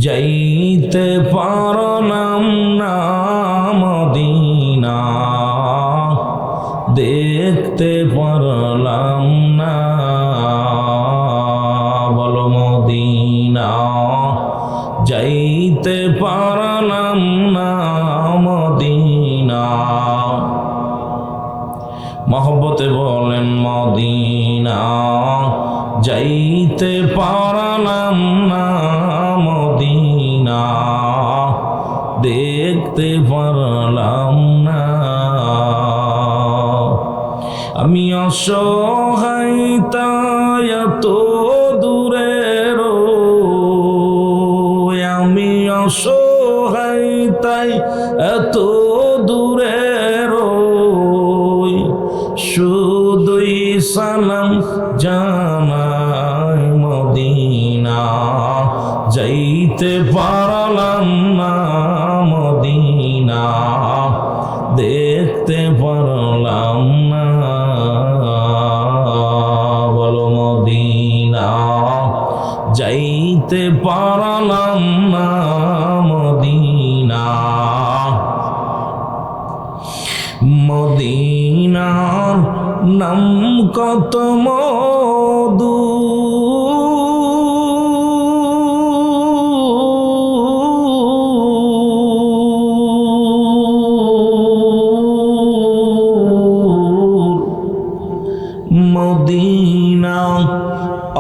যাইতে পারলাম না মদিনা, দেখতে পারলাম না। বলো মদিনা, যাইতে পারলাম না মদিনা। মহব্বতে বলেন মদিনা, যাইতে পারলাম না মদিনা, দেখতে পারলাম না। আমি অসহায় তাই এত দূরে রই, আমি অসহায় তাই এত দূরে রই, শুধুই সালাম জানাই মদিনা, যাইতে পারলাম না মদিনা, দেখতে পারলাম না। বলো মদিনা, যাইতে পারলাম না মদিনা। মদিনার নাম কত মধু, মদিনা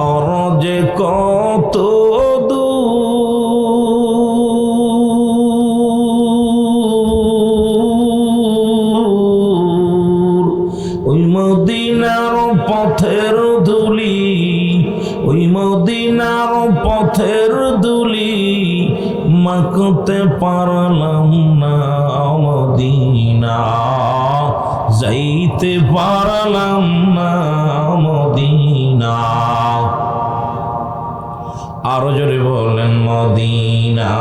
অরজে কত দূর, ওই মদিনার পথের ধুলি, ওই মদিনার পথের ধুলি মাখতে পারলাম না মদিনা, যাইতে পারলাম না মদিনা। আরো জোরে বলেন মদিনা,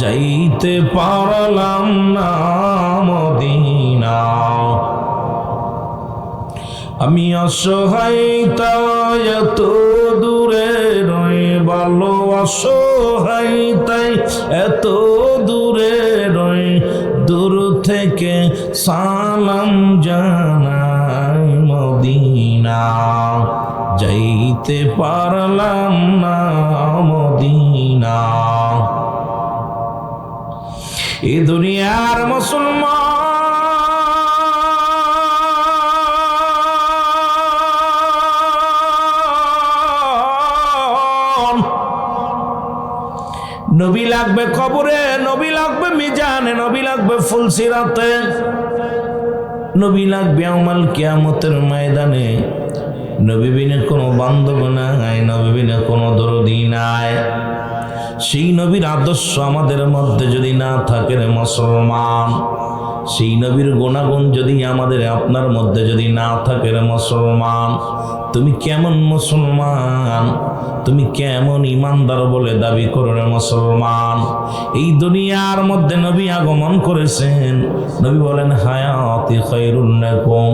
যাইতে পারলাম না মদিনা। আমি অসহায় তাই এত দূরে রই, ভালো অসহায় তাই এত দূরে রই, দূর থেকে সালাম জানাই মদিনা, যাইতে পারলাম না মদিনা। এই দুনিয়ার মুসলমান নবী লাগবে কবরে, নবী লাগবে মিজানে, নবী লাগবে ফুলসিরাতে, নবী লাগবে ইয়াউমাল কিয়ামতের ময়দানে। নবী বিনে কোনো বান্ধব নাই, নবী বিনে কোনো দরদি নাই। সেই নবীর আদর্শ আমাদের মধ্যে যদি না থাকে রে মুসলমান, সেই নবীর গুণাগুণ যদি আমাদের আপনার মধ্যে যদি না থাকে রে মুসলমান, তুমি কেমন মুসলমান, তুমি কেমন ইমানদার বলে দাবি করো রে মুসলমান। এই দুনিয়ার মধ্যে নবী আগমন করেছেন, নবী বলেন হায়াতি খায়রুন লাকুম,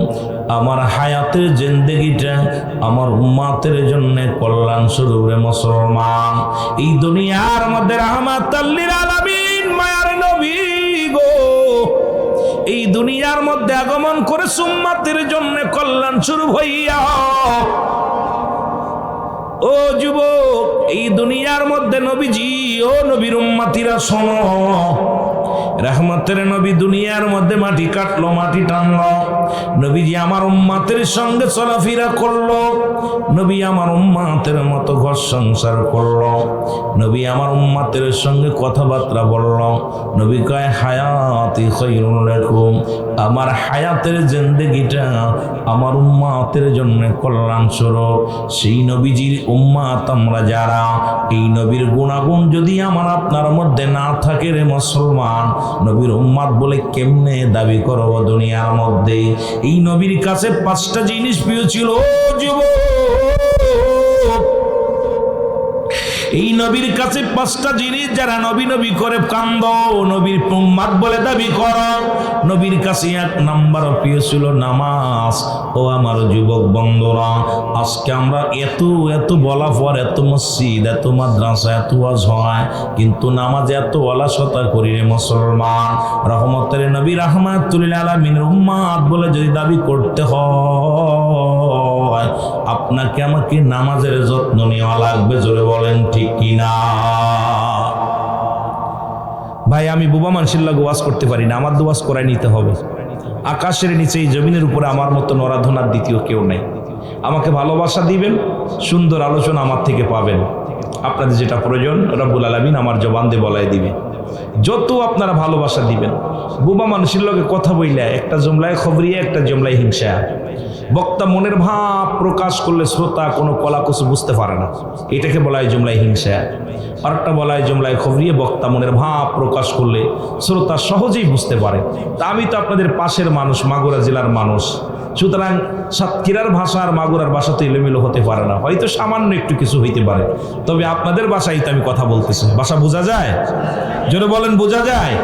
আমার হায়াতের জিন্দেগিটা আমার উম্মতের জন্য কল্যাণ স্বরূপ রে মুসলমান। এই দুনিয়ার মধ্যে রাহমাতাল লিল আলামিন মায়ার নবী গো, এই দুনিয়ার মধ্যে আগমন করে উম্মতের জন্য কল্যাণ স্বরূপ হইয়া। ও যুবক, এই দুনিয়ার মধ্যে নবীজি, ও নবীর উম্মতিরা শোনো, রহমতের নবী দুনিয়ার মধ্যে মাটি কাটলো, মাটি টানলো, নবীজি আমার উম্মতের সঙ্গে চলাফেরা করলো, নবী আমার উম্মতের মতো ঘর সংসার করলো, নবী আমার উম্মতের সঙ্গে কথাবার্তা বললো। নবী কয় হায়াতি খায়রুন লাকুম, আমার হায়াতের জিন্দেগিটা আমার উম্মতের জন্য কল্যাণ স্বরূপ। সেই নবীজির উম্মত আমরা যারা, এই নবীর গুণাগুণ যদি আমার আপনার মধ্যে না থাকে রে মুসলমান, নবীর উম্মত বলে কেমনে দাবি করব দুনিয়ার মধ্যে। এই নবীর কাছে 5টা জিনিস প্রিয় ছিল। ও যুবক, এই নবীর কাছে 5টা জিনিস যারা নবী নবী করে কান্দ, নবীর উম্মত বলে দাবি করো, নবীর কাছে 1 নাম্বার প্রিয় ছিল নামাজ। ও আমার যুবক বন্ধুরা, আজকে আমরা এত বলা পর, এত মসজিদ, এত মাদ্রাসা, এত ওয়াজ হয়, কিন্তু নামাজে এত অলসতা করি রে মুসলমান। রহমতের নবী রাহমাতুল আলামিনের উম্মত বলে যদি দাবি করতে হয়, আপনাকে আমাকে নামাজের যত্ন নেওয়া লাগবে। জোরে বলেন ঠিক কিনা? ভাই, আমি বোবা মানুষের লাগে ওয়াজ করতে পারি না, আমার ওয়াজ করাই নিতে হবে। আকাশের নিচে এই জমিনের উপরে আমার মতো নরাধনার দ্বিতীয় কেউ নেই। আমাকে ভালোবাসা দিবেন, সুন্দর আলোচনা আমার থেকে পাবেন। আপনাদের যেটা প্রয়োজন রব্বুল আলামিন আমার জবান দিয়ে বলাই দিবে। যত আপনারা ভালোবাসা দিবেন, বোবা মানুষের লগে কথা বইলে একটা জমলায় খবরিয়া, একটা জমলায় হিংসা। বক্তা মনের ভাব প্রকাশ করলে শ্রোতা কোনো কলাকুচু বুঝতে পারে না, এটাকে বলা হয় জমলায় হিংসা। আরেকটা বলা হয় জমলায় খবরিয়া, বক্তা মনের ভাব প্রকাশ করলে শ্রোতা সহজেই বুঝতে পারে। তা আমি তো আপনাদের পাশের মানুষ, মাগুরা জেলার মানুষ, সুতরাং সাতক্ষীরার ভাষা আর মাগুরার ভাষা তো এলোমেলো হতে পারে না, হয়তো সামান্য একটু কিছু হইতে পারে। তবে আপনাদের ভাষায় তো আমি কথা বলতেছি, ভাষা বোঝা যায়? জোরে বলেন, বোঝা যায়?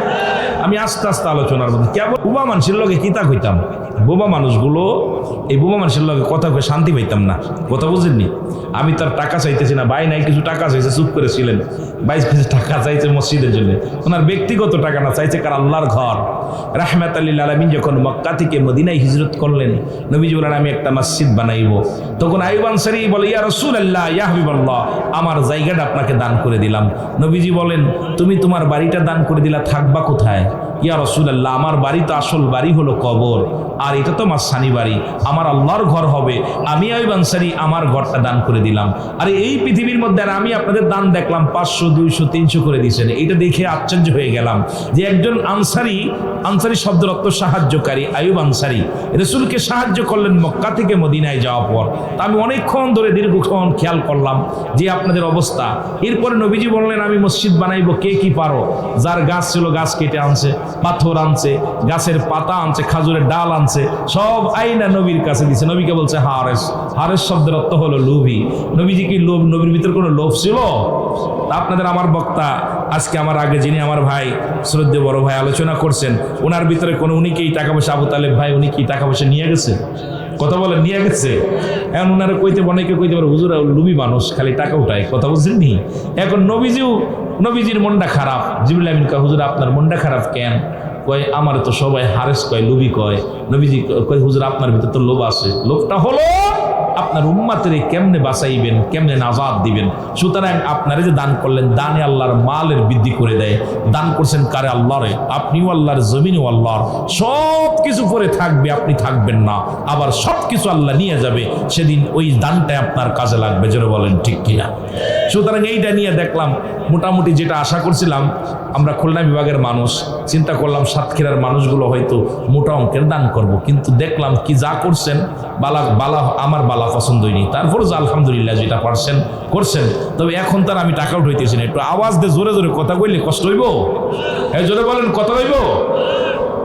আমি আস্তে আস্তে আলোচনার মধ্যে কেবল বোবা মানুষের লগে কিতা কইতাম, বোবা মানুষগুলো এই বোবা মানুষের লগে কথা কয়ে শান্তি পাইতাম না। কথা বুঝেননি? আমি তার টাকা চাইতেছি না, ভাই নাই কিছু টাকা চাইছে, চুপ করেছিলেন। 22 টাকা চাইছে মসজিদের জন্য, ওনার ব্যক্তিগত টাকা না, চাইছে কার আল্লাহর ঘর। রাহমাতুল লিল আলামিন যখন মক্কা থেকে মদিনায় হিজরত করলেন, নবীজি বলেন আমি একটা মসজিদ বানাইব। তখন আইয়ুব আনসারী বলে, ইয়া রাসূলুল্লাহ, ইয়া হাবিবাল্লাহ, আমার জায়গাটা আপনাকে দান করে দিলাম। নবীজি বলেন, তুমি তোমার বাড়িটা দান করে দিলা, থাকবা কোথায়? ইয়া রাসূলুল্লাহ, আমার বাড়ি তো আসল বাড়ি হলো কবর, আর এটা তো আমার সানি বাড়ি, আমার আল্লাহর ঘর হবে। আমি আইয়ুব আনসারী আমার ঘরটা দান করে দিলাম। আরে এই পৃথিবীর মধ্যে আর আমি আপনাদের দান দেখলাম 500, 200, 300 করে দিয়েছেন। এটা দেখে আশ্চর্য হয়ে গেলাম যে একজন আনসারী, আনসারী শব্দের অর্থ সাহায্যকারী, আইয়ুব আনসারী রাসূলকে সাহায্য করলেন মক্কা থেকে মদিনায় যাওয়ার পর। তা আমি অনেকক্ষণ ধরে দীর্ঘক্ষণ খেয়াল করলাম যে আপনাদের অবস্থা। এরপরে নবীজি বললেন আমি মসজিদ বানাইবো, কে কি পারো? যার গাছ ছিল গাছ কেটে আনছে, পাথর আনছে, গাছের পাতা আনছে, খাজুরের ডাল আনছে, সব আইনা নবীর কাছে দিছে। নবীকে বলছে হারেস। হারেস শব্দের অর্থ হলো লোভী। নবীজি কি লোভ, নবীর ভিতরে কোনো লোভ ছিল? আপনাদের আমার বক্তা আজকে আমার আগে যিনি আমার ভাই শ্রদ্ধেয় বড় ভাই আলোচনা করছেন, ওনার ভিতরে কোনো উনি কি টাকা পয়সা, আবু তালেব ভাই উনি কি টাকা পয়সা নিয়ে গেছে? কথা বলেন, নিয়ে গেছে? এখন ওনারা কইতে অনেকে কইতে পারে হুজুর লুবি মানুষ, খালি টাকা উঠায়। কথা বুঝছেন নি? এখন নবীজির মনটা খারাপ। জিবরিল আমিন কয় হুজুর আপনার মনটা খারাপ কেন? কয় আমার তো সবাই হারেস কয়, লুবি কয়। নবীজি কয় হুজুর আপনার ভিতরে তো লোভ আছে। লোভটা হলো আপনার উম্মাতের কেমনে বাঁচাইবেন, কেমনে নাজাত দিবেন। সুতরাং আপনারা যে দান করলেন, দানে আল্লাহর মালের বৃদ্ধি করে দেয়। দান করছেন কারে? আল্লাহরে। আপনিও আল্লাহর, জমিনও আল্লাহর। সব কিছু পরে থাকবে, আপনি থাকবেন না, আবার সব কিছু আল্লাহ নিয়ে যাবে। সেদিন ওই দানটাই আপনার কাজে লাগবে। জোরে বলেন ঠিক কিনা? সুতরাং এইটা নিয়ে দেখলাম মোটামুটি যেটা আশা করছিলাম, আমরা খুলনা বিভাগের মানুষ, চিন্তা করলাম সাতক্ষীরার মানুষগুলো হয়তো মোটা অঙ্কের দান করব, কিন্তু দেখলাম কি যা করছেন বালা আমার বালা পছন্দ হয়নি। তারপর আলহামদুলিল্লাহ যেটা পারছেন করছেন। তবে এখন তার আমি টাকা উঠাইতেছি না, একটু আওয়াজ দিয়ে জোরে জোরে কথা কইলে কষ্ট হইব। হ্যাঁ জোরে বলেন, কথা হইব।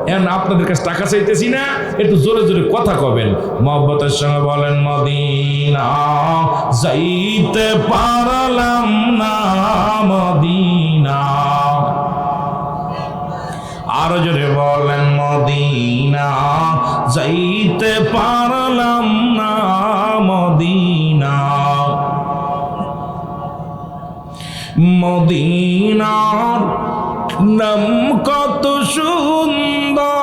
এখন আপনাদের কাছে টাকা চাইতেছি না, একটু জোরে জোরে কথা কবেন, মহব্বতের সঙ্গে বলেন মদিনা যাইতে পারলাম না, মদিনা। আরো জোরে বলেন মদিনা যাইতে পারলাম না, মদিনা। মদিনার নাম কত সুন্দর,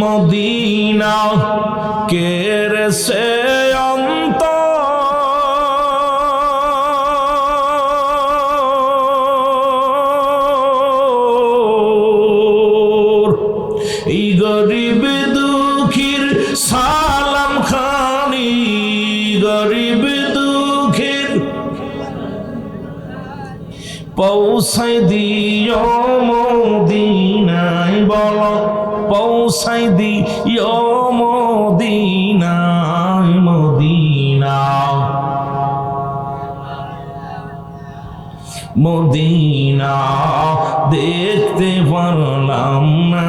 মদিনা কেড়েছে এই গরিব দুঃখীর সালাম খানি, গরিব দুঃখীর পৌঁছাই দিও মদিনায়, বলো পৌঁছাই দিও মদিনায়, মদিনা। মদিনা দেখতে পারলাম না,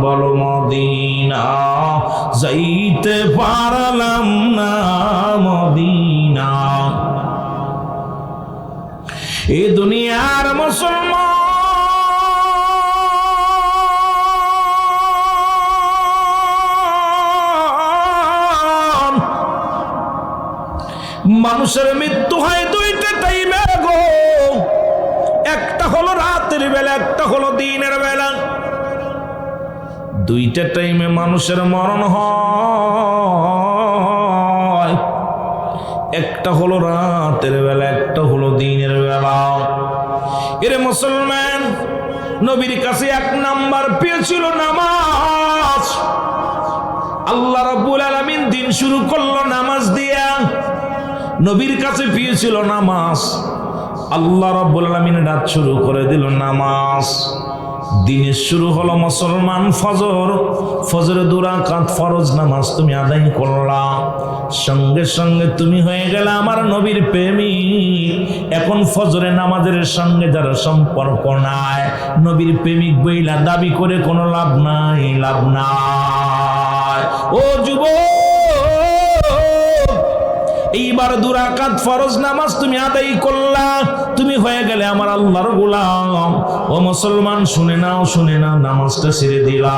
বলো মদিনা যাইতে পারলাম না, মদিনা। এ দুনিয়ার মুসলমান মানুষের মৃত্যু হয় দুইটা টাইমে গো, একটা হলো রাতের বেলা, একটা হলো দিনের বেলা। দুইটা টাইমে মানুষের মরণ হয়, একটা হলো রাতের বেলা, একটা হলো দিনের বেলা। এরে মুসলমান, নবীর কাছে এক নাম্বার পেয়েছিল নামাজ। আল্লাহ রাব্বুল আলামিন দিন শুরু করলো নামাজ দিয়া, নবীর কাছে পেয়েছিল নামাজ। আল্লাহ রাব্বুল আলামিন রাত শুরু করে দিল নামাজ। দিনের শুরু হলো মুসলমান ফজর, ফজরে 2 রাকাত ফরজ নামাজ তুমি আদায় করলা, সঙ্গে সঙ্গে তুমি হয়ে গেলে আমার নবীর প্রেমিক। এখন ফজরে নামাজের সঙ্গে যারা সম্পর্ক নাই, নবীর প্রেমিক বইলা দাবি করে কোনো লাভ নাই, লাভ নাই। ও যুবক, এইবার 2 রাকাত ফরজ নামাজ তুমি আদায় করলা, তুমি হয়ে গেলে আমার আল্লাহর গোলাম। ও মুসলমান, শুনে নাও, শুনে নাও, নামাজটা ছেড়ে দিলা।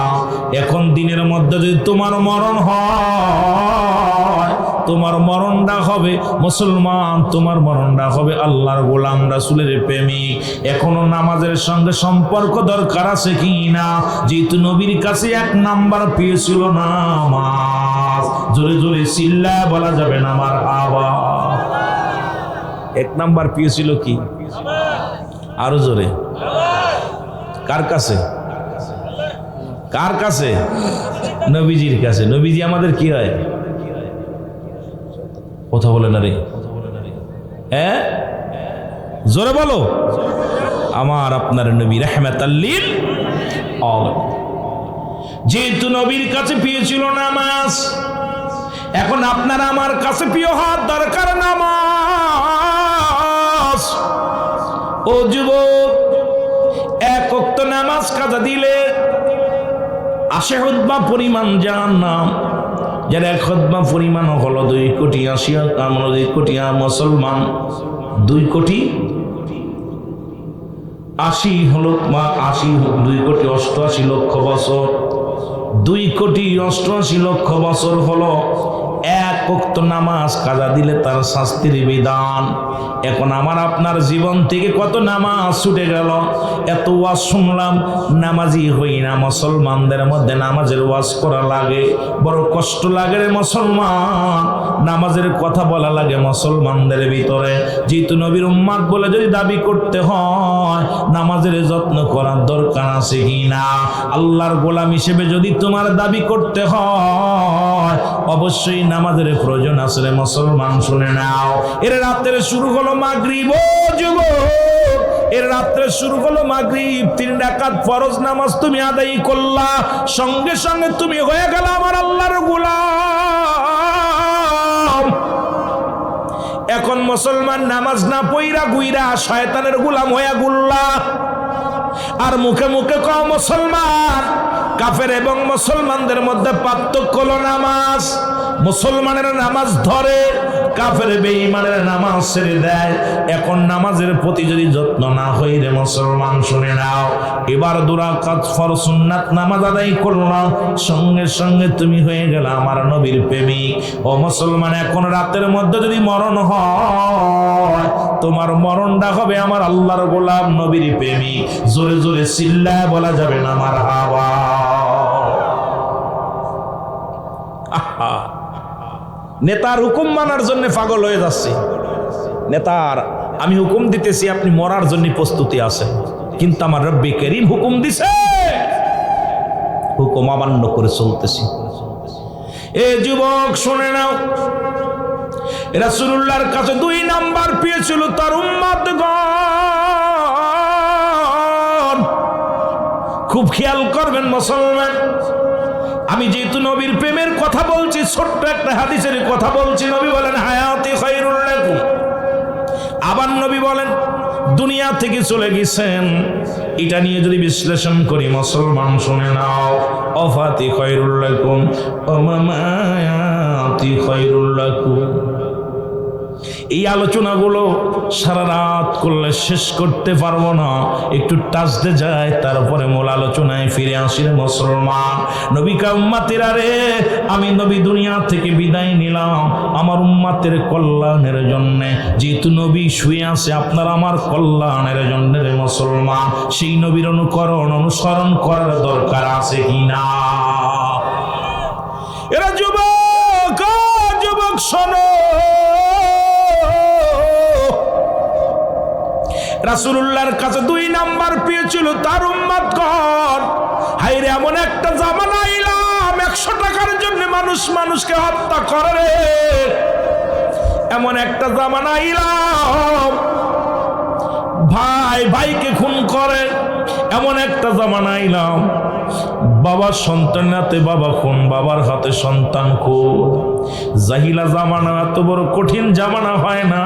এখন দিনের মধ্যে যদি তোমার মরণ হয়, তোমার মরণটা হবে মুসলমান, তোমার মরণটা হবে আল্লাহর গোলাম, রাসূলের প্রেমিক। এখনো নামাজের সঙ্গে সম্পর্ক দরকার আছে কি না? যেহেতু নবীর কাছে এক নাম্বার পেয়েছিল নামাজ, জোরে জোরে চিল্লায় বলা যাবে না আমার আওয়াজ। এক নাম্বার পেয়েছিল কি? আরো জোরে। কার কাছে? কার কাছে? নবীজির কাছে। নবীজি আমাদের কি হয়? কথা বলে না রে, হ্যাঁ জোরে বলো। আমার আপনার নবী রাহমাতাল লিল আলামিন। যেহেতু নবীর কাছে পেয়েছিল নামাজ, এখন আপনার আমার কাছে প্রিয় হওয়ার দরকার নামাজ। ও যুবক, এক ওয়াক্ত নামাজ কাজা দিলে 80 খুতবা পরিমাণ জাহান্নাম। যার এক খুতবা পরিমাণ হলো 2 কোটি 80 মুসলমান, 2 কোটি 80 হলো 2 কোটি 88 লক্ষ বছর, 2 কোটি 88 লক্ষ বছর হলো এক ওয়াক্ত নামাজ কাজা দিলে তার শাস্তির বিধান। এখন আমার আপনার জীবন থেকে কত নামাজ ছুটে গেল। এত ওয়াজ শুনলাম, নামাজি হই না। মুসলমানদের মধ্যে নামাজের ওয়াজ করা লাগে, বড় কষ্ট লাগে রে মুসলমান। নামাজের কথা বলা লাগে মুসলমানদের ভিতরে। যেহেতু নবীর উম্মত বলে যদি দাবি করতে হয়, নামাজের যত্ন করার দরকার আছে কি না? আল্লাহর গোলাম হিসেবে যদি তোমার দাবি করতে হয়, অবশ্যই নামাজের প্রয়োজন আছে রে মুসলমান। শুনে নাও, এর রাতের শুরু হলো মাগরিব। ও যুবক, এর রাত্রে শুরু হলো মাগরিব। 3 রাকাত ফরজ নামাজ তুমি আদায় করলা, সঙ্গে সঙ্গে তুমি হয়ে গেল আমার আল্লাহর গোলাম। এখন মুসলমান নামাজ না পইরা গুইরা শয়তানের গোলাম হয়ে গুল্লা। আর মুখে মুখে কও মুসলমান। কাফের এবং মুসলমানদের মধ্যে পার্থক্য হলো নামাজ। মুসলমানের নামাজ ধরে, কাফের বেঈমানের নামাজ ছেড়ে দেয়। এখন নামাজের প্রতি যদি যত্ন না হই রে মুসলমান, শুনে নাও, এবার 2 রাকাত ফরজ সুন্নাত নামাজ আদায় করলাম, সঙ্গে সঙ্গে তুমি হয়ে গেল আমার নবীর প্রেমিক। ও মুসলমান, এখন রাতের মধ্যে যদি মরণ হয়, তোমার মরণটা হবে আমার আল্লাহর গোলাম, নবীর প্রেমিক। জোরে জোরে চিল্লায় বলা যাবে না মারহাবা। আহা, নেতার হুকুম মানার জন্য পাগল হয়ে যাচ্ছে। নেতার আমি হুকুম দিতেছি, আপনি মরার জন্য প্রস্তুতি আছে, কিন্তু আমার রব্বে করিম হুকুম দিছে, হুকুম অমান্য করে চলতেছি। এ যুবক শুনে নাও, রাসূলুল্লাহর কাছে 2 নাম্বার পেয়েছিল তার উম্মতগণ। খুব খেয়াল করবেন মুসলমান। আমি যেহেতু নবীর প্রেমের কথা বলছি, ছোট্ট একটা হাদিসের কথা বলছি। নবী বলেন, হায়াতি খায়রুল লাকুম, আবার নবী বলেন দুনিয়া থেকে চলে গেছেন। এটা নিয়ে যদি বিশ্লেষণ করি, মুসলমান শুনে নাও, অফাতি খায়রুল লাকুম ওমামায়াতি খায়রুল লাকুম। এই আলোচনাগুলো সারা রাত করলে শেষ করতে পারবো না, একটু টাচতে যায়, তারপরে মূল আলোচনায় ফিরে আসি। মুসলমান নবী কা উম্মতেরা রে, আমি নবী দুনিয়া থেকে বিদায় নিলাম আমার উম্মতের কল্যাণের জন্য। যেহেতু নবী শুয়ে আছে আপনার আমার কল্যাণের জন্য রে মুসলমান, সেই নবীর অনুসরণ করার দরকার আছে কিনা? এরা যুবক শোনো, রাসূলুল্লাহর কাছে 2 নাম্বার প্রিয় ছিল তার উম্মতগণ। হায়রে এমন একটা জামানা আইলাম 100 টাকার জন্য মানুষকে হত্যা করে, এমন একটা জামানা আইলাম ভাই ভাইকে খুন করে, এমন একটা জামানা আইলাম বাবার সন্তানের হাতে বাবা খুন, বাবার হাতে সন্তান খুন। জাহিলা জামানা এত বড় কঠিন জামানা হয় না,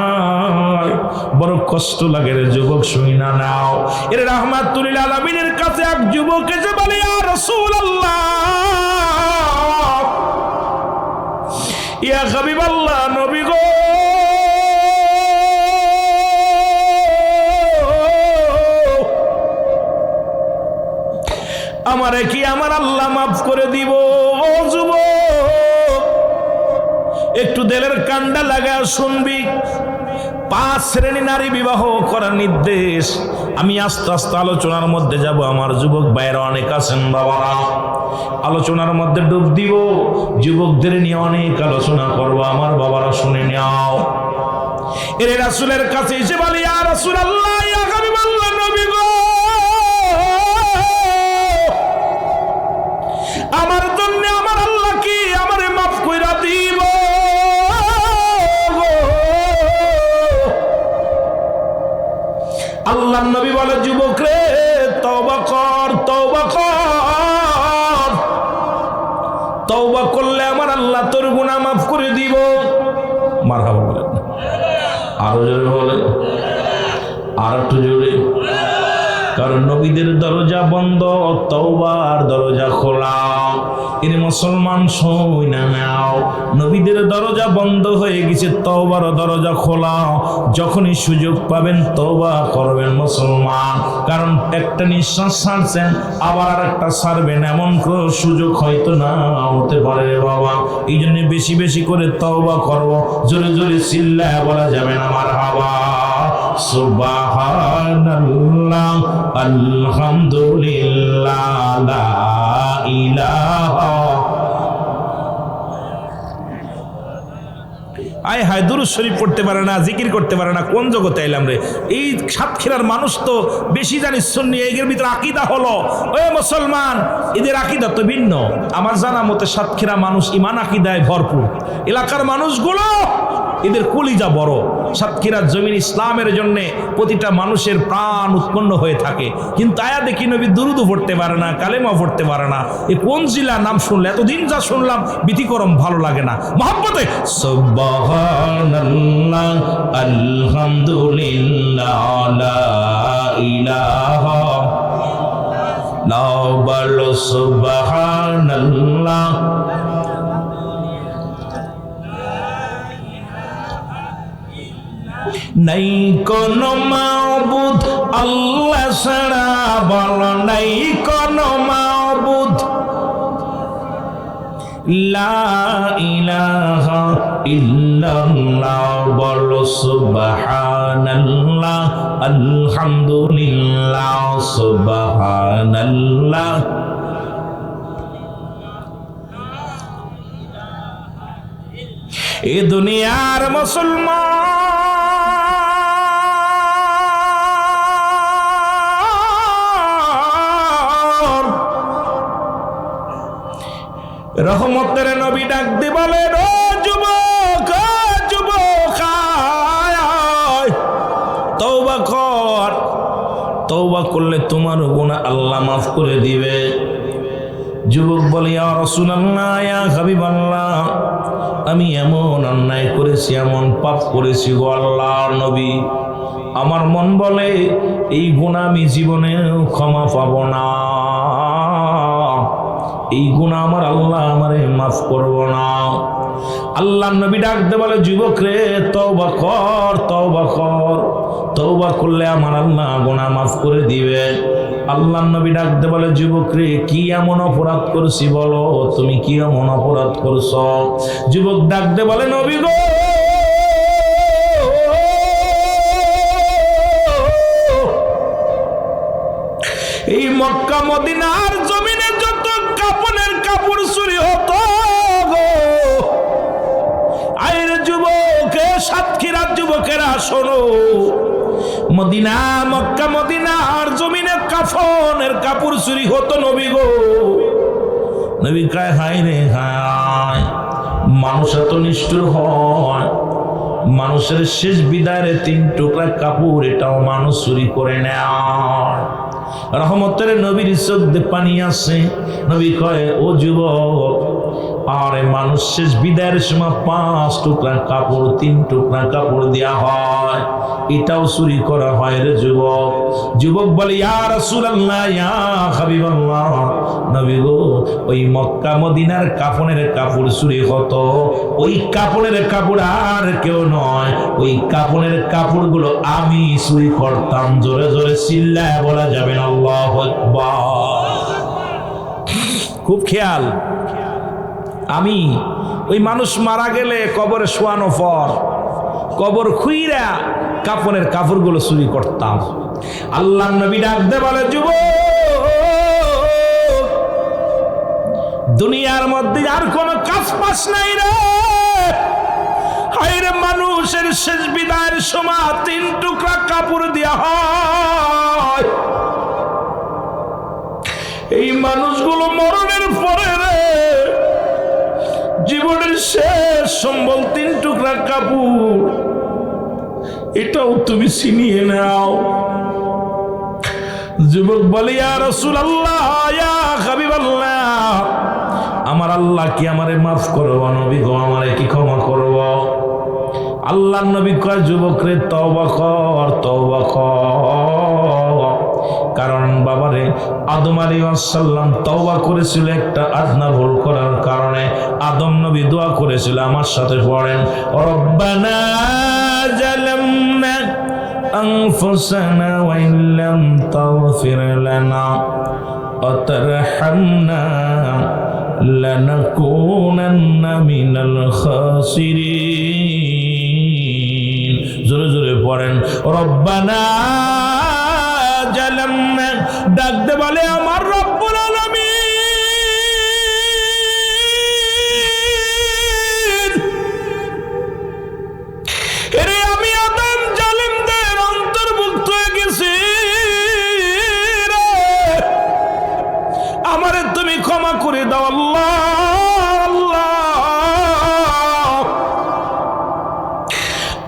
বড় কষ্ট লাগে রে যুবক, শুনি না নাও। এর রাহমাতুল লিল আলামিনের কাছে এক যুবক এসে বলে, ইয়া রাসূলুল্লাহ, ইয়া হাবিবাল্লাহ, নবী গো, আমারে কি আমার আল্লাহ মাফ করে দিব? ও যুবক, একটু দিলের কান্ডা লাগা শুনবি। 5 শ্রেণী নারী বিবাহ করার নির্দেশ। আমি আস্তে আস্তে আলোচনার মধ্যে যাব। আমার যুবক ভাইয়েরা অনেক আছেন বাবারা, আলোচনার মধ্যে ডুব দিব, যুবকদের নিয়ে অনেক আলোচনা করব। আমার বাবারা শুনে নাও। এর রাসূলের কাছে এসে বলি, ইয়া রাসূলুল্লাহ, ইয়া হাবিবাল্লাহ, নবী গো, আমার জন্য আমার আল্লাহ কি আমারে মাফ কইরা দিব? আল্লাহর নবী বলে, যুবক রে, তওবা কর, তওবা কর, তওবা করলে আমার আল্লাহ তোর গুনাহ মাফ করে দিব। মারহাবা বলেন, আরো জোরে বলেন, আর একটু জোরে। কারণ নবীদের দরজা বন্ধ, তওবার দরজা খোলা। এর মুসলমান শুই না নাও, নবীদের দরজা বন্ধ হয়ে গেছে, তওবার দরজা খোলা। যখনই সুযোগ পাবেন তওবা করবেন মুসলমান, কারণ একটা নিঃশ্বাস ছাড়ছেন আবার আর একটা ছাড়বেন, এমন কোনো সুযোগ হয়তো না হতে পারে বাবা। এই জন্য বেশি বেশি করে তওবা করব, জোরে জোরে চিল্লায় বলা যাবে না মারহাবা। সুবহানাল্লাহ, আলহামদুলিল্লাহ, লা ইলাহা। আয় হায়, দুরূদ শরীফ পড়তে পারে না, জিকির করতে পারে না, কোন জগতে এলাম রে? এই সাতক্ষীরার মানুষ তো বেশি জানিস সুন্নি, এর ভিতরে আকীদা হলো, ওই মুসলমান, এদের আকীদা তো ভিন্ন। আমার জানা মতে সাতক্ষীরা মানুষ ইমান আকীদায় ভরপুর। এলাকার মানুষগুলো এদের কলিজা বড়। সাতক্ষীরার জমিন ইসলামের জন্য প্রতিটা মানুষের প্রাণ উৎপন্ন হয়ে থাকে, কিন্তু আয়া দেখি নবী দুরূদ পড়তে পারে না, কালেমা পড়তে পারে না। এ কোন জিলা? নাম শুনলে এতদিন যা শুনলাম ব্যতিক্রম, ভালো লাগে না। মহব্বতে সুবহানাল্লাহ, আলহামদুলিল্লাহ, লা ইলাহা, লাও বলো সুবহানাল্লাহ। নাই কোনো মাবুদ আল্লাহ ছাড়া, বলো নাই কোনো মাবুদ, লা ইলাহা ইল্লাল্লাহ, বলো সুবহানাল্লাহ, আলহামদুলিল্লাহ, সুবহানাল্লাহ। এ দুনিয়ার মুসলমান রহমতের নবী ডাক দি বলেন, ও যুবক, যুবক, তওবা কর, তওবা করলে তোমার গুনাহ আল্লাহ মাফ করে দিবে। যুবক বলে, ইয়া রাসূলুল্লাহ, ইয়া হাবিবাল্লাহ, আমি এমন অন্যায় করেছি, এমন পাপ করেছি গো আল্লাহর নবী, আমার মন বলে এই গুনাহ আমি জীবনেও ক্ষমা পাবো না, এই গুনাহ আমার আল্লাহ আমারে মাফ করব না। আল্লাহ নবী ডাকতে বলে, যুবক রে তওবা কর, তওবা কর, তওবা করলে আমার আল্লাহ গুনাহ মাফ করে দিবে। আল্লাহ নবী ডাকতে বলে, যুবক রে কি এমন অপরাধ করছি বলো, তুমি কি এমন অপরাধ করছো? যুবক ডাকতে বলে, নবী গো এই মক্কা মদিনার জমিনে যত কাপড়ের কাপড় চুরি হতো গো, আয়ের যুবকে সাতক্ষীরার যুবকেরা শোনো, মদিনা মক্কা মদিনার জমিনে কাফনের কাপড় চুরি হতো নবী গো। নবী কয়, হায় রে হায়, মানুষ এত নিষ্ঠুর হয়, মানুষের শেষ বিদায়ের 3 টুকরা কাপড় এটাও মানুষ চুরি করে নেয়। রহমতের নবীর চোখ দিয়ে পানি আসে। নবী কয়, ও যুবক, আরে মানুষ শেষ বিদায়ের সময় 5 টুকরা কাপড় 3 টুকরা কাপড় দেয়া হয়, এটাও চুরি করা হয় রে যুবক। যুবক বলে, ইয়া রাসূলুল্লাহ, ইয়া হাবিবাল্লাহ, নবী গো ওই মক্কা মদিনার কাফনের কাপড় চুরি হতো, ওই কাপড়ের কাপড় আর কেউ নয়, ওই কাপড়ের কাপড়গুলো আমি চুরি করতাম। জোরে জোরে চিল্লায় বলা যাবে না আল্লাহু আকবার। খুব খেয়াল, আমি ওই মানুষ মারা গেলে কবরে শোয়ানো পর কবর খুইরা কাফনের কাপড়গুলো চুরি করতাম। আল্লাহ নবী ডাকতে বলে, যুবক দুনিয়ার মধ্যে আর কোন কাজ পাস নাই রে, হায় রে মানুষের শেষ বিদায়ের সময় 3 টুকরা কাপড় দেয়া হয়, এই মানুষগুলো মরণের পরে রে জীবনের শেষ সম্বল 3 টুকরা কাপড়, এটাও তুমি ছিনিয়ে নাও। যুবক বলে, ইয়া রাসূলুল্লাহ, ইয়া হাবিবাল্লাহ, আমার আল্লাহ কি আমারে মাফ করবো? নবী গো আমারে কি ক্ষমা করব? আল্লাহ নবী কয়, যুবক রে তওবা কর, তওবা কর, কারণ বাবারে আদম আলাইহিস সালাম তওবা করেছিল একটা আদনা ভুল করার কারণে। আদম নবী দোয়া করেছিল, আমার সাথে পড়েন, রব্বানা জালামনা আনফুসানা ওয়া ইল্লাম তাগফির লানা ওয়া তারহামনা লানাকুনান্না মিনাল খাসিরিন। জোরে জোরে পড়েন, রব্বানা জালামনা, ডাকতে বলে আমার রব্বুল আলামিন, এরে আমি আদম জালিমদের অন্তর্ভুক্ত হয়ে গেছি রে, আমারে তুমি ক্ষমা করে দাও আল্লাহ।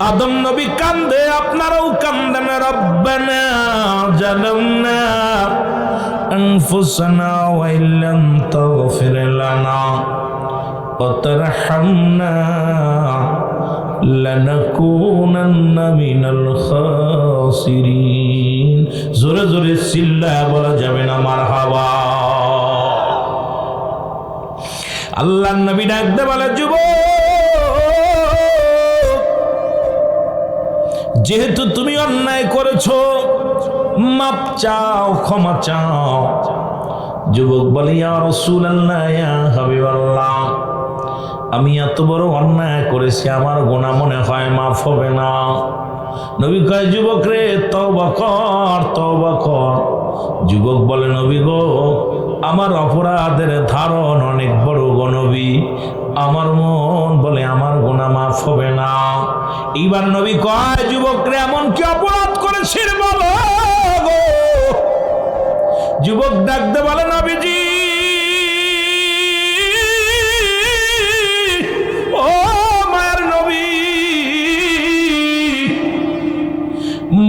আদম নবী কান্দে, আপনারাও কান্দেন, রব্বানা জালামনা আনফুসানা ওয়া ইল্লাম তাগফির লানা ওয়া তারহামনা লানাকুনান্না মিনাল খাসিরিন। জোরে জোরে চিল্লায়া বলা যাবে না মারহাবা। আল্লাহর নবী ডাকতে বলে, যুবক যেহেতু তুমি অন্যায় করেছো, মাপ চাও, ক্ষমা চাও। যুবক বলে, ইয়া রাসূলুল্লাহ, ইয়া হাবিবাল্লাহ, আমি এত বড় অন্যায় করেছি, আমার গুনাহ মনে হয় মাফ হবে না। নবী কয়, যুবক রে তওবা কর, তওবা কর। যুবক বলে, নবী গো আমার অপরাধের ধারণ অনেক বড় গো নবী, আমার মন বলে আমার গুনাহ মাফ হবে না। এইবার নবী কয়, যুবক রে এমন কি অপরাধ করেছিস বলো গো? যুবক ডাকতে বলে, নবীজি ও মায়ের নবী,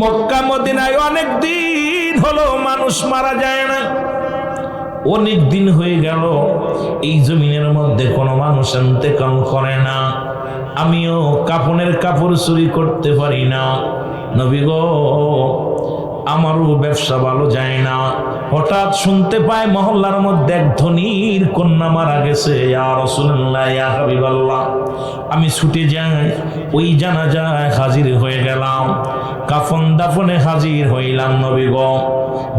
মক্কা মদিনায় অনেক দিন হলো মানুষ মারা যায় না, অনেক দিন হয়ে গেল এই জমিনের মধ্যে কোনো মানুষ ইন্তেকাল করে না, আমিও কাফনের কাপড় চুরি করতে পারি না। নবী গো আমারও ব্যবসা ভালো যায় না। হঠাৎ শুনতে পায় মহল্লার মধ্যে এক ধনীর কন্যা মারা গেছে। ইয়া রাসূলুল্লাহ, ইয়া হাবিবাল্লাহ, আমি ছুটে যাই, ওই জানাজায় হাজির হয়ে গেলাম, কাফন দাফনে হাজির হইলাম। নবী গো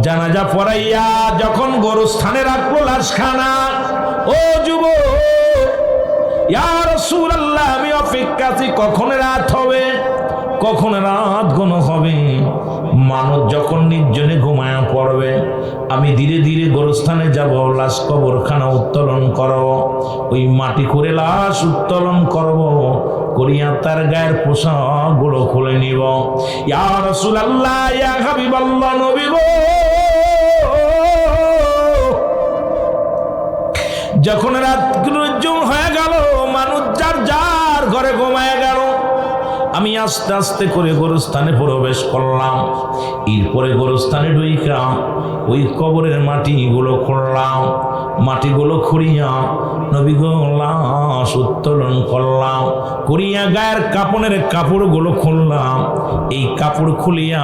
জানাজা পড়াইয়া যখন গোরস্থানে রাখলো লাশখানা, ও যুবক, ইয়া রাসূলুল্লাহ, আমি অপেক্ষাতে কখন রাত হবে, কখন রাত ঘন হবে। মানুষ যখন নির্জনে ঘুমায়া পড়বে, আমি ধীরে ধীরে গোরস্থানে যাব, লাশ কবরখানা উত্তোলন করব, ওই মাটি করে লাশ উত্তোলন করব, করিয়া তার গায়ের পোশাকগুলো খুলে নিব। ইয়া রাসূলুল্লাহ, ইয়া হাবিবাল্লাহ, নবী গো যখন রাত হয়ে গেল, মানুষ যার যার ঘরে ঘুমায় গেল, আমি আস্তে আস্তে করে গোরস্থানে প্রবেশ করলাম। এরপরে গোরস্থানে ঢুইকা ওই কবরের মাটিগুলো খুঁড়লাম, মাটিগুলো খুঁড়িয়া নবী গো লাশ উত্তোলন করলাম, করিয়া গায়ের কাপড়ের কাপড়গুলো খুললাম। এই কাপড় খুলিয়া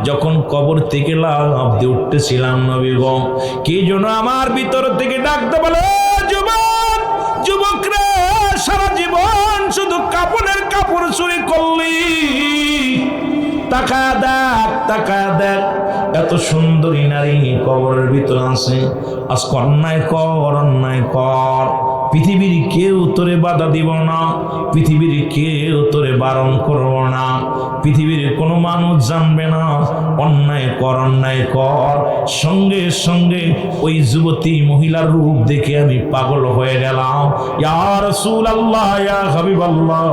যখন কবর থেকে লাফ দিয়ে উঠতেছিলাম, নবী গো কে যেন আমার ভিতর থেকে ডাকতে বলে, যুবক, যুবক রে, সারা জীবন শুধু কাপড়ের কাপড় চুরি করলি, তাকায়া দেখ, তাকায়া দেখ, এত সুন্দরী নারী কবরের ভিতর আছে। আজকে অন্যায় কর, অন্যায় কর, পৃথিবীর কেউ তোরে বাধা দিব না, পৃথিবীর কেউ তোরে বারণ করব না, পৃথিবীর কোনো মানুষ জানবে না, অন্যায় কর, অন্যায় কর। সঙ্গে সঙ্গে ওই যুবতী মহিলার রূপ দেখে আমি পাগল হয়ে গেলাম। ইয়া রাসূলুল্লাহ, ইয়া হাবিবাল্লাহ,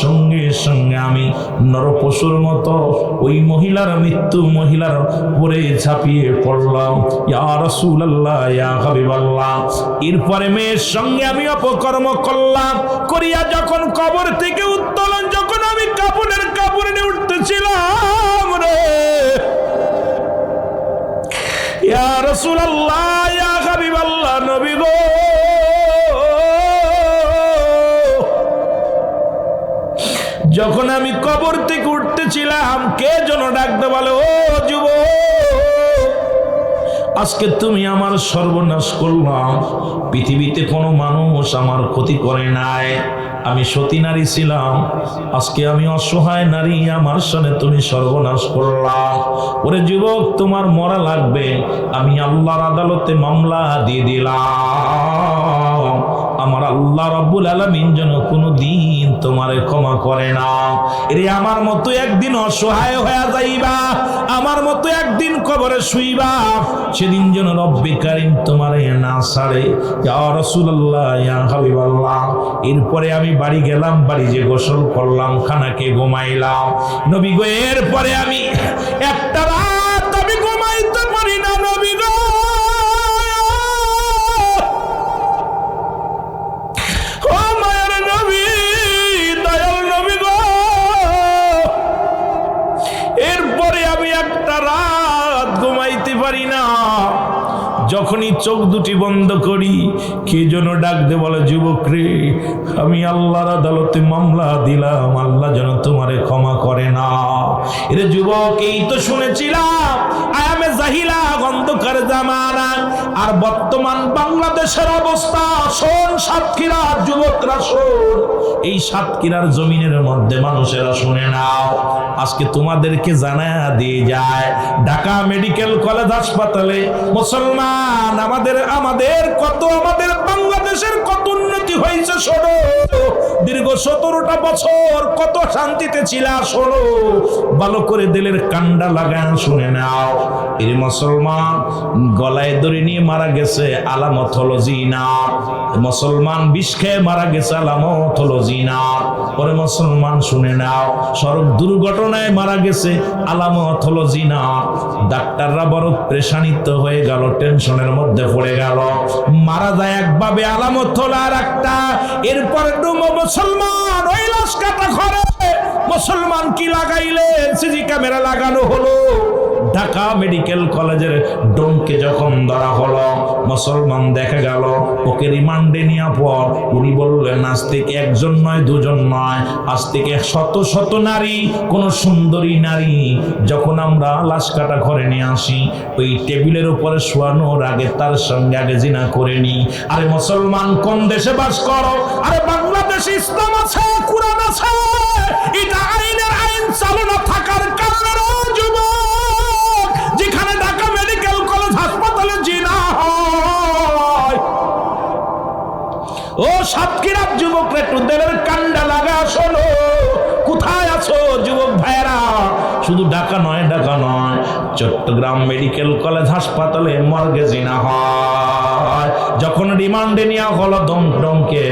সঙ্গে সঙ্গে আমি নরপশুর মতো ওই মহিলার মৃত্যু মহিলার পরে ঝাঁপিয়ে পড়লাম। ইয়া রাসূলুল্লাহ, ইয়া হাবিবাল্লাহ। এরপরে মেয়ের সঙ্গে আমি অপকর্ম করলাম, করিয়া যখন কবর থেকে উত্তোলন, যখন আমি কাপড়ের কাপড় নিয়ে উঠতেছিলাম রে, ইয়া রাসূলুল্লাহ, ইয়া হাবিবাল্লাহ, নবী গো যখন আমি কবর থেকে উঠতেছিলাম, কে যেন ডাকতে বলে, ও যুবক, আজকে তুমি আমার সর্বনাশ করলাম। পৃথিবীতে কোনো মানুষ আমার ক্ষতি করে নাই, আমি সতী নারী ছিলাম, আজকে আমি অসহায় নারী, আমার সাথে তুমি সর্বনাশ করলাম। ওরে যুবক, তোমার মরা লাগবে, আমি আল্লাহর আদালতে মামলা দিয়ে দিলাম। আমার আল্লাহ রাব্বুল আলামিন যেন কোনোদিন তোমারে ক্ষমা করে না। এরে আমার মতো একদিন অসহায় হয়ে যাইবা, আমার মতো একদিন কবরে শুইবা, সেদিন যেন রব্বে কারীম তোমারে না ছাড়ে। ইয়া রাসূলুল্লাহ, ইয়া হাবিবাল্লাহ। এরপরে আমি বাড়ি গেলাম, বাড়ি যে গোসল করলাম, খানাকে ঘুমাইলাম। নবী গো এরপরে আমি একটা রাত আমি ঘুমাইতে পারি না। নবী গো যখনই চোখ দুটি বন্ধ করি, কে যেন ডাক দে বলে, যুবক রে, আমি আল্লাহর আদালতে মামলা দিলাম, আল্লাহ যেন তোমারে ক্ষমা করে না। এরে যুবক, এই তো শুনেছিলাম আয়ামে জাহিলা, অন্ধকার জামানা, আর বর্তমান বাংলাদেশের অবস্থা। শোন সাতক্ষীরার যুবকরা, শোন, এই সাতক্ষীরার জমিনের মধ্যে মানুষেরা শুনে নাও, আজকে তোমাদেরকে জানায়া দিয়ে যায়, ঢাকা মেডিকেল কলেজ হাসপাতালে মুসলমান আমাদের কত, আমাদের বাংলাদেশের কত উন্নতি হয়েছে। শোনো, দীর্ঘ 17টা বছর কত শান্তিতে ছিল। শোনো, ভালো করে দিলের কান্ডা লাগান, শুনে নাও। এর মুসলমান গলায় দড়ি নিয়ে মারা গেছে, আলামত হলো জিনা। মুসলমান বিষ খেয়ে মারা গেছে, আলামত হলো জিনা। পরে মুসলমান শুনে নাও, সড়ক দুর্ঘটনায় মারা গেছে, আলামত হলো জিনা। ডাক্তাররা বড় প্রেশানিত হয়ে গেল, টেনশনের মধ্যে পড়ে গেল, মারা যায় একভাবে, আলামত হলো আর একটা। এরপরে মুসলমান ওই লাশ কাটা ঘরে মুসলমান কি লাগাইলেন, সিসি ক্যামেরা লাগানো হলো, ঢাকা মেডিকেল কলেজের ডোমকে যখন ধরা হলো, মুসলমান দেখা গেল ওকে রিমান্ডে নেওয়ার পর উনি বললেন, আজ থেকে একজন নয় দুজন নয়, আজ থেকে শত শত নারী, কোন সুন্দরী নারী যখন আমরা লাশ কাটা ঘরে নিয়ে আসি, ওই টেবিলের উপরে শোয়ানোর আগে তার সঙ্গে আগে জিনা করে নি। আরে মুসলমান, কোন দেশে বাস করো? আরে বাংলাদেশে ইসলাম আছে, কুরআন আছে, এটা আইনের আইন চালু না থাকার কারণে যুবক, যেখানে ঢাকা মেডিকেল কলেজ হাসপাতালে জিনা হয়, ও সাতক্ষীরার যুবকরা একটু দেলের কান্ডা লাগা, শোনো কোথায় আছো যুবক ভাইয়েরা? শুধু ঢাকা নয়, ঢাকা নয়, চট্টগ্রাম মেডিকেল কলেজ হাসপাতালে মর্গে জিনা হয়। যখন রিমান্ডে নেওয়া হলো দমকে,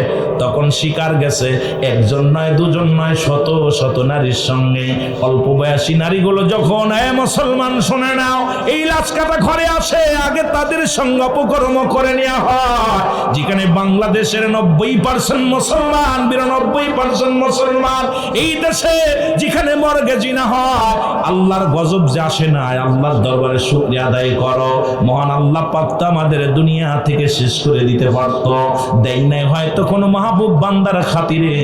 তখন শিকার গেছে একজন নয় দুজন নয়, শত শত নারীর সঙ্গে। অল্প বয়সী নারীগুলো যখন মুসলমান শুনে নাও, এই লাশ কাটা ঘরে আসে, আগে তাদের সঙ্গে অপকর্ম করে নেওয়া হয়। যেখানে বাংলাদেশের 90% মুসলমান, 92% মুসলমান, এই দেশে যেখানে মর্গে জিনা হয়, আল্লাহর গজব যে আসে না, আল্লাহর দরবারে শুকরিয়া আদায় করো। মহান আল্লাহ পাক তো আমাদের দুনিয়া থেকে শেষ করে দিতে পারত, দেয় নাই হয়তো কোনো মাহবুব বান্দার খাতিরে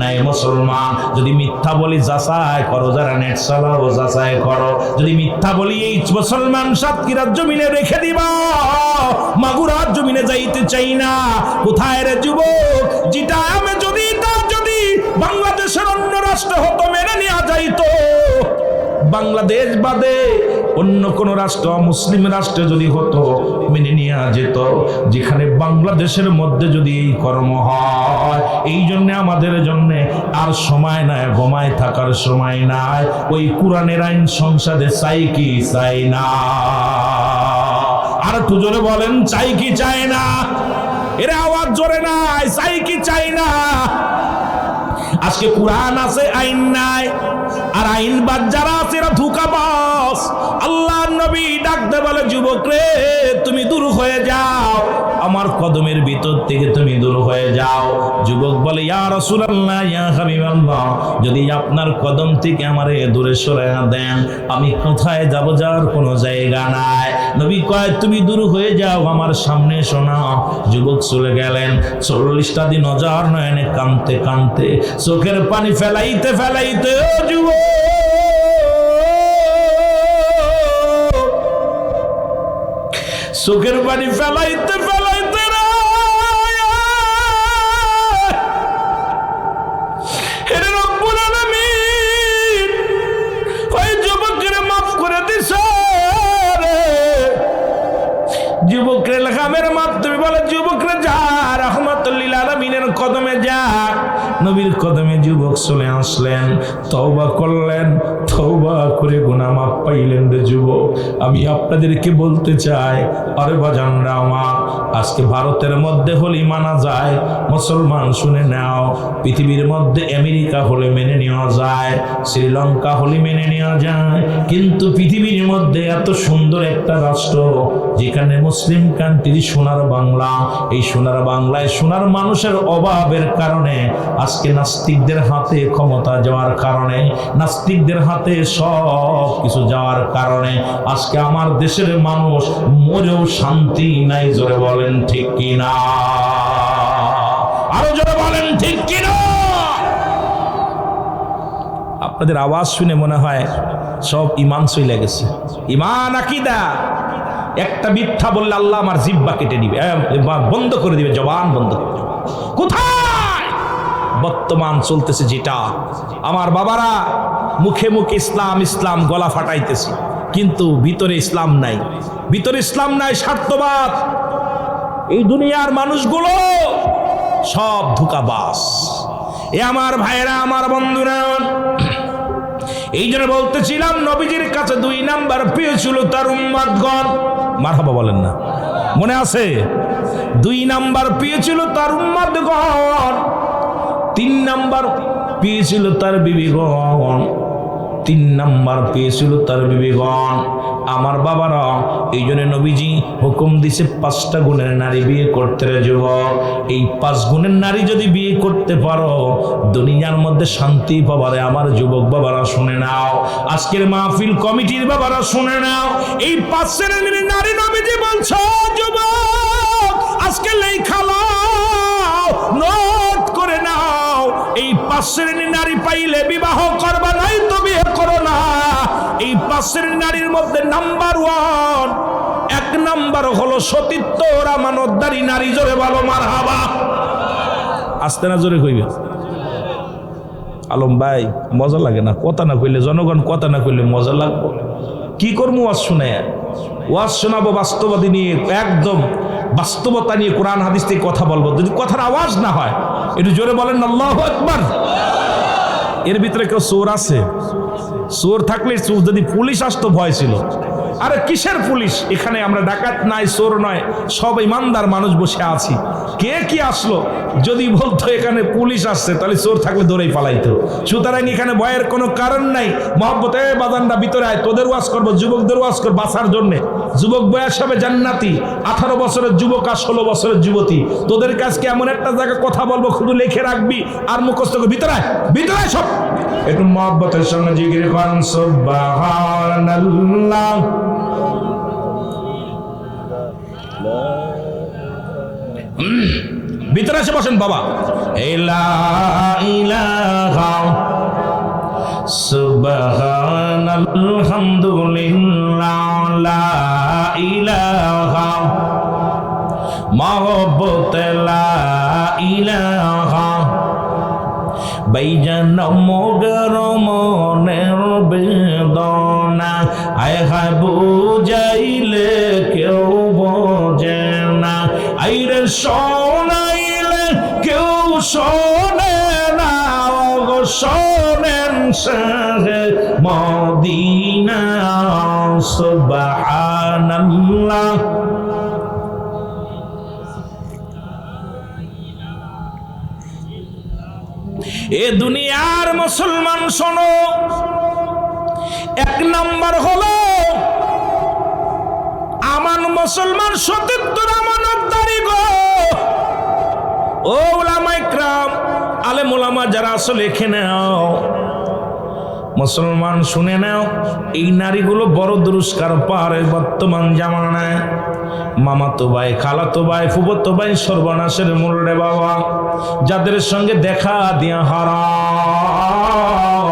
নাই। মুসলমান, যদি মিথ্যা বলি যাচাই করো, যারা নেট চালাও যাচাই করো, যদি মিথ্যা বলি এই মুসলমান সাতক্ষীরার জমিনে রেখে দিবা, মাগুরার জমিনে যাইতে চাই না। কোথায় রে যুবক? যেটা আমি যদি বাংলাদেশের অন্য রাষ্ট্র হতো মেনে নেওয়া যাইতো, বাংলাদেশ বাদে অন্য কোন রাষ্ট্র, মুসলিম রাষ্ট্রে যদি হতো মেনে নেওয়া যেত। যেখানে বাংলাদেশের মধ্যে যদি এই কর্ম হয়, এই জন্য আমাদের জন্য আর সময় নাই, ঘুমায় থাকার সময় নাই। ওই কোরআনের আইন সংসদে চাই কি চাই না? আর একটু জোরে বলেন, চাই কি চাই না? এর আওয়াজ জোরে নাই, চাই কি চাই না? আজকে কোরআন আছে, আইন নাই, আর আইনবাদ যারা আছে এরা ধোঁকাবাজ। আল্লাহর নবী ডাকতে বলে, যুবক রে তুমি দূর হয়ে যাও, আমার কদমের ভিতর থেকে তুমি দূর হয়ে যাও। যুবক বলে, ইয়া রাসূলুল্লাহ, ইয়া হাবিবাল্লাহ, যদি আপনার কদম থেকে আমারে দূরে সরাইয়া দেন, আমি কোথায় যাব? যাওয়ার কোনো জায়গা নাই। নবী কয়, তুমি দূর হয়ে যাও, আমার সামনে শোনা। যুবক চলে গেলেন। 40টা দিন অজার নয়নে কাঁদতে কাঁদতে, চোখের পানি ফেলাইতে ফেলাইতে, ও যুবক, চোখের পানি ফেলাইতে ফেলাইতে রব্বুল আলামিন ওই যুবকের মাফ করে দিছে। যুবকের লেখামের মাধ্যমে বলে, যুবকরে যা, রাহমাতুল লিল আলামিনের কদমে যা। নবীর কদমে যুবক চলে আসলেন, তওবা করলেন, তওবা করে গুনাহ মাফ পাইলেন। রে যুবক, আমি আপনাদেরকে বলতে চাই, আরে বাজানরা আমার, আজকে ভারতের মধ্যে হলে মানা যায়, মুসলমান শুনে নাও, পৃথিবীর মধ্যে আমেরিকা হলে মেনে নেওয়া যায়, শ্রীলঙ্কা হলে মেনে নেওয়া যায়, কিন্তু পৃথিবীর মধ্যে এত সুন্দর একটা রাষ্ট্র, যেখানে মুসলিম কান্ট্রি সোনার বাংলা, এই সোনার বাংলায় সোনার মানুষের অভাবের কারণে, আজকে নাস্তিকদের হাতে ক্ষমতা যাওয়ার কারণে, নাস্তিকদের হাতে সব কিছু যাওয়ার কারণে, আজকে আমার দেশের মানুষ মরেও শান্তি নাই। জোরে বলেন ঠিক কিনা? আরো জোরে বলেন ঠিক কিনা? আপনাদের আওয়াজ শুনে মনে হয় সব ইমান চলে গেছে। ইমান আকীদা, একটা মিথ্যা বললে আল্লাহ আমার জিহ্বা কেটে দিবে, বন্ধ করে দিবে, জবান বন্ধ করে দিবে। কোথায় বর্তমান চলতেছে যেটা, আমার বাবারা মুখে মুখে ইসলাম ইসলাম গলা ফাটাইতেছে, কিন্তু ভিতরে ইসলাম নাই, ভিতরে ইসলাম নাই, স্বার্থবাদ। এই দুনিয়ার মানুষগুলো সব ধোঁকাবাজ। এ আমার ভাইরা, আমার বন্ধুরা, এই জন্য বলতেছিলাম, নবীজির কাছে 2 নাম্বার প্রিয় ছিল তার উম্মতগণ। মারহাবা বলেন না, মনে আছে? 2 নাম্বার প্রিয় ছিল তার উম্মতগণ, 3 নাম্বার প্রিয় ছিল তার বিবিগণ, 3 নাম্বার পেয়েছিল তার বিবেগণ। আমার বাবারা, এই জন্য নবীজি হুকুম দিছে 5টা গুণের নারী বিয়ে করতে রে যুবক। এই 5 গুণের নারী যদি বিয়ে করতে পারো, দুনিয়ার মধ্যে শান্তি পাবারে। আমার যুবক বাবারা শুনে নাও, আজকের মাহফিল কমিটির বাবারা শুনে নাও, এই 5 শ্রেণীর নারী নবীজি বলছো যুবক আজকে লেখা নাও, নোট করে নাও। এই 5 শ্রেণীর নারী পাইলে বিবাহ করবা, নাই তো বিয়ে করো না। এই 5 শ্রেণীর নারীর মধ্যে নাম্বার 1, 1 নাম্বার হলো সতীত্ব আমানতদারি নারী। জোরে বলো মারহাবা। আস্তে না জোরে কইবে। আলম ভাই মজা লাগে না? কথা না কইলে জনগণ কথা না কইলে মজা লাগবে? কি করবো? ওয়াজ শুনে, ওয়াজ শোনাবো বাস্তবতা নিয়ে, একদম বাস্তবতা নিয়ে কোরআন হাদিস থেকে কথা বলবো। যদি কথার আওয়াজ না হয় একটু জোরে বলেন আল্লাহু আকবার। এর ভিতরে কেউ চোর আছে? চোর থাকলে যদি পুলিশ আসতো ভয় ছিল। আরে কিসের পুলিশ? এখানে আমরা ডাকাত নাই, চোর নয়, সব ইমানদার মানুষ বসে আছি। কে কি আসলো যদি বলতো এখানে পুলিশ আসছে, তাহলে চোর থাকলে দৌড়েই পালাইতো। সুতরাং এখানে ভয়ের কোনো কারণ নাই। মহব্বতে বাজানরা ভিতরে আয়, তোদের ওয়াজ করবো, যুবকদের ওয়াজ করবো বাঁচার জন্যে। যুবক বয়স হবে জান্নাতি, 18 বছরের যুবক আর 16 বছরের যুবতী। তোদের কাছকে এমন একটা জায়গা কথা বলবো, শুধু লিখে রাখবি আর মুখস্থ করবি। ভিতরে আয়, ভিতরে আয় সব। একটু মহব্বতের সঙ্গে জিকির করেন সুবহানাল্লাহ। ভিতরে এসে বসেন বাবা। লা ইলাহা সুবহানাল্লাহ আলহামদুলিল্লাহ লা ইলাহা মহব্বত লা ইলাহা বাইজান মগর মনের বেদনা আয় হায় বুঝাইলে কেউ বোঝে না, আইরে শোনাইলে কেউ শোনে না, গো শোনেন শাহে মদিনা সুবহানাল্লাহ। এ দুনিয়ার মুসলমান শোনো, 1 নাম্বার হলো আমান মুসলমান সতীত্ব আমানতদারি গো। ও উলামা ইকরাম, আলেম উলামা যারা আছো লিখে নাও, মুসলমান শুনে নাও, এই নারীগুলো বড় দুরস্কার পারে বর্তমান জামানায়। মামাতো ভাই, খালাতো ভাই, ফুফাতো ভাই সর্বনাশের মূল রে বাবা। যাদের সঙ্গে দেখা দিয়া হারাম,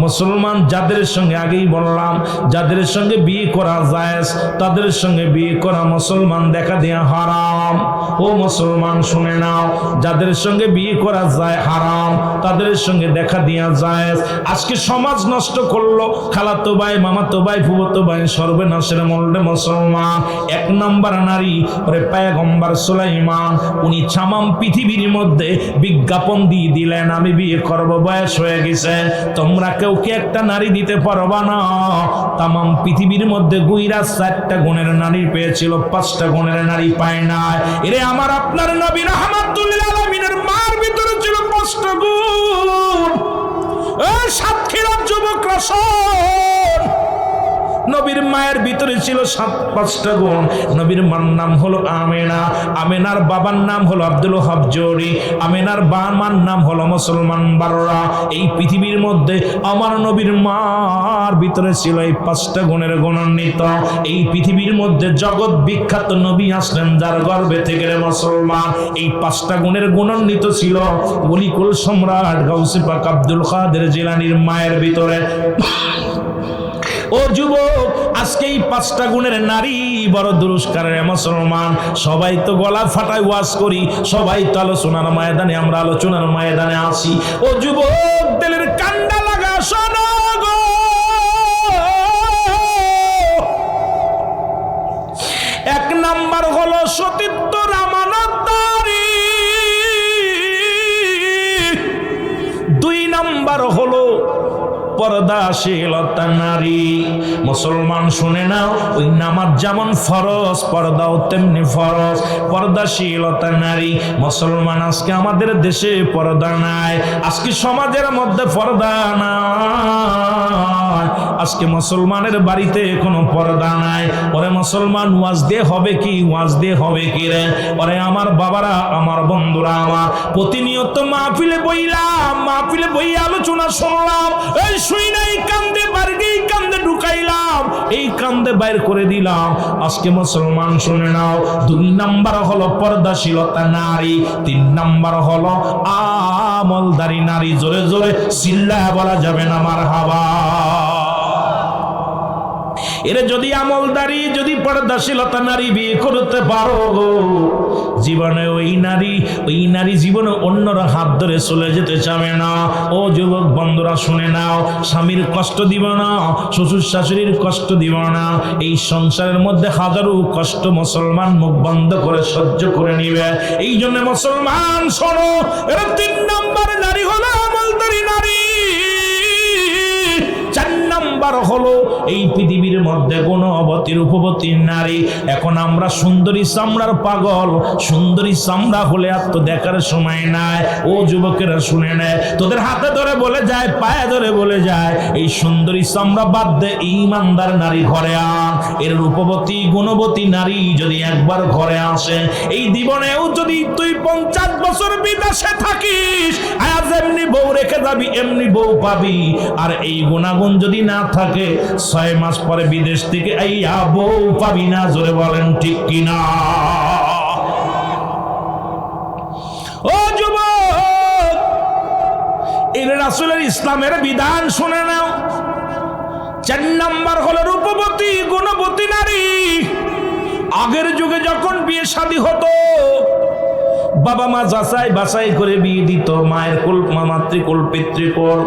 মুসলমান যাদের সঙ্গে আগেই বললাম, যাদের সঙ্গে বিয়ে করা জায়েজ, তাদের সঙ্গে বিয়ে করা মুসলমান দেখা দেয়া হারাম। ও মুসলমান শুনে নাও, যাদের সঙ্গে বিয়ে করা যায় হারাম, তাদের সঙ্গে দেখা দেয়া জায়েজ। আজকে সমাজ নষ্ট করলো খালাতো ভাই, মামাতো ভাই, ফুফাতো ভাই সর্বনাশের মূলে মুসলমান। 1 নাম্বার নারী ওরে পয়গম্বর সুলাইমান, উনি তামাম পৃথিবীর মধ্যে বিজ্ঞাপন দিয়ে দিলেন, আমি বিয়ে করব, বয়স হয়ে গেছে, তোমরা কেউ কি একটা নারী দিতে পারবা না? তামাম পৃথিবীর মধ্যে গুইরা 4টা গুণের নারী পেয়েছিল, 5টা গুণের নারী পায় নাই। এরে আমার আপনার নবী রাহমাতুল লিল আলামিনের মার ভিতরে ছিল 5টা গুণ। এই সাতক্ষীরার যুবকরা শোন, নবীর মায়ের ভিতরে ছিল 5টা গুণ। নবীর মার নাম হলো আমেনা, আমেনার বাবার নাম হলো আব্দুল ওহাব জোহরি, আমেনার মার নাম হলো মুসলমান বাররা। এই পৃথিবীর মধ্যে আমার নবীর মার ভিতরে ছিল এই 5টা গুণের গুণান্বিত। এই পৃথিবীর মধ্যে জগৎ বিখ্যাত নবী আসলেন যার গর্ভে থেকে রে মুসলমান। এই 5টা গুণের গুণান্বিত ছিল ওলিকুল সম্রাট গাউসে পাক আব্দুল কাদের জিলানীর মায়ের ভিতরে। ও যুবক, আজকে এই 5টা গুণের নারী বড় দুরস্কারের মুসলমান। সবাই তো গলা ফাটায় ওয়াজ করি, সবাই তো আলোচনার ময়দানে, আমরা আলোচনার ময়দানে আসি। ও যুবক, দিলের কান্ডা লাগা শোনো গো, 1 নাম্বার হলো সতীত্ব আমানতদারি, 2 নাম্বার হলো পর্দা পর্দাশীলতা নারী। মুসলমান শুনে নাও, ওই নামাজ যেমন ফরজ, পর্দাও তেমনি ফরজ। পর্দাশীলতা নারী। মুসলমান আজকে আমাদের দেশে পর্দা নাই, আজকে সমাজের মধ্যে পর্দা নাই, আজকে মুসলমানের বাড়িতে কোনো পর্দা নাই। ওরে মুসলমান, ওয়াজ দিয়ে হবে কি? ওয়াজ দিয়ে হবে কি রে? ওরে আমার বাবারা, আমার বন্ধুরা, আমার প্রতিনিয়ত মাহফিলে বইলাম, মাহফিলে বই আলোচনা শুনলাম, এই শুই নাই কান্দে বাড়ি কান্দে ঢুকাইলাম, এই কান্দে বাইর করে দিলাম। আজকে মুসলমান শুনে নাও, 2 নাম্বার হলো পর্দাশীলতা নারী, 3 নাম্বার হলো আমলদারি নারী। জোরে জোরে চিল্লায়া বলা যাবে না মারহাবা। এর যদি আমলদারি, যদি পর্দাশীলতা নারী বিয়ে করতে পারো, জীবনে ওই নারী জীবনে অন্যর হাত ধরে চলে যেতে চাবে না। ও যুবক বন্ধুরা শুনে নাও, স্বামীর কষ্ট দিব না, শ্বশুর শাশুড়ির কষ্ট দিব না। এই সংসারের মধ্যে হাজারো কষ্ট মুসলমান মুখ বন্ধ করে সহ্য করে নিবে। এই জন্য মুসলমান শোনো, এর 3 নাম্বার নারী হলো আমলদারি নারী। 4 নাম্বার হলো এই পৃথিবীর মধ্যে গুণবতী রূপবতী নারী। এখন আমরা সুন্দরী চামড়ার পাগল, সুন্দরী চামড়া হলে আর তো দেখার সময় নাই। ও যুবকেরা শুনে নেয়, তোদের হাতে ধরে বলে যায়, পায়ে ধরে বলে যায়, এই সুন্দরী চামড়া বাদ দে, ইমানদার নারী ঘরে আন। এর রূপবতী গুণবতী নারী যদি একবার ঘরে আসে, এই জীবনেও যদি তুই 50 বছর বিদেশে থাকিস, আজ এমনি বউ রেখে যাবি, এমনি বউ পাবি। আর এই গুণাগুণ যদি না থাকে, 6 মাস পরে বিদেশ থেকে আইয়া বউ পাবি না। জোরে বলেন ঠিক কিনা? ও যুবক, এই রাসূলের ইসলামের বিধান শুনে নাও। 4 নাম্বার হলো রূপবতী গুণবতী নারী। আগের যুগে যখন বিয়ে শাদী হতো, বাবা মা যাচাই বাছাই করে বিয়ে দিত, মায়ের কুল, মাতৃকুল, পিতৃকুল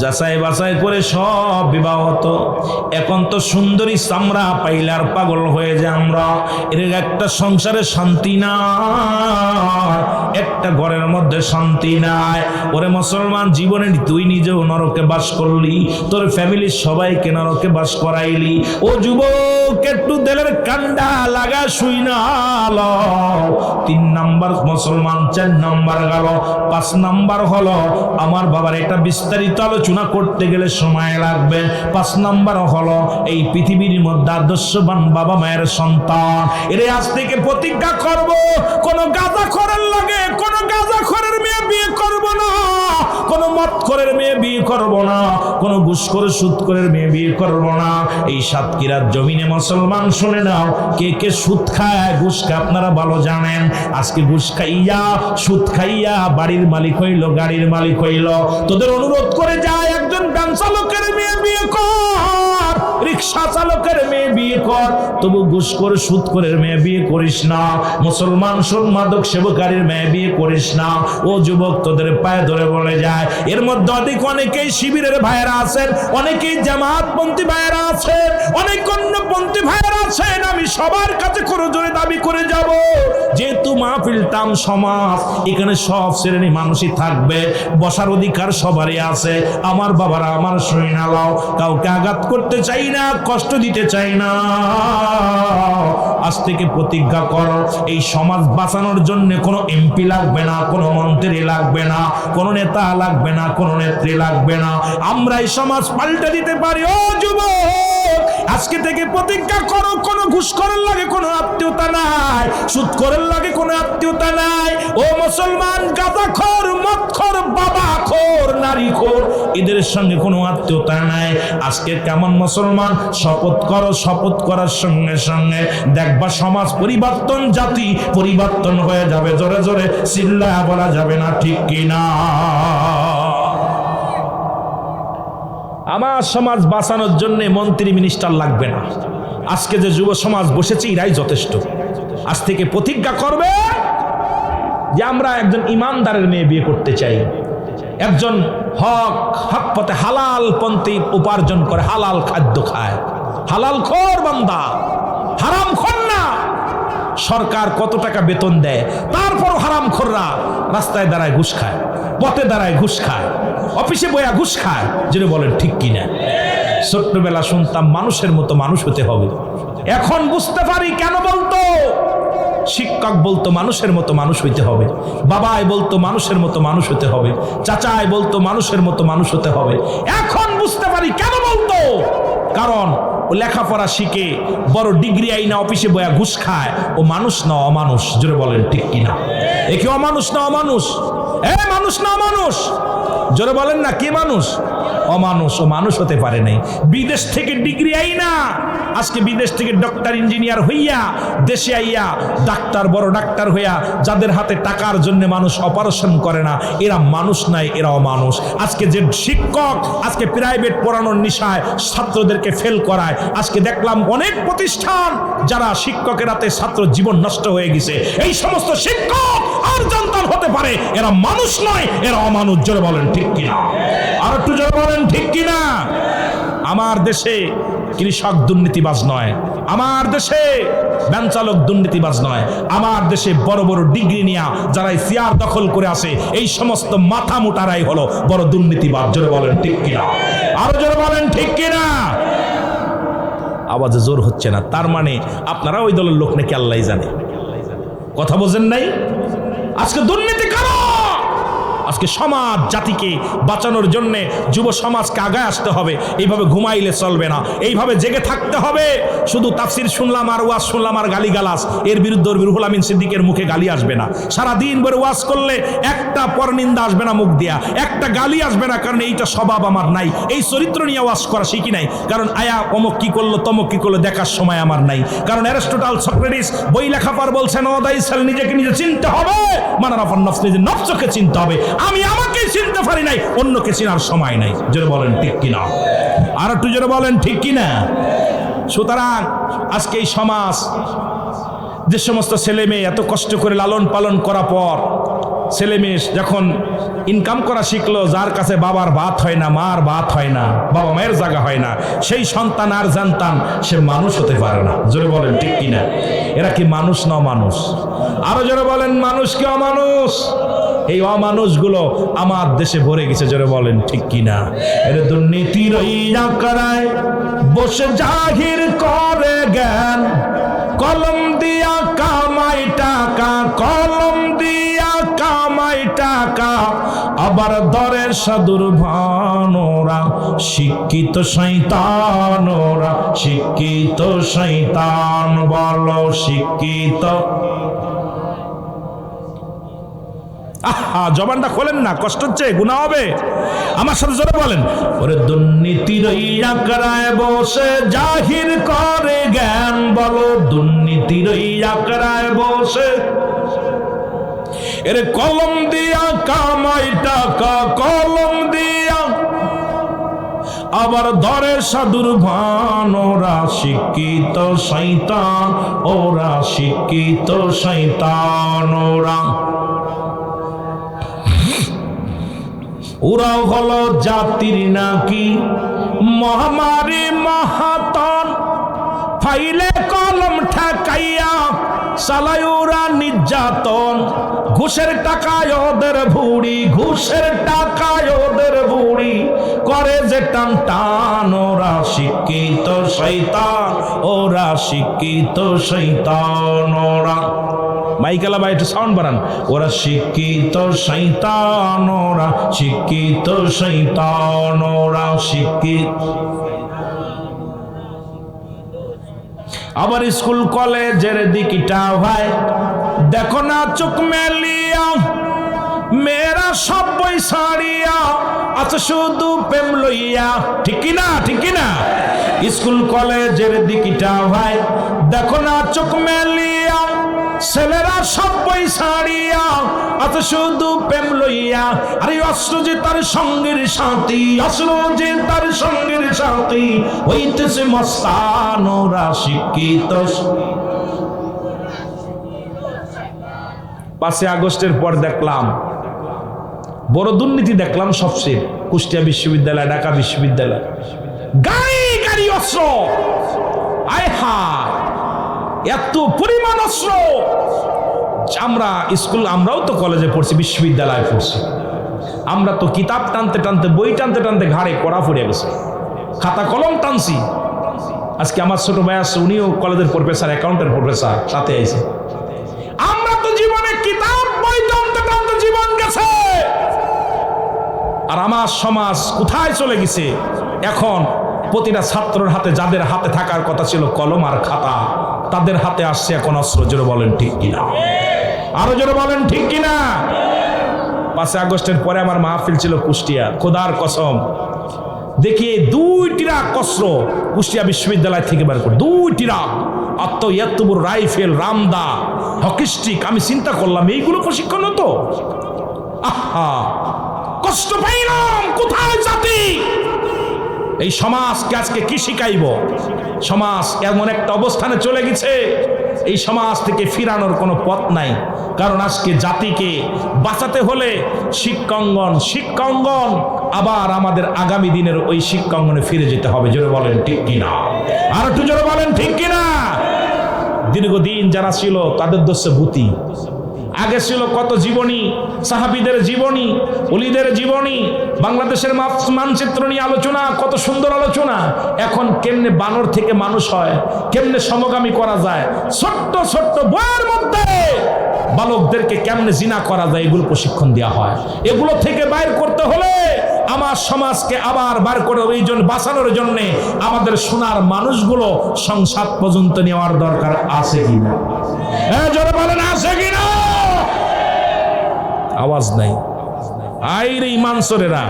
যাচাই বাছাই করে সব বিবাহ হতো। এখন তো সুন্দরী চামড়া পাইলার পাগল হয়ে যায় আমরা। এর একটা সংসারে শান্তি নাই, একটা ঘরের মধ্যে শান্তি নাই। ওরে মুসলমান, জীবনে তুই নিজেও নরকে বাস করলি, তোর ফ্যামিলির সবাইকে নরকে বাস করাইলি। ও যুবক, একটু দেলের কান্ডা লাগা শুই না। 3 নাম্বার মুসলমান, 4 নাম্বার গেল, 5 নাম্বার হলো আমার বাবার, এটা বিস্তারিত আলোচনা করতে গেলে সময় লাগবে। 5 নাম্বার হলো এই পৃথিবীর মধ্যে আদর্শবান বাবা মায়ের সন্তান। এরে আজ থেকে প্রতিজ্ঞা করব, কোন গাঁজাখোরের লাগে, কোন গাঁজাখোরের মেয়ে বিয়ে করব না, কোন মদখোরের মেয়ে বিয়ে করব না, কোন ঘুষখোর সুদখোরের মেয়ে বিয়ে করব না। এই সাতক্ষীরার জমিনে মুসলমান শুনে নাও, কে কে সুদ খায়, ঘুষ খায় আপনারা ভালো জানেন। আজকে ঘুষ খাইয়া, সুদ খাইয়া বাড়ির মালিক হইল, গাড়ির মালিক হইল। তোদের অনুরোধ করে যায়, একজন ভ্যান চালকের মেয়ে বিয়ে কর, রিক্সা চালকের মেয়ে বিয়ে কর, তবু ঘুষখোর সুদখোরের মেয়ে বিয়ে করিস না। মুসলমান শোন, মাদক সেবকারীর মেয়ে বিয়ে করিস না। ও যুবক, তোদের পায়ে ধরে বলে যায়, এর মধ্যে অনেকেই শিবিরের ভাইয়েরা আছেন, অনেকেই জামাতপন্থী ভাইয়েরা আছেন, অনেক অন্যপন্থী ভাইয়েরা আছেন। আমি সবার কাছে করে জোরে দাবি করে যাব, যেহেতু মাহফিল তাম সমাজ, এখানে সব শ্রেণী মানুষই থাকবে, বসার অধিকার সবারই আছে। আমার বাবারা, আমার শুনে নাও, কাউকে আঘাত করতে চাই না, কষ্ট দিতে চাই না। আজ থেকে প্রতিজ্ঞা করো, এই সমাজ বাঁচানোর জন্য কোনো এমপি লাগবে না, কোনো মন্ত্রী লাগবে না, কোনো নেতা লাগবে না, কোনো নেত্রী লাগবে না। আমরা এই সমাজ পাল্টে দিতে পারি। ও যুবক, আজকে থেকে প্রতিজ্ঞা করো, কোনো ঘুষখোরের লাগে কোনো আত্মীয়তা নাই, সুদখোরের লাগে কোনো আত্মীয়তা নাই। ও মুসলমান, গাঁজাখোর, মদখোর, বাবাখোর, নারীখোর, এদের সঙ্গে কোনো আত্মীয়তা নাই। আজকে কেমন মুসলমান, শপথ করো, শপথ করার সঙ্গে সঙ্গে দেখবা সমাজ পরিবর্তন, জাতি পরিবর্তন হয়ে যাবে। জোরে জোরে চিল্লায়া বলা যাবে না ঠিক কিনা? আমার সমাজ বাঁচানোর জন্য মন্ত্রী মিনিস্টার লাগবে না। আজকে যে যুব সমাজ বসেছে, এরাই যথেষ্ট। আজ থেকে প্রতিজ্ঞা করবে যে আমরা একজন ইমানদারের মেয়ে বিয়ে করতে চাই, একজন হক পথে হালাল পন্থী উপার্জন করে, হালাল খাদ্য খায়, হালাল খোর বান্দা, হারাম খোর না। সরকার কত টাকা বেতন দেয়, তারপরও হারাম খোররা রাস্তায় দাঁড়ায় ঘুষ খায়, পথে দাঁড়ায় ঘুষ খায়। অফিসে বইয়া ঘুষ খায়, যেটা বলেন ঠিক কিনা? ছোট্টবেলা শুনতাম মানুষের মতো মানুষ হতে হবে, এখন বুঝতে পারি কেন বলতো। শিক্ষক বলতো মানুষের মতো মানুষ হইতে হবে, বাবাই বলতো মানুষের মতো মানুষ হতে হবে, চাচাই বলতো মানুষের মতো মানুষ হতে হবে। এখন বুঝতে পারি কেন বলতো, কারণ ও লেখাপড়া শিখে বড় ডিগ্রি আইনা অফিসে বয়া ঘুষ খায়, ও মানুষ না অমানুষ, জোরে বলেন ঠিক কিনা? এ কি অমানুষ না অমানুষ? মানুষ না অমানুষ? জোরে বলেন না, কি মানুষ? অমানুষ। ও মানুষ হতে পারে নাই, বিদেশ থেকে ডিগ্রি আইনা আজকে বিদেশ থেকে ডক্টর ইঞ্জিনিয়ার হইয়া দেশে আইয়া ডাক্তার, বড় ডাক্তার হইয়া যাদের হাতে টাকার জন্য মানুষ অপারেশন করে না, এরা মানুষ নাই, এরা অমানুষ। আজকে যে শিক্ষক আজকে প্রাইভেট পড়ানোর নিশায় ছাত্রদেরকে ফেল করায়, আজকে দেখলাম অনেক প্রতিষ্ঠান যারা শিক্ষকের হাতে ছাত্র জীবন নষ্ট হয়ে গেছে। এই সমস্ত শিক্ষক আর জানতাম হতে পারে, এরা মানুষ নয়, এরা অমানুষ। জোরে বলেন ঠিক কিনা? আর একটু জোরে বলেন ঠিক কিনা? আমার দেশে কৃষক দুর্নীতিবাজ নয়, আমার দেশে ভ্যান চালক দুর্নীতিবাজ নয়, আমার দেশে বড় বড় ডিগ্রি নিয়ে যারা চেয়ার দখল করে আসে, এই সমস্ত মাথা মোটারাই হলো বড় দুর্নীতিবাজ। জোরে বলেন ঠিক কিনা? আরো জোরে বলেন ঠিক কিনা? আওয়াজে জোর হচ্ছে না, তার মানে আপনারা ওই দলের লোক নাকি আল্লাহ জানে। কথা বোঝেন নাই? আজকে দুর্নীতি কারো, আজকে সমাজ জাতিকে বাঁচানোর জন্য যুব সমাজকে আগায় আসতে হবে। এইভাবে ঘুমাইলে চলবে না, এইভাবে জেগে থাকতে হবে। শুধু তাফসির শুনলাম আর ওয়াজ শুনলাম আর গালিগালাজ, এর বিরুদ্ধে রুহুল আমিন সিদ্দিকের মুখে গালি আসবে না। সারাদিন ভরে ওয়াজ করলে একটা পরনিন্দা আসবে না মুখ দিয়া, একটা গালি আসবে না, কারণ এইটা স্বভাব আমার নাই। এই চরিত্র নিয়ে ওয়াজ করা শিখি নাই, কারণ আয়া অমুক কি করলো তমুক কি করলো দেখার সময় আমার নাই। কারণ অ্যারিস্টটল, সক্রেটিস বই লেখার বলছেন, ওদাইসাল, নিজেকে নিজে চিনতে হবে, মানারাফান নফস, নিজের নফসকে চিনতে হবে। আমি আমাকে চিনতে পারি নাই, অন্যকে চেনার সময় নাই। জোরে বলেন ঠিক কিনা? আর একটু জোরে বলেন ঠিক কিনা? সুতরাং আজকে এই সমাজ, যে সমস্ত ছেলে মেয়ে এত কষ্ট করে লালন পালন করার পর ছেলে মেয়ে যখন ইনকাম করা শিখলো, যার কাছে বাবার ভাত হয় না, মার ভাত হয় না, বাবা মায়ের জায়গা হয় না, সেই সন্তান আর জানতাম সে মানুষ হতে পারে না। জোরে বলেন ঠিক কিনা? এরা কি মানুষ না অমানুষ? আরো জোরে বলেন, মানুষ কি অমানুষ? এই অমানুষগুলো আমার দেশে ভরে গেছে। জোরে বলেন ঠিক কিনা? এর দুর্নীতির আকারায় বসে জাহির করে জ্ঞান, কলম দিয়া কামাই টাকা, কলম দিয়া কামাই টাকা, আবার দরের সাধুর ভানোরা, শিক্ষিত শয়তান ওরা, শিক্ষিত শয়তান। বলো শিক্ষিত। জবানটা খোলেন না, কষ্ট হচ্ছে, গুনাহ হবে। আমার সাথে জোরে বলেন, ওরে দুর্নীতির আকারায় বসে জাহির করে জ্ঞান। বলো দুর্নীতির আকারায় বসে, এরে কলম দিয়া কামাই টাকা, কলম দিয়া আবার ধরে সাধুর ভান। ওরা শিক্ষিত শয়তান, ওরা শিক্ষিত শয়তান। ওরাও হলো জাতির নাকি মহামারী মহাতন, ফাইলে কলম ঠেকাইয়া চালায় ওরা নির্যাতন। ঘুষের টাকায় ওদের ভুড়ি, ঘুষের টাকায় ওদের ভুড়ি, করে যে টান টান। ওরা শিক্ষিত শয়তান, ওরা শিক্ষিত শয়তান। ওরা মাইকেলা ভাই একটু সাউন্ড বাড়ান। ওরা শিক্ষিত শয়তান, ওরা শিক্ষিত শয়তান। ওরা শিক্ষিত। আবার স্কুল কলেজের দিকটা ভাই দেখো না চোখ মেলিয়া, মেয়েরা সব বই ছাড়িয়া আছে শুধু প্রেম লইয়া। ঠিক কিনা? ঠিক কিনা? স্কুল কলেজের দিকটা ভাই দেখো না চোখ মেলিয়া, ছেলেরা সব বই ছাড়িয়া আছে শুধু প্রেম লইয়া। আরে অস্ত্র যে তার সঙ্গের সাথী, অস্ত্র যে তার সঙ্গের সাথী, হইতেছে মস্তান। ওরা শিক্ষিত। 5 আগস্টের পর দেখলাম বড় দুর্নীতি, দেখলাম সবচেয়ে কুষ্টিয়া বিশ্ববিদ্যালয়, ঢাকা বিশ্ববিদ্যালয়, গাড়ি গাড়ি অস্ত্র। আয় হা, এত পরিমাণ অস্ত্র। আমরা স্কুল, আমরাও তো কলেজে পড়ছি, বিশ্ববিদ্যালয়ে পড়ছি, আমরা তো কিতাব টানতে টানতে, বই টানতে টানতে ঘাড়ে কড়া পড়ে গেছে, খাতা কলম টানছি। আজকে আমার ছোট ভাই আছে, উনিও কলেজের প্রফেসর, অ্যাকাউন্টের প্রফেসর, সাথে আইছে। আমরা তো জীবনে কিতাব বই টানতে টানতে জীবন গেছে, আর আমার সমাজ কোথায় চলে গেছে? এখন প্রতিটা ছাত্রের হাতে, যাদের হাতে থাকার কথা ছিল কলম আর খাতা, তাদের হাতে আসছে এখন অস্ত্র। জোরে বলেন ঠিক কিনা? আরো জোরে বলেন ঠিক কিনা? 5 আগস্টের পরে আমার মাহফিল ছিল কুষ্টিয়া। খোদার কসম, দেখি 2 ট্রাক অস্ত্র কুষ্টিয়া বিশ্ববিদ্যালয় থেকে বের করে, 2 ট্রাক এতবড় রাইফেল, রামদা, হকিস্টিক। আমি চিন্তা করলাম এইগুলো প্রশিক্ষণ হতো? আহা, কষ্ট পাইলাম। কোথায় জাতি? এই সমাজকে আজকে কি শিখাইব? সমাজ এমন একটা অবস্থানে চলে গেছে, এই সমাজ থেকে ফিরানোর কোনো পথ নাই। কারণ আজকে জাতিকে বাঁচাতে হলে শিক্ষাঙ্গন আবার আমাদের আগামী দিনের ওই শিক্ষাঙ্গনে ফিরে যেতে হবে। জোরে বলেন ঠিক কিনা? আর একটু জোরে বলেন ঠিক কিনা? দীর্ঘদিন যারা ছিল তাদের দোষে ভূতি। আগে ছিল কত জীবনী, সাহাবীদের জীবনী, ওলিদের জীবনী, বাংলাদেশের মানচিত্র নিয়ে আলোচনা, কত সুন্দর আলোচনা। এখন কেমনে বানর থেকে মানুষ হয়, কেমনে সমগামী করা যায়, ছোট্ট ছোট্ট বইয়ের মধ্যে বালকদেরকে কেমনে জিনা করা যায়, এগুলো প্রশিক্ষণ দেওয়া হয়। এগুলো থেকে বাইর করতে হলে আমার সমাজকে আবার বার করে ওই জন্য বাঁচানোর জন্য আমাদের সোনার মানুষগুলো সংসদ পর্যন্ত নেওয়ার দরকার আছে কিনা? হ্যাঁ, জোরে বলেন আছে কিনা? আওয়াজ নাই। আইরে ইমান সরেরা,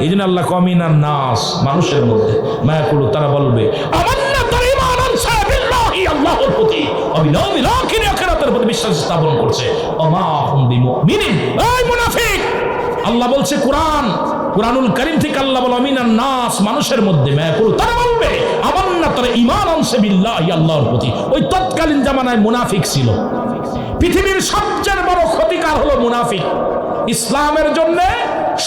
এই জন্য আল্লাহ কমিনার নাস, মানুষের মধ্যে মায়া করু, তারা বলবে আমান্না তার ঈমান আনছে বিল্লাহি, আল্লাহর প্রতি অবিলম্বিলক্ষণ আখিরাতের প্রতি বিশ্বাস স্থাপন করছে। ওমা হুম বিমুমিনিন। এই মুনাফিক! আল্লাহ বলছে কুরআনুল কারীম থেকে আল্লাহ বলে আমিনান নাস, মানুষের মধ্যে মায়া করু, তারা বলবে আমান্না তার ঈমান আনছে বিল্লাহি, আল্লাহর প্রতি। ওই তৎকালীন জামানায় মুনাফিক ছিল। পৃথিবীর সবচেয়ে বড় ক্ষতিকার হলো মুনাফিক। ইসলামের জন্য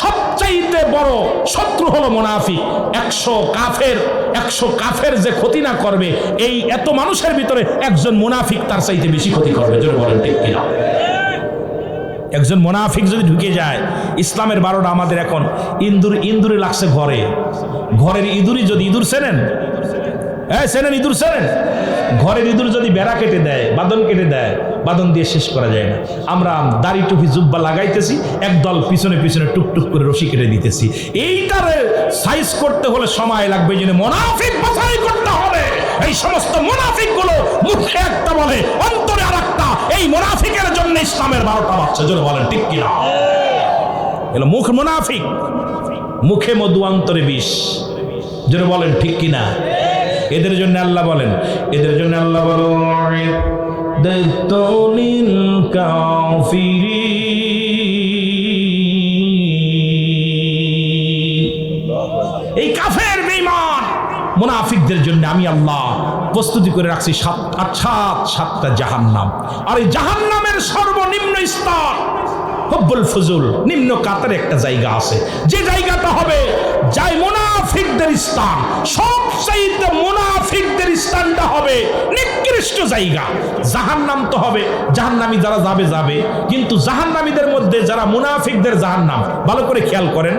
সবচাইতে বড় শত্রু হলো মুনাফিক। 100 কাফের যে ক্ষতি না করবে, এই এত মানুষের ভিতরে একজন মুনাফিক তার চাইতে বেশি ক্ষতি করবে। জোরে বলেন ঠিক কিনা? একজন মুনাফিক যদি ঢুকে যায়, ইসলামের 12টা আমাদের এখন ইন্দুরে লাগছে ঘরের ইঁদুরি যদি, ইঁদুর চেনেন? চেনেন ইঁদুর? চেনেন? ঘরের ইঁদুর যদি বেড়া কেটে দেয়, বাঁধন কেটে দেয়, বাঁধন দিয়ে শেষ করা যায় না। আমরা দাড়ি টুপি জুব্বা লাগাইতেছি, একদল পিছনে পিছনে টুকটুক করে রশি কেটে দিতেছি। এইটারে সাইজ করতে হলে সময় লাগবে। জন্য মুনাফিক বাছাই করতে হবে। এই সমস্ত মুনাফিক গুলো মুখে একটা বলে, অন্তরে আর একটা। এই মুনাফিকের জন্য ইসলামের 12টা বাচ্চা। জোরে বলেন ঠিক কিনা? এলো মুখ মুনাফিক, মুখে মধু, অন্তরে বিষ। জোরে বলেন ঠিক কিনা? এদের জন্য আল্লাহ বলেন, এই কাফের বেঈমান মুনাফিকদের জন্য আমি আল্লাহ প্রস্তুতি করে রাখছি 7টা জাহান্নাম। আর এই জাহান্নামের সর্বনিম্ন স্তর হুব্বুল ফুজুল, নিম্ন কাতারে একটা জায়গা আছে, যে জায়গাটা হবে যাই মুনাফিকদের স্থান। সবচাইতে মুনাফিকদের স্থানটা হবে নিকৃষ্ট জায়গা। জাহান্নাম তো হবে, জাহান্নামী যারা যাবে, কিন্তু জাহান্নামীদের মধ্যে যারা মুনাফিকদের জাহান্নাম, ভালো করে খেয়াল করেন,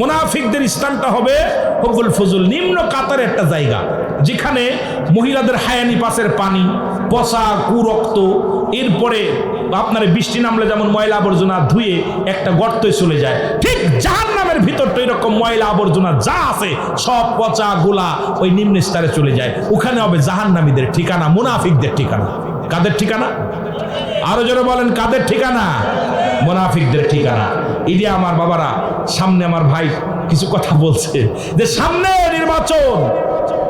মুনাফিকদের স্থানটা হবে হুব্বুল ফুজুল, নিম্ন কাতারে একটা জায়গা, যেখানে মহিলাদের হায়ানি পাশের পানি, পচা কুরক্ত, এরপরে আপনার বৃষ্টি নামলে যেমন ময়লা আবর্জনা ধুয়ে একটা গর্তে চলে যায়, ঠিক জাহান্নামের ভিতরটা এরকম ময়লা আবর্জনা যা আছে সব পচা গোলা ওই নিম্ন স্তরে চলে যায়। ওখানে হবে জাহান্নামীদের ঠিকানা, মুনাফিকদের ঠিকানা। কাদের ঠিকানা? আরো জোরে বলেন, কাদের ঠিকানা? মুনাফিকদের ঠিকানা। এই যে আমার বাবারা, সামনে আমার ভাই কিছু কথা বলছে যে সামনে নির্বাচন,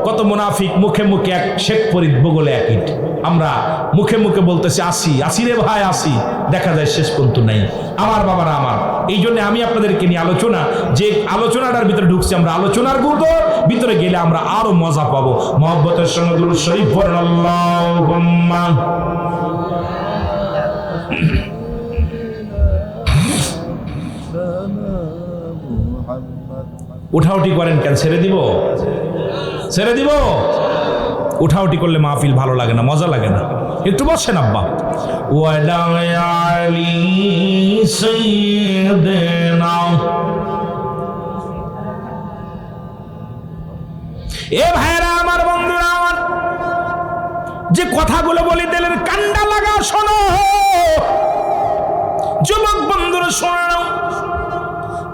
কত মুনাফিক মুখে মুখে এক শেখ ফরিদ বগলে এক ইট। আমরা মুখে মুখে বলতেছি আসি রে ভাই আসি, দেখা যায় শেষ পর্যন্ত নাই। আমার বাবারা আমার, এই জন্য আমি আপনাদেরকে নিয়ে আলোচনা, যে আলোচনাটার ভিতরে ঢুকছি, আমরা আলোচনার ভিতরে গেলে আমরা আরো মজা পাবো। মহব্বতের সঙ্গে দুরূদ শরীফ পড়েন, আল্লাহুম্মা। উঠাউটি করেন কেন? ছেড়ে দিব? উঠাউটি করলে মাহফিল ভালো লাগে না, মজা লাগে না। একটু বসেন আব্বা। ওয়ালা আলী সাইয়্যিদিনা, এ ভাইরা আমার, বন্ধুরা আমার, যে কথাগুলো বলি দিলের কান্ডা লাগা শোনো। যুবক বন্ধুরা শোনো,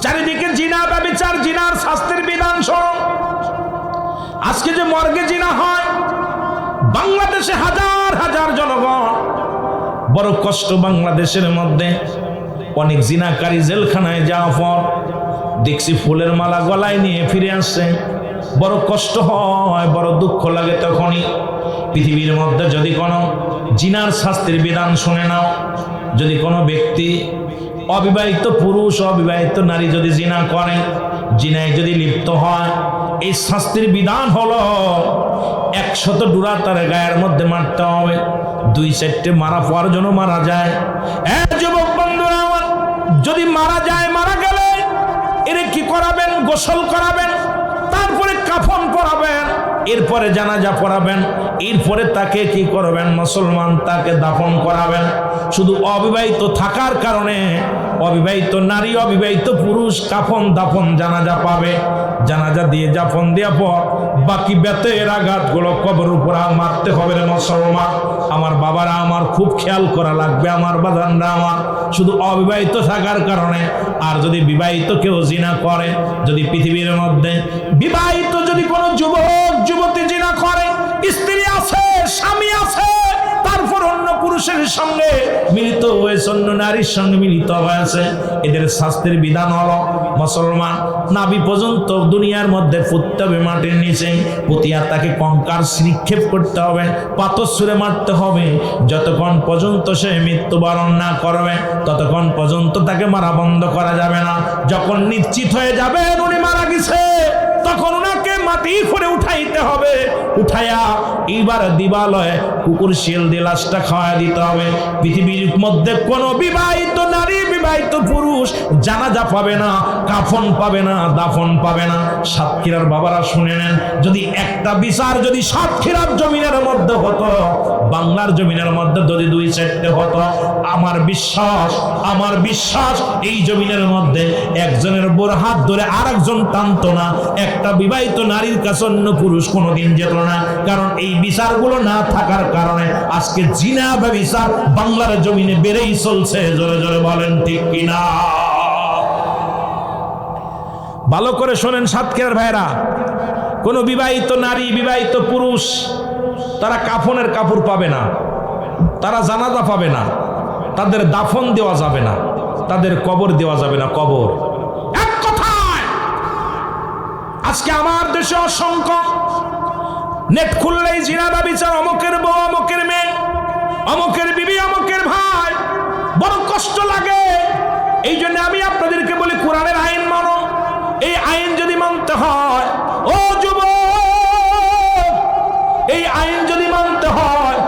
চারিদিকে জিনা ব্যভিচার, জিনার শাস্তির বিধান শোনো। আজকে যে মর্গে জিনা হয়, বাংলাদেশে হাজার হাজার জনগণ, বড় কষ্ট। বাংলাদেশের মধ্যে অনেক জিনাকারী জেলখানায় যাওয়ার পর দেখছি ফুলের মালা গলায় নিয়ে ফিরে আসছে। বড় কষ্ট হয়, বড় দুঃখ লাগে। তখনই পৃথিবীর মধ্যে যদি কোনো জিনার শাস্তির বিধান শুনে নাও, যদি কোনো ব্যক্তি, অবিবাহিত পুরুষ, অবিবাহিত নারী যদি জিনা করে, জিনায় যদি লিপ্ত হয়, এই শাস্তির বিধান হলো 100 ডুরা তার গায়ের মধ্যে মারতে হবে। 2-4টে মারা পর জন্য মারা যায়। যুবক বন্ধুরা আমার, যদি মারা যায়, মারা গেলে এর কি করাবেন? গোসল করাবেন, তারপরে কাফন পরাবেন, এরপরে জানাজা পড়াবেন, এরপরে তাকে কি করবেন? মুসলমান তাকে দাফন করাবেন। শুধু অবিবাহিত থাকার কারণে অবিবাহিত নারী, অবিবাহিত পুরুষ কাফন দাফন জানাজা পাবে। জানাজা দিয়ে দাফন দেওয়ার পর বাকি বেতের আঘাতগুলো কবর উপর মারতে হবে রে মুসলমান। আমার বাবারা আমার, খুব খেয়াল করা লাগবে আমার বাজানরা আমার। শুধু অবিবাহিত থাকার কারণে, আর যদি বিবাহিত কেউ জিনা করে, যদি পৃথিবীর মধ্যে বিবাহিত যদি কোনো যুবক যুবতী জিনা করে, স্ত্রী আছে, স্বামী আছে, তারপর অন্য পুরুষের সঙ্গে মিলিত হয়েছে, অন্য নারীর সঙ্গে মিলিত হয়েছে, এদের শাস্তির বিধান হলো মুসলমান নাভি পর্যন্ত দুনিয়ার মধ্যে পুঁততে হবে মাটির নিচে। পুঁতিয়া তাকে কঙ্কার নিক্ষেপ করতে হবে, পাথর ছুঁড়ে মারতে হবে। যতক্ষণ পর্যন্ত সে মৃত্যুবরণ না করবে, ততক্ষণ পর্যন্ত তাকে মারা বন্ধ করা যাবে না। যখন নিশ্চিত হয়ে যাবে উনি মারা গেছে, তখন ওনাকে মাটি করে উঠাইতে হবে। উঠাইয়া এইবার দিবালয়ে কুকুর শিল দিয়ে লাশটা খাওয়া দিতে হবে। পৃথিবীর মধ্যে কোনো বিবাহিত নারী, বিবাহিত পুরুষ জানাজা পাবে না, কাফন পাবে না, দাফন পাবে না। সাতক্ষীরার বাবারা শুনে নেন, যদি একটা বিচার যদি সাতক্ষীরার জমিনের মধ্যে হতো, বাংলার জমিনের মধ্যে যদি 2-4টে হতো, আমার বিশ্বাস এই জমিনের মধ্যে একজনের বোর হাত ধরে আরেকজন টানতো না। একটা বিবাহিত নারীর কাছে অন্য পুরুষ কোনোদিন যেত না। কারণ এই বিচারগুলো না থাকার কারণে আজকে জিনা ব্যভিচার বাংলার জমিনে বেড়েই চলছে। জোরে জোরে বলেন ঠিক কিনা? ভালো করে শোনেন সাতক্ষীরার ভাইরা, কোন বিবাহিত নারী, বিবাহিত পুরুষ, তারা কাফনের কাপড় পাবে না, তারা জানাজা পাবে না, তাদের দাফন দেওয়া যাবে না, তাদের কবর দেওয়া যাবে না। কবর এক কথায় আজকে আমার দেশে অসংখ্য, নেট খুললেই জিনা ব্যভিচার, অমুকের বউ, অমুকের মেয়ে, অমুকের বিবি, অমুকের ভাই। বড় কষ্ট লাগে। এই জন্য আমি আপনাদেরকে বলি, কোরআনের আইন মানো। এই আইন যদি মানতে হয়, ও যুবক, এই আইন যদি মানতে হয়,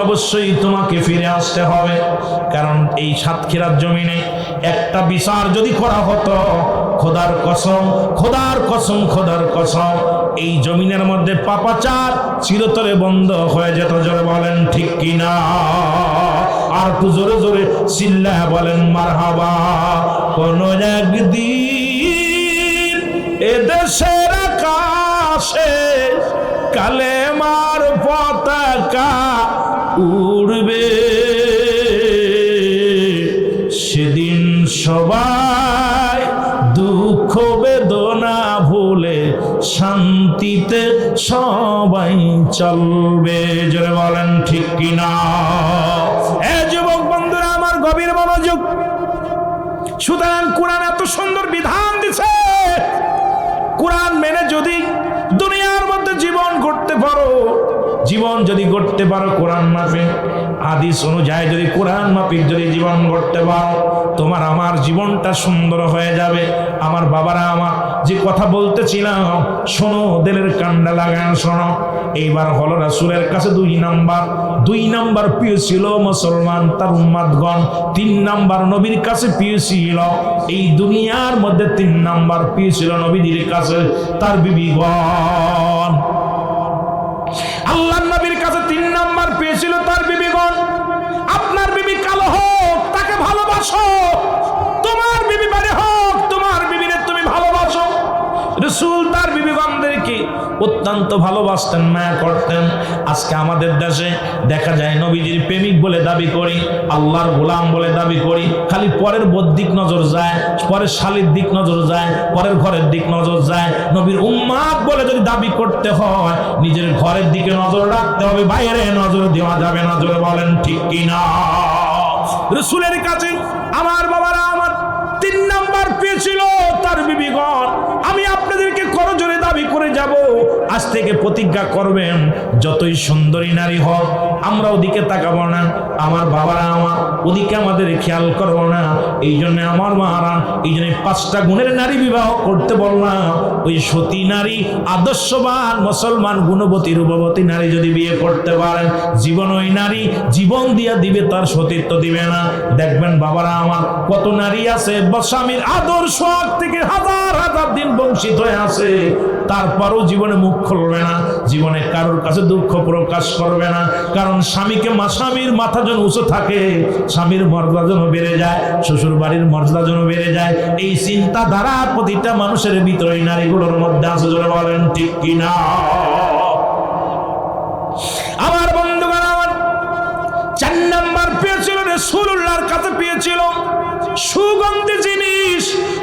অবশ্যই তোমাকে ফিরে আসতে হবে। কারণ এই সাতক্ষীরার জমিনে একটা বিচার যদি করা হতো, খোদার কসম, এই জমিনের মধ্যে পাপাচার চিরতরে বন্ধ হয়ে যেত। জোরে বলেন ঠিক কিনা? আর একটু জোরে জোরে চিল্লা বলেন মারহাবা। কোন একদিন এদেশের আকাশে কালেমার পতাকা উড়বে, সেদিন সবাই দুঃখ বেদনা ভুলে শান্তিতে সবাই চলবে। জোরে বলেন ঠিক কিনা? যুবক বন্ধুরা আমার, গভীর মনোযোগ। সুতরাং কোরআন এত সুন্দর বিধান দিছে, কোরআন মেনে যদি দুনিয়ার মধ্যে জীবন গড়তে পারো, জীবন যদি গড়তে পারো কোরআন মাফিক, হাদিস অনুযায়ী যদি কোরআন মাফিক যদি জীবন গড়তে পারো, তোমার আমার জীবনটা সুন্দর হয়ে যাবে। আমার বাবারা আমার, যে কথা বলতেছিলাম শোনো, দিলের কান্ডা লাগান শোনো। এইবার হলো রাসূলের কাছে 2 নাম্বার প্রিয় ছিল মুসলমান তার উম্মতগণ, 3 নাম্বার নবীর কাছে প্রিয় ছিল। এই দুনিয়ার মধ্যে 3 নাম্বার প্রিয় ছিল নবীর কাছে তার বিবিগণ। আল্লাহর নবীর কাছে 3 নাম্বার প্রিয় ছিল তার ভালোবাসো, তোমার বিবি বাড়ি হোক, তোমার বিবিরে তুমি ভালোবাসো। রাসূল তার বিবিগণদেরকে অত্যন্ত ভালোবাসতেন, মায়া করতেন। আজকে আমাদের দেশে দেখা যায় নবীজির প্রেমিক বলে দাবি করি, আল্লাহর গোলাম বলে দাবি করি, খালি পরের দিক নজর যায়, পরের শালীর দিক নজর যায়, পরের ঘরের দিক নজর যায়। নবীর উম্মাত বলে যদি দাবি করতে হয়, নিজের ঘরের দিকে নজর রাখতে হবে, বাইরে নজর দেওয়া যাবে না। জোরে বলেন ঠিক কিনা? রাসূলের কাছে আমার বাবারা আমার 3 নাম্বার পেয়েছিল তার বিবিগণ। আমি আপনাদেরকে করজোরে দাবি করে যাব, আজ থেকে প্রতিজ্ঞা করবেন, যতই সুন্দরী নারী হোক আমরা ওদিকে তাকাবো না, আমার বাবারা আমার ওদিকে আমাদের খেয়াল করবো না। এই জন্য আমার মারা এই জন্য 5টা গুণের নারী বিবাহ করতে বললাম। ওই সতী নারী, আদর্শবান মুসলমান গুণবতী রূপবতী নারী যদি বিয়ে করতে পারেন, জীবন ওই নারী জীবন দিয়া দিবে, তার সতীত্ব দিবে না। দেখবেন বাবারা আমার কত নারী আছে স্বামীর আদর্শ থেকে হাজার হাজার দিন বঞ্চিত হয়ে আছে, তারপরও জীবনে মুখ খুলবে না, জীবনে কারোর কাছে দুঃখ প্রকাশ করবে না। কারণ স্বামীর মাথা যেন উঁচু থাকে, স্বামীর মর্যাদা যেন বেড়ে যায়, শ্বশুর বাড়ির মর্যাদা যেন বেড়ে যায়, এই চিন্তাধারা প্রতিটা মানুষের ভিতরে এই নারীগুলোর মধ্যে আছে। জোরে বলেন ঠিক কিনা? আমার বন্ধুগণ আমার 4 নাম্বার পেয়েছিল রাসূলুল্লাহর কাছে পেয়েছিল সুগন্ধি জিনিস।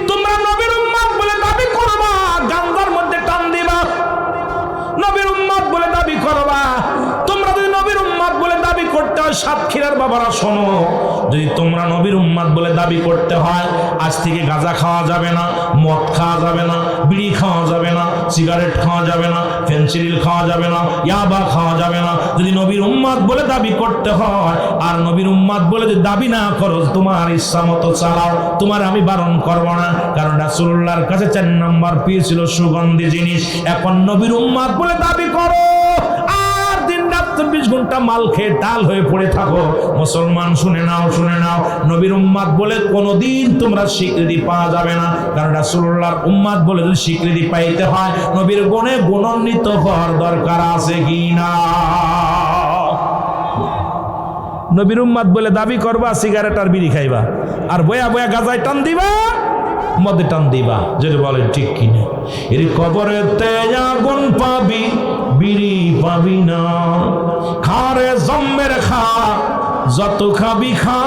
তোমরা নবীর উম্মত বলে দাবি করবা, গান্ধার মধ্যে টান দিবা, নবীর উম্মত বলে দাবি করবা। তোমরা যদি নবীর উম্মত বলে দাবি করতে হয়, সাতক্ষীরার বাবারা শোনো, যদি তোমরা নবীর উম্মত বলে দাবি করতে হয়, আজ থেকে গাঁজা খাওয়া যাবে না, মদ খাওয়া যাবে না, বিড়ি খাওয়া যাবে না, সিগারেট খাওয়া যাবে না, ফেন্সিডিল খাওয়া যাবে না, ইয়াবা খাওয়া যাবে না। যদি নবীর উম্মত বলে দাবি করতে হয়, আর নবীর উম্মত বলে যদি দাবি না করো, তোমার ইচ্ছা মতো চালাও, তোমার আমি বারণ করব না। কারণ রাসূলুল্লাহর কাছে 4 নাম্বার পেয়েছিল সুগন্ধি জিনিস। এখন নবীর উম্মত বলে দাবি করো, আর দিন-রাত 24 ঘন্টা মাল খেয়ে ডাল হয়ে পড়ে থাকো। মুসলমান শুনে নাও, শুনে নাও, নবীর উম্মত বলে কোনোদিন তোমরা স্বীকৃতি পাওয়া যাবে না। কারণ রাসূলুল্লাহর উম্মত বলে যদি স্বীকৃতি পাইতে হয়, নবীর গুণে গুণান্বিত হওয়ার দরকার আছে কি না? নবীর উম্মত বলে দাবি করবা, সিগারেট আর বিড়ি খাইবা, আর বয়া বয়া গাজায় টান দিবা, মদে টান দিবা। যদি বলেন ঠিক কিনা? এর কবরেতে আগুন পাবি, বিড়ি পাবি না, খারে জম্মের খা, যত খাবি খা।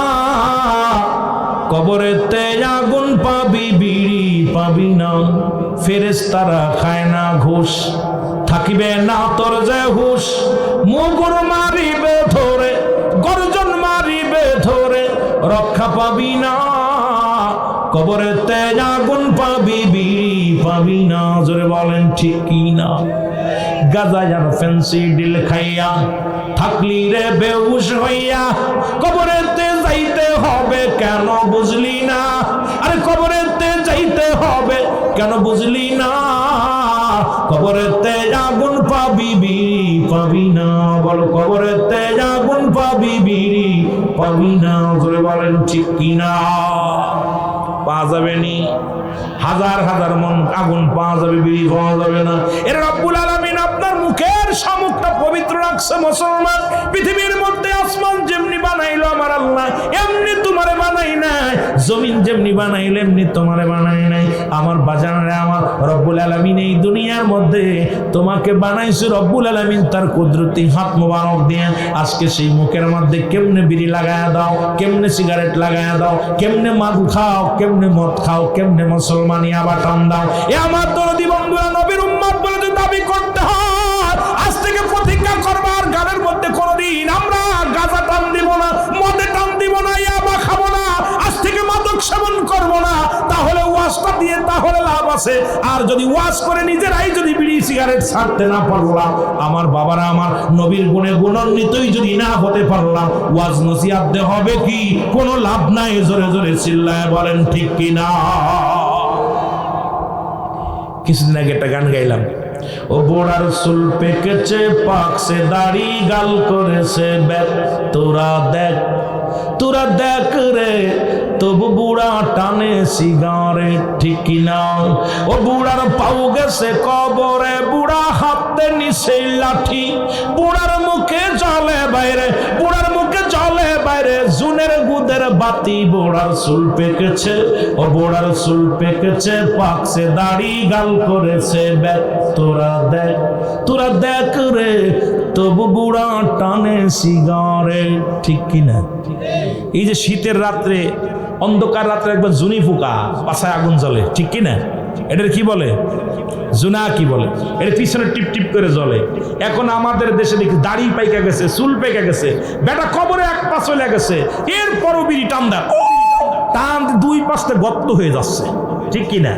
কবরেতে আগুন পাবি, বিড়ি পাবি না, ফেরেশতারা খায় না ঘুষ, থাকিবে না তোর যে হুশ। মুগুর মারিবে ধরে, গর্জন মারিবে ধরে, রক্ষা পাবি না। কবরেতে আগুন পাবি, বিড়ি পাবি না। জোরে বলেন ঠিক কি না? গাঁজা আর ফেন্সিডিল খাইয়া থাকলি রে বেহুশ হইয়া, কবরেতে যাইতে হবে কেন বুঝলি না? আরে কবরেতে যাইতে হবে কেন বুঝলি না? কবরেতে আগুন পাবি, বিড়ি পাবি না। বল কবরেতে আগুন পাবি, বিড়ি পাবি না। জোরে বলেন ঠিক কিনা? পাওয়া যাবে নি, হাজার হাজার মন আগুন পাওয়া যাবে, বিড়ি পাওয়া যাবে না। এর রব্বুল আলামিন আপনার মুখের শামুকটা পবিত্র রাখছে। মুসলমান, পৃথিবীর মধ্যে আসমান যেমনি বানাইলো আমার আল্লাহ, এমনি তোমারে বানাই নাই। জমিন যেমনি বানাইলো এমনি তোমারে বানাই নাই। আমার বাজারে আমার রব্বুল আলামিন এই দুনিয়ার মধ্যে তোমাকে বানাইছে। রব্বুল আলামিন তার কুদরতি হাত মোবারক দিয়ে আজকে সেই মুখের মধ্যে কেমনে বিড়ি লাগায়া দাও, কেমনে সিগারেট লাগায়া দাও, কেমনে মদ খাও, কেমনে মদ খাও, কেমনে মুসলমানি আবার টান দাও। এ আমার দরদি বন্ধুরা, নবীর উম্মত বলে যদি দাবি করতে হয়, আজ থেকে প্রতিজ্ঞা করবার গানের মধ্যে কোনোদিন আমরা গাঁজা টান দিব না, মদে টান দিব না, ইয়াবা খাবো না, আজ থেকে মাদক সেবন করবো না। তাহলে ওয়াজটা দিয়ে তাহলে লাভ আছে। আর যদি ওয়াজ করে নিজেরাই যদি বিড়ি সিগারেট ছাড়তে না পারলাম, আমার বাবারা আমার নবীর গুণে গুণান্বিতই যদি না হতে পারলাম, ওয়াজ নসিহত দে হবে কি? কোনো লাভ নাই। জোরে জোরে চিল্লায় বলেন ঠিক কিনা? কিছুদিন আগে একটা গান গাইলাম, ও বুড়ার চুল পেকেছে, পাকছে দাড়ি, গাল করেছে ব্যাক, তোরা দেখ, তোরা দেখ রে, তবু বুড়া টানে সিগারেট, ঠিক কিনা? ও বুড়ার পাও গেছে কবরে, বুড়া হাতে নিছে লাঠি, বুড়ার মুখে জলে বাইরে, বুড়ার মুখে জলে বাইরে, রে জুনের গুদের বাতি বোড়ার চুল পেকেছে, ও বোড়ার চুল পেকেছে, পাকছে দাড়ি গাল করেছে ব্যাক। তোরা দেখ রে তবু বুড়া টানে সিগারেট। ঠিক কিনা? এই যে শীতের রাত্রে, অন্ধকার রাত্রে একবার জুনি ফুকা পাছায় আগুন জ্বলে, ঠিক কিনা? এটার কি বলে? জুনা কি বলে? এর পিছনে টিপ টিপ করে জ্বলে। এখন আমাদের দেশে দেখি দাড়ি পাইকা গেছে, চুল পাইকা গেছে, বেটা কবরে এক পা চলে গেছে, এরপরও বিড়ি টান্দা টান দুই পাশে গর্ত হয়ে যাচ্ছে, ঠিক কিনা?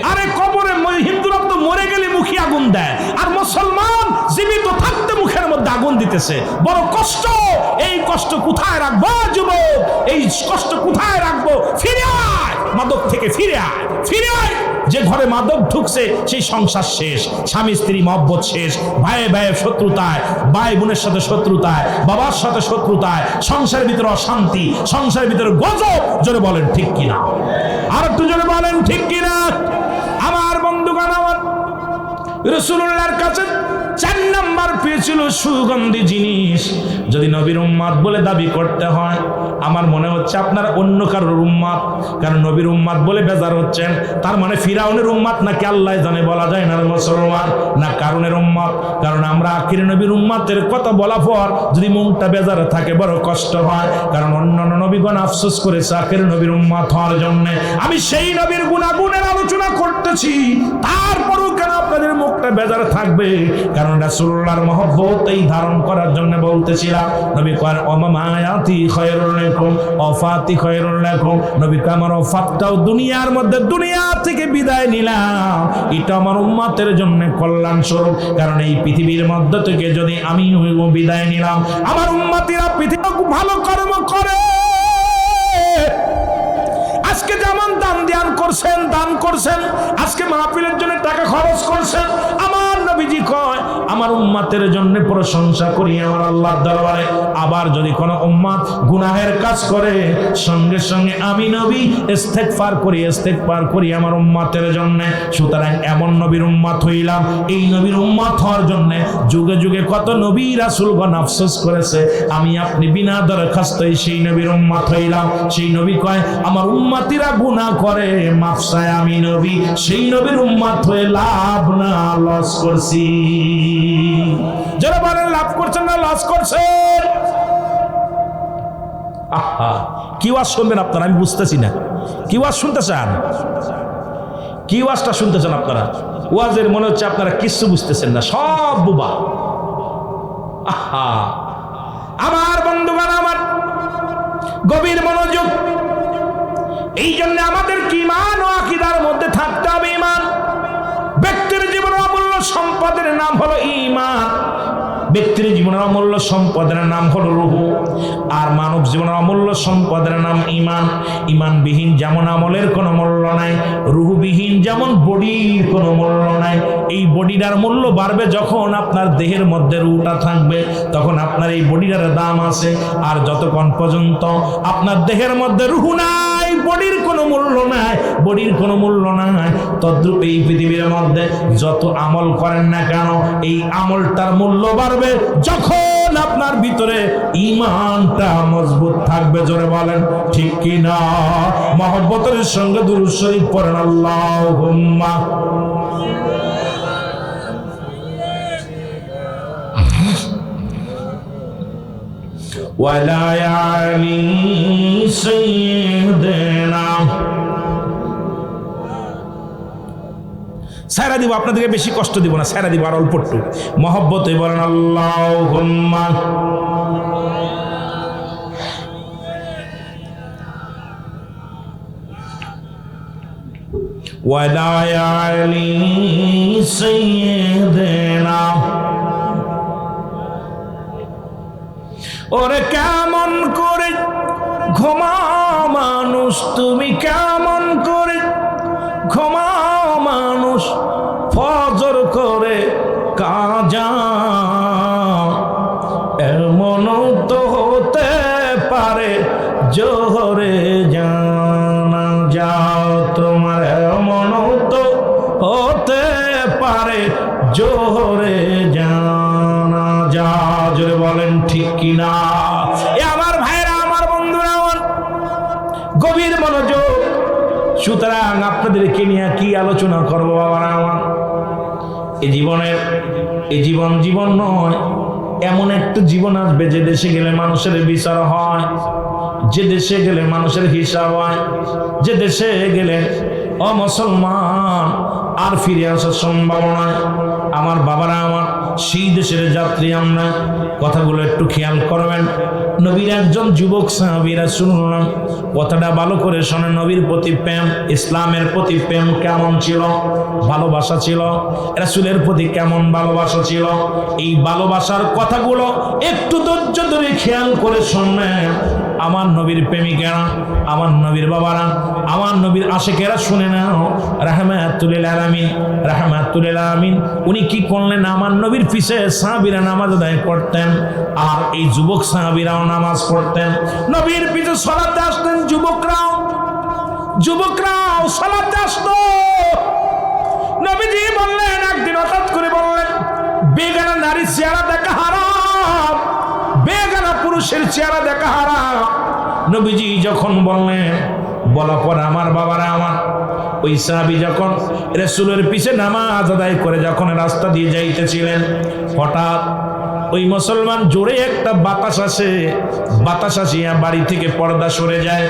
আরে কবরে হিন্দুরা তো মরে গেলে মুখে আগুন দেয়, আর মুসলমান জীবিত থাকতে মুখের মধ্যে আগুন দিতেছে। বড় কষ্ট। এই কষ্ট কোথায় রাখবো যুবক? এই কষ্ট কোথায় রাখবো? ফিরে আয় মাদক থেকে, ফিরে আয়, ফিরে আয়। যে ঘরে মাদক ঢুকছে সেই সংসার শেষ, স্বামী স্ত্রী মহব্বত শেষ, ভাইয়ে ভাইয়ে শত্রুতায়, ভাই বোনের সাথে শত্রুতায়, বাবার সাথে শত্রুতায়, সংসারের ভিতরে অশান্তি, সংসারের ভিতরে গজব। জোরে বলেন ঠিক কিনা? আর একটু জোরে বলেন ঠিক কিনা? আমার বন্ধুগণ, আমার রাসূলুল্লাহর কাছে 4 নাম্বার পেয়েছিল সুগন্ধি জিনিস। যদি নবীর উম্মত বলে দাবি করতে হয়, আমার মনে হচ্ছে আপনারা অন্য কারোর উম্মত, কারণ নবীর উম্মত বলে বেজার হচ্ছেন। তার মানে ফিরাউনের উম্মত নাকি আল্লাহ জানে, বলা যায় না মুসলমান, না কারণের উম্মত। কারণ আমরা আখির নবীর উম্মতের কথা বলা পর যদি মনটা বেজারে থাকে বড় কষ্ট হয়, কারণ অন্যান্য নবীগণ আফসোস করেছে আখির নবীর উম্মত হওয়ার জন্য। আমি সেই নবীর গুণাগুণের আলোচনা করতেছি, তারপরও কেন আপনাদের মুখটা বেজারে থাকবে? কারণ রাসূলুল্লাহর মহব্বত এই ধারণ করার জন্য বলতেছিলাম। নবী কয় ওমামায়াতি খায়রুল লাকুম ওয়াফাতি খায়রুল লাকুম। নবী কয় আমার ওয়াফাতটাও দুনিয়ার মধ্যে, দুনিয়া থেকে বিদায় নিলাম, এটা আমার উম্মতের জন্য কল্যাণ স্বরূপ। কারণ এই পৃথিবীর মধ্যে থেকে যদি আমি বিদায় নিলাম, আমার উম্মতিরা পৃথিবীতে ভালো কর্ম করে। আজকে যেমন দান করছেন, আজকে মাহফিলের জন্য টাকা খরচ করছেন, আমার নবীজি কয় আমার উম্মতের জন্য প্রশংসা করি আমার আল্লাহর দরবারে। আবার যদি কোনো উম্মত গুনাহের কাজ করে, সঙ্গে সঙ্গে আমি নবী ইস্তেগফার করি আমার উম্মতের জন্য। সুতরাং এমন নবীর উম্মত হইলাম, এই নবীর উম্মত হওয়ার জন্য যুগে যুগে কত নবী রাসূলগণ আফসোস করেছে, আমি আপনি বিনা দরখাস্তই সেই নবীর উম্মত হইলাম। সেই নবী কয় আমার উম্মতিরা গুনাহ করে, মাফ চায় আমি নবী, সেই নবীর উম্মত হয়ে লাভ না লস করছি। যারা বলেন লাভ করছেন না লস করছেন? আহা, কি ওয়াজ শুনবেন আপনারা? আমি বুঝতেছি না কি ওয়াজ শুনতে চান, কি ওয়াজটা শুনতে চান আপনারা? ওয়াজের মনে হচ্ছে আপনারা কিছু বুঝতেছেন না, সব বুবা। আহা, আমার বন্ধুগণ, আমার গভীর মনোযোগ। এই জন্য আমাদের কি ঈমান ও আকীদার মধ্যে থাকতে হবে ঈমান। ব্যক্তির জীবনের অমূল্য সম্পদের নাম হলো ঈমান। ব্যক্তির জীবনের অমূল্য সম্পদের নাম হলো রূহ, আর মানব জীবনের অমূল্য সম্পদের নাম ঈমান। ঈমানবিহীন যেমন আমলের কোনো মূল্য নাই, রূহবিহীন যেমন বডির কোনো মূল্য নাই। এই বডিটার মূল্য বাড়বে যখন আপনার দেহের মধ্যে রূহটা থাকবে, তখন আপনার এই বডিটার দাম আছে। আর যতক্ষণ পর্যন্ত আপনার দেহের মধ্যে রূহ নাই, বডির কোনো মূল্য নাই, বডির কোনো মূল্য নাই, তদ্রূপ এই পৃথিবীর মধ্যে যত আমল করেন না কেন, এই আমলটার মূল্য বাড়বে যখন আপনার ভিতরে ঈমানটা মজবুত থাকবে। জোরে বলেন ঠিক কি না? মহব্বতের সঙ্গে দুরূদ শরীফ পড়েন আল্লাহুম্মা। ওয়ালা আলি সাইয়্যিদিনা। সারা দিব, আপনাদেরকে বেশি কষ্ট দিব না, সারা দিব আর অল্প একটু মহব্বতে বলেন আল্লাহুম্মা। ওয়ালা আলি সাইয়্যিদিনা। ওরে কেমন করে ঘুমাও মানুষ, তুমি কেমন করে ঘুমাও মানুষ, ফজর করে কাজা। এমন তো হতে পারে জোহরে জানা যাও তোমার, এমন তো হতে পারে জোহরে জানা যা। জোরে বলেন ঠিক কিনা? এ আমার ভাইরা, আমার গভীর মনোযোগ। সুতরাং আপনাদেরকে নিয়ে কি আলোচনা করবো বাবারা আমার? এই জীবন নয়, এমন একটা জীবন আসবে যে দেশে গেলে মানুষের বিচার হয়, যে দেশে গেলে মানুষের হিসাব হয়, যে দেশে গেলে মুসলমান আর ফিরে আসার সম্ভাবনা। আমার বাবারা আমার, সেই দেশের যাত্রী আমরা। কথাগুলো একটু খেয়াল করবেন। নবীর একজন যুবক সাহাবীরা শুনলাম, কথাটা ভালো করে শোনে। নবীর প্রতি প্রেম, ইসলামের প্রতি প্রেম কেমন ছিল, ভালোবাসা ছিল, রাসূলের প্রতি কেমন ভালোবাসা ছিল, এই ভালোবাসার কথাগুলো একটু ধৈর্য ধরে খেয়াল করে শুনবেন। আমার নবীর প্রেমিকেরা, আমার নবীর বাবারা, আমার নবীর আশিকেরা শুনে নাও। রাহমাতুল আলামিন, রাহমাতুল আলামিন উনি কি করলেন? আমার নবীর পিছে সাহাবীরা নামাজ আদায় করতেন, আর এই যুবক সাহাবীরাও নামাজ পড়তেন। নবীর পিছে সালাতে আসতেন যুবকরাও সালাতে আসতো। নবীজি বললেন, একদিন হঠাৎ করে বললেন, বেগানা নারীর চেহারা দেখা হারাম, বেগানা পুরুষের চেহারা দেখা হারাম। নবীজি যখন বললেন, বলার পর আমার বাবারা আমার, ওই সাহাবী যখন রাসূলের পিছে নামাজ আদায় করে যখন রাস্তা দিয়ে যাইতেছিলেন, হঠাৎ ওই মুসলমান জোরে একটা বাতাস আসিয়া বাড়ি থেকে পর্দা সরে যায়।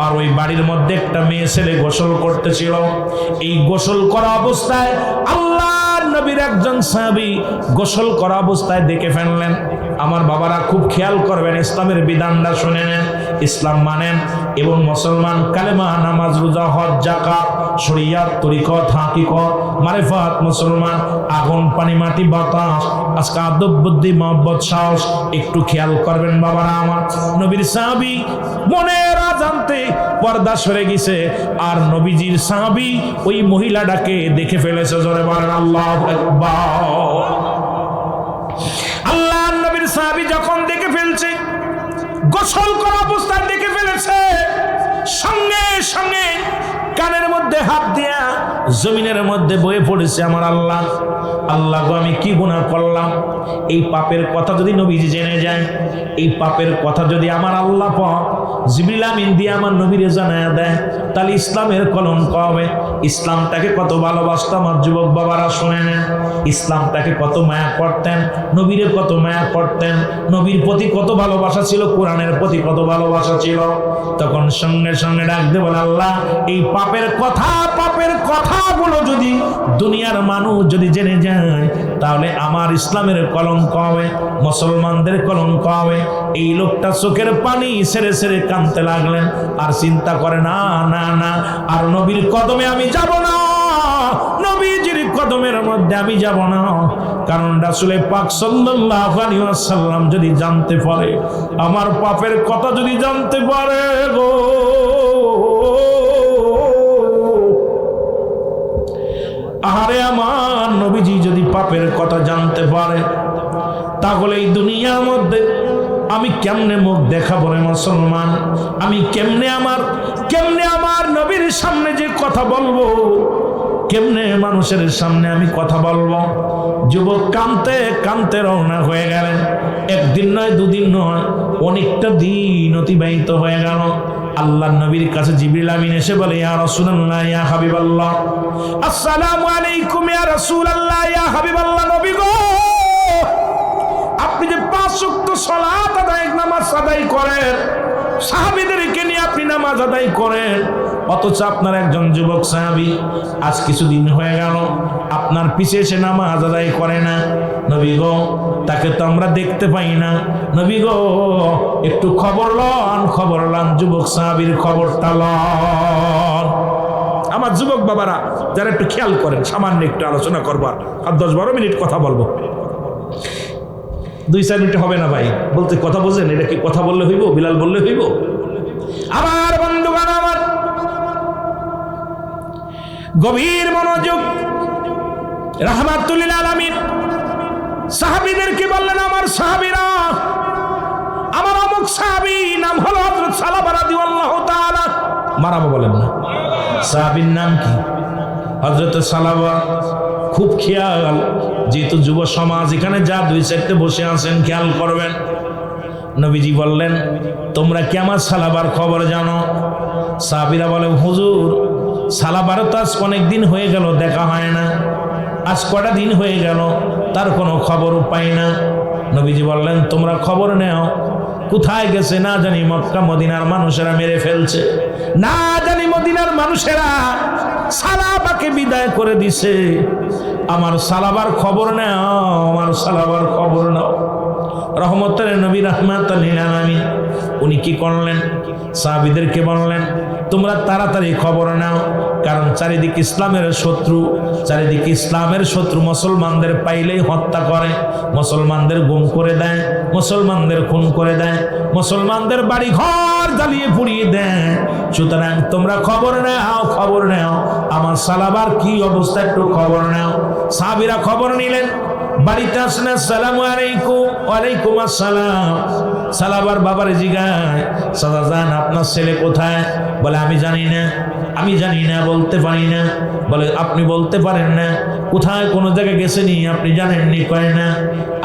আর ওই বাড়ির মধ্যে একটা মেয়ে ছেলে গোসল করতেছিল। এই গোসল করা অবস্থায় আল্লাহর নবীর একজন সাহাবী গোসল করা অবস্থায় দেখে ফেললেন। আমার বাবারা খুব খেয়াল করবেন, ইসলামের বিধানটা শুনে নেন, ইসলাম মানেন এবং মুসলমান কালেমা, নামাজ, রোজা, হজ, যাকাত, শরিয়ত, তরিকত, হাকিকত, মারিফাত, মুসলমান, আগুন, পানি, মাটি, বাতাস, আজকে আদব, বুদ্ধি, মহব্বত, সাহস। একটু খেয়াল করবেন বাবারা আমার, নবীর সাহাবী মনের অজান্তে পর্দা সরে গেছে, আর নবীজির সাহাবী ওই মহিলাটাকে দেখে ফেলেছে। জোরে বলেন আল্লাহু আকবার। আল্লাহর নবীর সাহাবী যখন দেখে ফেলছে, গোসল করা অবস্থায় দেখে ফেলেছে, সঙ্গে সঙ্গে কানের মধ্যে হাত দিয়া জমিনের মধ্যে বয়ে পড়েছে, আমার আল্লাহ, আল্লাহ গো আমি কি গুনাহ করলাম? এই পাপের কথা যদি নবীজি জেনে যায়, এই পাপের কথা যদি আমার আল্লাহ পাক জিবরিল আমিন দিয়ে আমার নবীরে জানায়া দেয়, তাহলে ইসলামের কলঙ্ক হবে। ইসলামটাকে কত ভালোবাসতো আমার যুবক বাবারা, শুনে নেন। ইসলামটাকে কত মায়া করতেন, নবীরে কত মায়া করতেন, নবীর প্রতি কত ভালোবাসা ছিল, কোরআনের প্রতি কত ভালোবাসা ছিল। তখন সঙ্গে সঙ্গে ডাকতে বলে, আল্লাহ এই পাপের কথাগুলো যদি দুনিয়ার মানুষ যদি জেনে যায়, তাহলে আমার ইসলামের কলঙ্ক হবে, মুসলমানদের কলঙ্ক হবে। এই লোকটা চোখের পানি ছেড়ে ছেড়ে কাঁদতে লাগলেন, আর চিন্তা করে না না না, আর নবীর কদমে আমি যাব না, নবীজির কদমের মধ্যে আমি যাব না। কারণ রাসূল পাক সাল্লাল্লাহু আলাইহি ওয়াসাল্লাম যদি জানতে পারে, আমার পাপের কথা যদি জানতে পারে গো, আরে আমার নবীজি যদি পাপের কথা জানতে পারে, তাহলে এই দুনিয়ার মধ্যে আমি কেমনে মুখ দেখাবো রে মুসলমান? আমি কেমনে আমার নবীর সামনে যে কথা বলবো, কেমনে মানুষের সামনে আমি কথা বলবো? যুবক কাঁদতে কাঁদতে রওনা হয়ে গেলেন। একদিন নয়, দুদিন নয়, অনেকটা দিন অতিবাহিত হয়ে গেল। আল্লাহর নবীর কাছে জিবরিল আমিন এসে বলে, ইয়া রাসূলুল্লাহ, ইয়া হাবিবাল্লাহ, আসসালামু আলাইকুম ইয়া রাসূলুল্লাহ, ইয়া হাবিবাল্লাহ, নবী গো, আপনি যে 5 ওয়াক্ত সালাত আদায়, নামাজ আদায় করেন, সাহাবীদেরকে নিয়ে আপনি নামাজ আদায় করেন, অথচ আপনার একজন যুবক সাহাবী আজ কিছুদিন হয়ে গেল আপনার পিছে এসে নামাজ আদায় করে না। নবী গো, তাকে তো আমরা দেখতে পাই না। নবী গো, একটু খবর লন, যুবক সাহাবীর খবরটা লন। আমার যুবক বাবারা যারা একটু খেয়াল করেন, সামান্য একটু আলোচনা করবার, আর 10-12 মিনিট কথা বলবো, 2-4 মিনিট হবে না ভাই। বলতে কথা বোঝেন? এটা কি কথা বললে হইব? বিলাল বললে হইব? আমার বন্ধুগণ, আমার গভীর মনোযোগ। রাহমাতুল আলামিন সাহাবীদেরকে বললেন, আমার সাহাবীরা, আমার অমুক সাহাবী নাম হলো হযরত সালাবা রাদিয়াল্লাহু তাআলা, মারাবা বলেন না, সাহাবীর নাম কি? হযরত সালাবা। খুব খেয়াল, যেহেতু যুব সমাজ এখানে যা 2-4টে বসে আছেন, খেয়াল করবেন। নবীজি বললেন, তোমরা কি আমার সালাবার খবর জানো? সাহাবীরা বলে হুজুর সালাবার তো আজ অনেকদিন হয়ে গেল, দেখা হয় না, আজ কটা দিন হয়ে গেল, তার কোনো খবরও পাই না। নবীজি বললেন তোমরা খবর নেও, কোথায় গেছে না জানি, মক্কা মদিনার মানুষেরা মেরে ফেলছে, না জানি মদিনার মানুষেরা সালাবাকে বিদায় করে দিছে, আমার সালাবার খবর নাও, আমার সালাবার খবর নাও। রহমতের নবী রাহমাতুল লিল আলামিন উনি কি করলেন, সাহাবীদেরকে বললেন তোমরা তাড়াতাড়ি খবর নাও, কারণ চারিদিকে ইসলামের শত্রু, চারিদিকে ইসলামের শত্রু মুসলমানদের পাইলেই হত্যা করে, মুসলমানদের গুম করে দেয়, মুসলমানদের খুন করে দেয়, মুসলমানদের বাড়ি ঘর জ্বালিয়ে পুড়িয়ে দেয়। সুতরাং তোমরা খবর নাও, খবর নাও, আমার সালাবার কি অবস্থা একটু খবর নাও। সাহাবীরা খবর নিলেন, বাড়িতে আসেন, আসসালামু আলাইকুম। ওয়ালাইকুম আসসালাম। সালাবার বাবারে জিগায় সাজান আপনার ছেলে কোথায়? বলে আমি জানি না, আমি জানি না, বলতে পারি না। বলে আপনি বলতে পারেন না, কোথায় কোনো জায়গায় গেছেনি আপনি জানেননি? কয় না।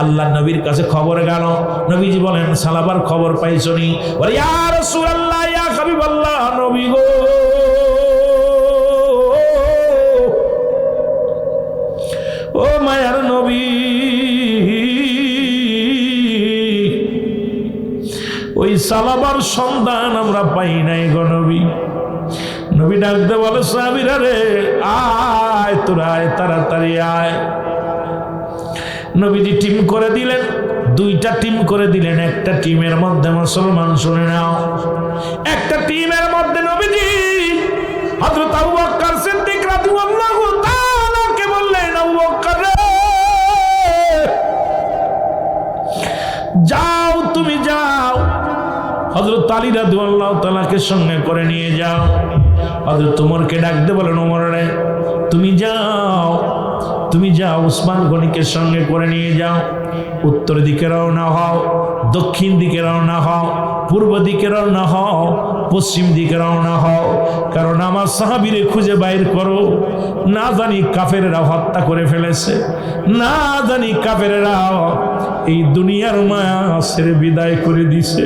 আল্লাহ নবীর কাছে খবর গেল, নবীজি বলেন সালাবার খবর পাইছনি? বলে ইয়া রাসূলুল্লাহ, ইয়া হাবিবাল্লাহ, নবী গো, ও মায়ার নবী, ওই সালাবার সন্ধান আমরা পাই নাই গো নবী। নবী ডাকতে বলে সাহাবীরা রে, আয় তোরা আয়, তাড়াতাড়ি আয়। নবীজি টিম করে দিলেন, দুইটা টিম করে দিলেন। একটা টিমের মধ্যে মুসলমান, শুনে নাও, একটা টিমের মধ্যে নবীজি হযরত আবু বকর সিদ্দিক রাদিয়াল্লাহু তাআলা কে বললেন, আবু বকর রে, যাও তুমি যাও, হযরত আলী রাদিয়াল্লাহু তাআলাকে সঙ্গে করে নিয়ে যাও। হযরত ওমরকে ডাকতে বলেন, ওমর রে তুমি যাও, তুমি যাও, উসমান গনিকে সঙ্গে করে নিয়ে যাও। উত্তর দিকে রওনা হও, দক্ষিণ দিকে রওনা হও, পূর্ব দিকে রওনা হও, পশ্চিম দিকে রওনা হও, কারণ আমার সাহাবীরে খুঁজে বাইর করো, না জানি কাফেররা হত্যা করে ফেলেছে, না জানি কাফেররা এই দুনিয়ার মায়া ছেড়ে বিদায় করে দিছে।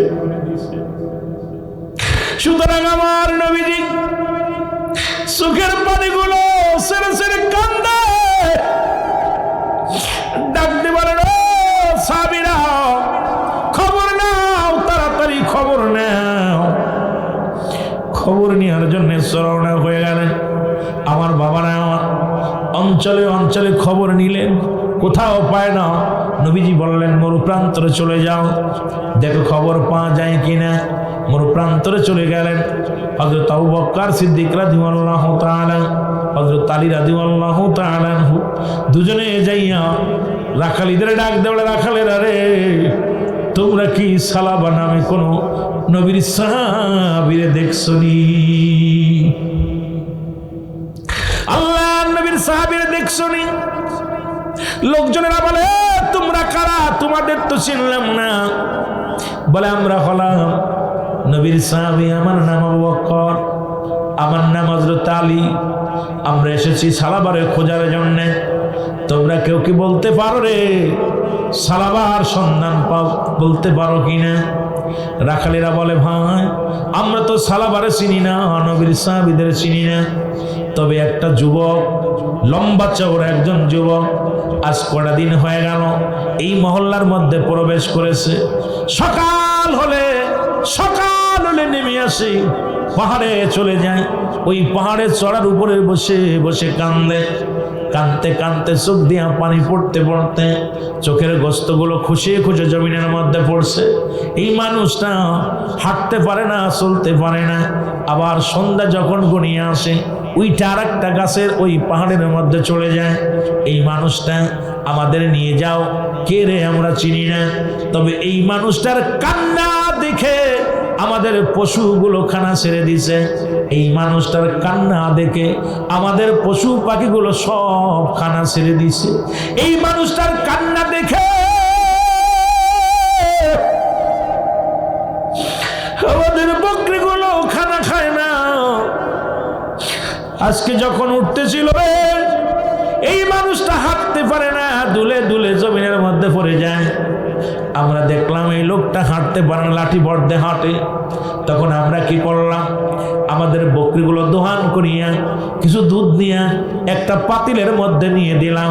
সুতরাং আমার নবীজি চোখের পানিগুলো ছেড়ে ছেড়ে কান্দে, ডাকতে বলেন ও সাহাবীরা, খবর নাও, তাড়াতাড়ি খবর নাও। খবর নেওয়ার জন্য রওনা হয়ে গেলেন। আমার বাবারা অঞ্চলে অঞ্চলে খবর নিলেন, কোথাও পায় না। নবীজি বললেন মরুপ্রান্তরে চলে যাও, দেখো খবর পাওয়া যায় কিনা। মরুপ্রান্তরে চলে গেলেন। হযরত আবু বকর সিদ্দিক রাদিয়াল্লাহু তাআলা, হযরত আলী রাদিয়াল্লাহু তাআলা দুজনে যাইয়া রাখালিদের ডাক দেওয়া, রাখালেরা রে, তোমরা কি সালাবা নামে কোন নবীর সাহাবীরে দেখছনি? আল্লাহ নবীর সাহাবীরে দেখছনি? লোকজনেরা বলে তোমরা কারা, তোমাদের তো চিনলাম না। বলে আমরা হলাম নবীর সাহাবী, আমার নাম আবু বকর, আমার নাম হযরত আলী, আমরা এসেছি সালাবারে খোঁজার জন্য। তোমরা কেউ কি বলতে পারো রে সালাবার সন্ধান পাও, বলতে পারো কিনা? রাখালেরা বলে ভাই আমরা তো সালাবারে চিনি না, নবীর সাহাবীদের চিনি না, তবে একটা যুবক, লম্বা চওড়া একজন যুবক আজ কটা দিন হয়ে গেল এই মহল্লার মধ্যে প্রবেশ করেছে। সকাল হলে নেমে আসে, পাহাড়ে চলে যায়, ওই পাহাড়ের চড়ার উপরে বসে বসে কান্দে, কাঁদতে কাঁদতে চোখ দিয়া পানি পড়তে পড়তে চোখের গোস্তগুলো খুশিয়ে খুশি জমিনের মধ্যে পড়ছে। এই মানুষটা হাঁটতে পারে না, চলতে পারে না। আবার সন্ধ্যা যখন ঘনিয়ে আসে, ওইটা আর একটা গাছের ওই পাহাড়ের মধ্যে চলে যায়। এই মানুষটা আমাদের নিয়ে যাও, কে রে আমরা চিনি না, তবে এই মানুষটার কান্না দেখে আমাদের পশুগুলো খানা ছেড়ে দিছে। এই মানুষটার কান্না দেখে আমাদের পশু পাখিগুলো সব খানা ছেড়ে দিছে। এই মানুষটার কান্না দেখে আমাদের বকরিগুলো খানা খায় না। আজকে যখন উঠতেছিল এই মানুষটা হাঁটতে পারে না, দুলে দুলে জমিনের মধ্যে পড়ে যায়। আমরা দেখলাম এই লোকটা হাঁটতে পারে না, লাঠি বর্দে হাঁটে। তখন আমরা কি করলাম, আমাদের বকরিগুলো দোহান করিয়া কিছু দুধ নিয়ে একটা পাতিলের মধ্যে নিয়ে দিলাম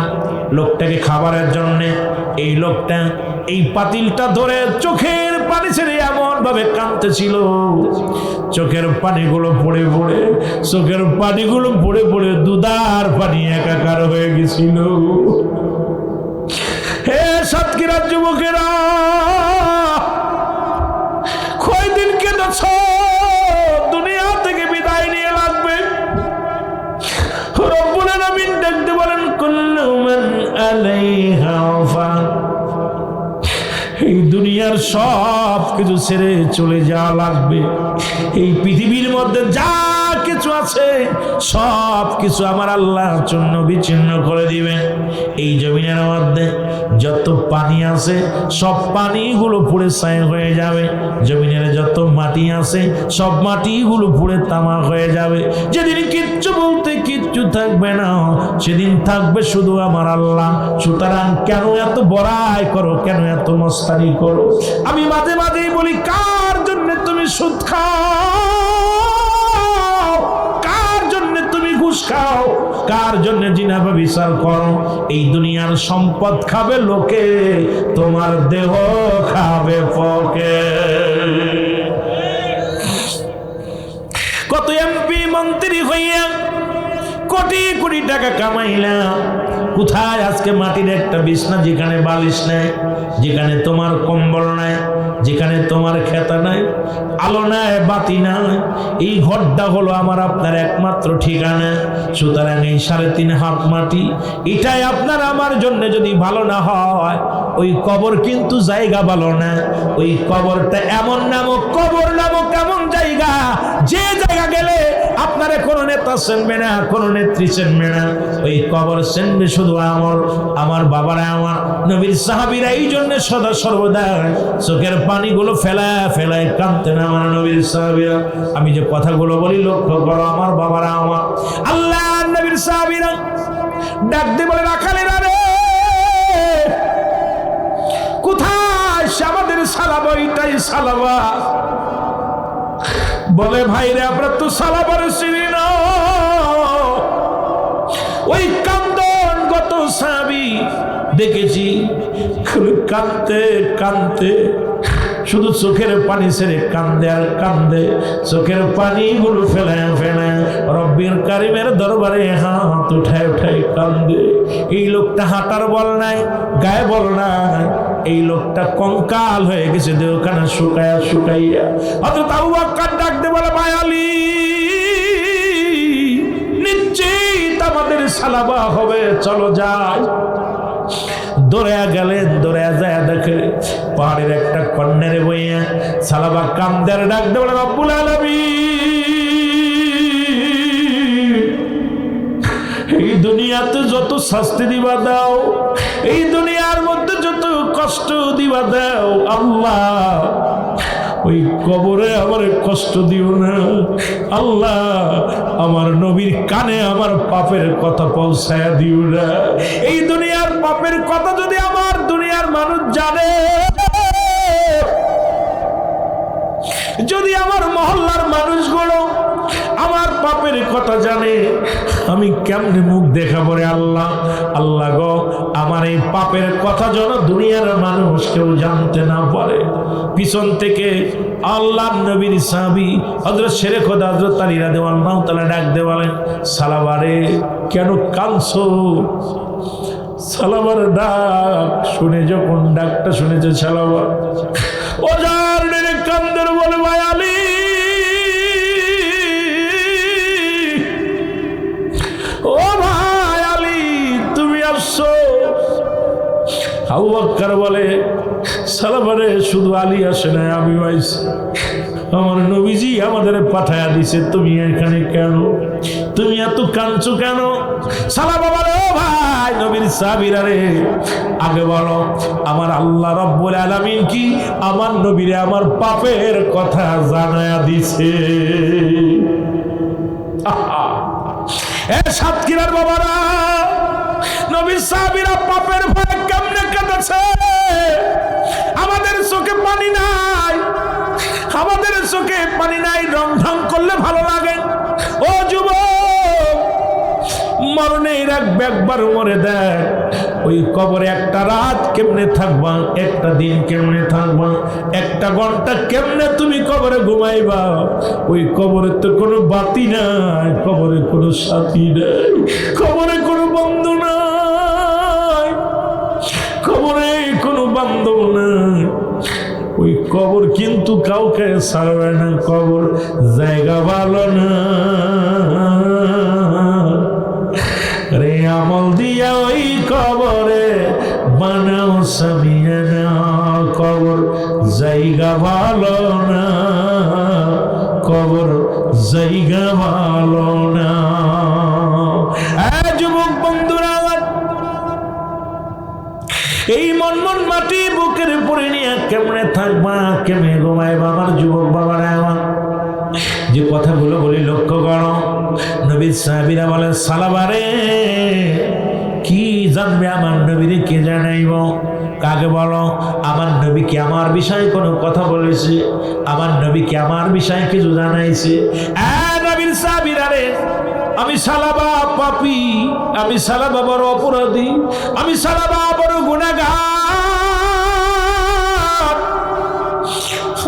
লোকটাকে খাবারের জন্যে। এই লোকটা এই পাতিলটা ধরে চোখের পানি ছেড়ে এমন ভাবে কাঁদতেছিল, চোখের পানিগুলো পড়ে পড়ে দুধার পানি একাকার হয়ে গেছিল। হে সাতক্ষীরার যুবকেরা, কয়দিন কেঁদেছ, দুনিয়া থেকে বিদায় নিয়ে লাগবে। রব্বুল আলামিন দেখতে বলেন কুল্লু মান আলাইহা ফান, এই দুনিয়ার সব কিছু ছেড়ে চলে যাওয়া লাগবে। এই পৃথিবীর মধ্যে যা কিছু আছে সব কিছু আমার আল্লাহর জন্য বিচ্ছিন্ন করে দিবেন। এই জমিনের মধ্যে যত পানি আছে সব পানিগুলো পুড়ে ছাই হয়ে যাবে, জমিনের যত মাটি আছে সব মাটিগুলো পুড়ে তামা হয়ে যাবে। যেদিন কিচ্ছু বলতে কিচ্ছু থাকবে না, সেদিন থাকবে শুধু আমার আল্লাহ। সুতরাং কেন এত বড়াই করো, কেন এত মস্তানি করো? আমি মাঝে মাঝেই বলি, কার জন্য তুমি সুদ খাও, কার জন্য তুমি ঘুষ খাও, কার জন্য জিনা ব্যভিচার করো? এই দুনিয়ার সম্পদ খাবে লোকে, তোমার দেহ খাবে পোকে। কত এমপি মন্ত্রী হইয়া কোটি কোটি টাকা কামাইলাম, কোথায় আজকে মাটির একটা বিছনা, যেখানে বালিশ নাই, যেখানে তোমার কম্বল নাই, যেখানে তোমার খেতা নাই, আলো নাই, বাতি নাই। এই ঘরটা হলো আমার আপনার একমাত্র ঠিকানা। সুতরাং এই 3.5 হাত মাটি, এটাই আপনার আমার জন্য যদি ভালো না হয়, ওই কবর কিন্তু জায়গা ভালো না। ওই কবরটা এমন নামক কবর নামক এমন জায়গা, যে জায়গা গেলে আপনারা কোনো নেতা চিনবে না, কোনো নেত্রী চিনবে না। ওই কবর চিনবে শুধু আমার বাবারা, আমার নবীর সাহাবীরা। এই জন্য সদা সর্বদা চোখের পানিগুলো ফেলায় কাঁদতেন আমার নবীর সাহাবীরা। আমি যে কথাগুলো বলি লক্ষ্য করো, আমার বাবারা, আমার আল্লাহ নবীর সাহাবীরা ডাক দিয়ে বলে, রাখালেরা রে, কোথায় আমাদের সালাবা? এটাই সালাবা। বলে, ভাই রে, আমরা তো সালাবার চিনি না। ওই কান্দন গত সাহাবী দেখেছি, কাঁদতে কাঁদতে শুধু চোখের পানি ছেড়ে কান্দে আর কান্দে, চোখের পানিগুলো ফেলায় রব্বির কারিমের দরবারে হাত উঠায় কান্দে। এই লোকটা হাঁটার বল নাই, গায়ে বল নাই, এই লোকটা কঙ্কাল হয়ে গেছে, দেহখানা শুকাইয়া। অথচ আবু বকর ডাক দিয়ে বলে, ভাই আলী, নিশ্চিত আমাদের সালাবা হবে, চলো যাই। দৌড়ে গেলেন, দৌড়ে যায় দেখে পাহাড়ের একটা কন্যারে বইয়া সালাবা কান্দের ডাক দিয়ে বলে, রব্বুল আলামিন, এই দুনিয়াতে যত শাস্তি দিবা দাও, এই দুনিয়ার মধ্যে যত কষ্ট দিবা দাও, আল্লাহ ওই কবরে আমার কষ্ট দিও না। আল্লাহ, আমার নবীর কানে আমার পাপের কথা পৌঁছায়া দিও না। এই দুনিয়ার পাপের কথা যদি আমার দুনিয়ার মানুষ জানে, যদি আমার মহল্লার মানুষগুলো আমার পাপের কথা জানে, আমি কেমনে মুখ দেখাবো রে আল্লাহ? আল্লাহ গো, আমার এই পাপের কথা যেন দুনিয়ার মানুষ কেউ জানতে না পারে। পিছন থেকে আল্লাহ নবীর সাহাবী হযরত শেরে খোদা হযরত আলী রাদিয়াল্লাহু তাআলা ডাক দিয়ে বলেন, সালাবারে, কেন কাঁদছো? সালাবার ডাক শুনে, যখন ডাকটা শুনেছে সালাবা ওজার নেড়ে কান্দের বলে, ভাই আলী, ও ভাই আলী, তুমি আসছো? আবু বকর বলে, সালাবারে, শুধু আলী আসে না, আমি আইছি। আমার নবীজি আমাদের পাঠায়া দিছে, তুমি এখানে কেন? তুমি এত কাঁদছো কেন? সালাবা বলে, ও ভাই নবীর সাহাবীরা রে, আগে বলো, আমার আল্লাহ রাব্বুল আলামিন কি আমার নবীরে আমার পাপের কথা জানায়া দিছে? এ সাতক্ষীরার বাবারা, নবীর সাহাবীরা পাপের ভয়ে কেমনে কাঁদেছে? পানি নাই, রং ঢং করলে ভালো লাগে। ও যুবক, মরণের একবার মরে দেখ, ওই কবরে একটা রাত কেমনে থাকবা, একটা দিন কেমনে থাকবা, একটা ঘন্টা কেমনে তুমি কবরে ঘুমাইবা। ওই কবরে তো কোনো বাতি নাই, কবরে কোনো সাথী নাই, কবরে কোনো বন্ধু নাই, কবরে কোনো বান্ধব নাই। ওই কবর কিন্তু কাউকে ছাড়বে না, কবর জায়গা ভালো না রে। আমল দিয়া ওই কবরে বানাও সামিয়ানা, কবর জায়গা ভালো না, কবর জায়গা ভালো না। যুবক বন্ধুরা, এই মন মাটি বুকের উপরে নিয়ে কেমনে থাকবা, কেমনে ঘুমাইবা আমার যুবক বাবারা। আমার যে কথাগুলো বলি লক্ষ্য করো। নবীর সাহাবীরা বলে, সালাবারে কি জানবে আমার নবীরে, কে জানাইব? কাকে বলো? আমার নবী কি আমার বিষয়ে কোনো কথা বলেছে? আমার নবী কি আমার বিষয়ে কিছু জানাইছে? নবীর সাহাবীরা রে, আমি সালাবা পাপী, আমি সালাবা বড় অপরাধী, আমি সালাবা বড় গুনাহগার।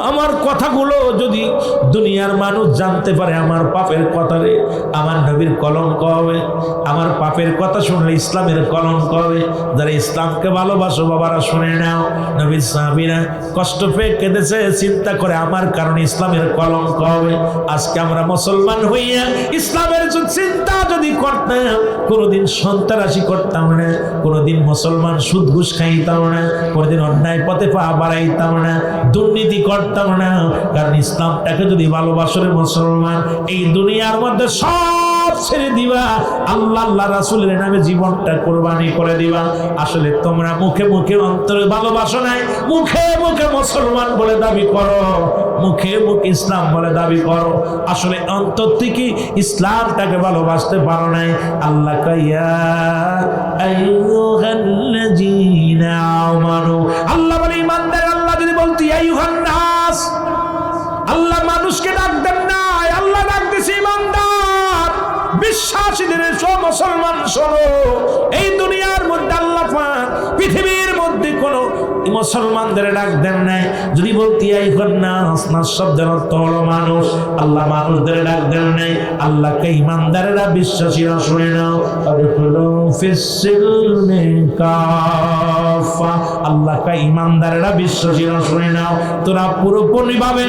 আমার কথাগুলো যদি দুনিয়ার মানুষ জানতে পারে আমার পাপের কথা রে, আমার নবীর কলঙ্ক হবে। আমার পাপের কথা শুনলে ইসলামের কলঙ্ক হবে। যারা ইসলামকে ভালোবাসো বাবারা শুনে নাও, নবীর সাহাবীরা কষ্ট পেয়ে কেঁদেছে, চিন্তা করে আমার কারণে ইসলামের কলঙ্ক হবে। আজকে আমরা মুসলমান হইয়া ইসলামের চিন্তা যদি করতাম, কোনোদিন সন্ত্রাসী করতাম না, কোনোদিন মুসলমান সুদ ঘুষ খাইতাম না, কোনোদিন অন্যায় পথে পা বাড়াইতাম না, দুর্নীতি করতাম না। কারণ ইসলামটাকে যদি ভালোবাসো রে মুসলমান, এই দুনিয়ার মধ্যে সব ছেড়ে দিবা, আল্লাহ আল্লাহ রাসূলের নামে জীবনটা কোরবানি করে দিবা। আসলে তোমরা মুখে মুখে অন্তরে ভালোবাসো নাই, মুখে মুখে মুসলমান বলে দাবি করো, মুখে মুখে ইসলাম বলে দাবি করো, আসলে অন্তর থেকে ইসলামটাকে ভালোবাসতে পারো নাই। আল্লাহ কাইয়া আইয়ুহাল্লাযীনা আমানু, আল্লাহ বলে ঈমানদার। আল্লাহ যদি বলতি আইয়ুহান নাস, আল্লাহ মানুষকে ডাক দেন না, আল্লাহ ডাক দিছে ঈমানদার বিশ্বাসীদের। সব মুসলমান শোনো, এই দুনিয়ার মধ্যে আল্লাহ পাক পৃথিবীর মধ্যে কোন মুসলমানদের ডাক দেন নাই। যদি বলতি আইয়ুহান নাস, নাস শব্দের অর্থ হলো মানুষ, আল্লাহ মানুষদের ডাক দেন নাই। আল্লাহকে ঈমানদারেরা বিশ্বাসীরা শুনে নাও, আদখুলু ফিস সিলমি কাফা, আল্লাহকে ঈমানদারেরা বিশ্বাসীরা শুনে নাও, তোরা পুরোপুরি ভাবে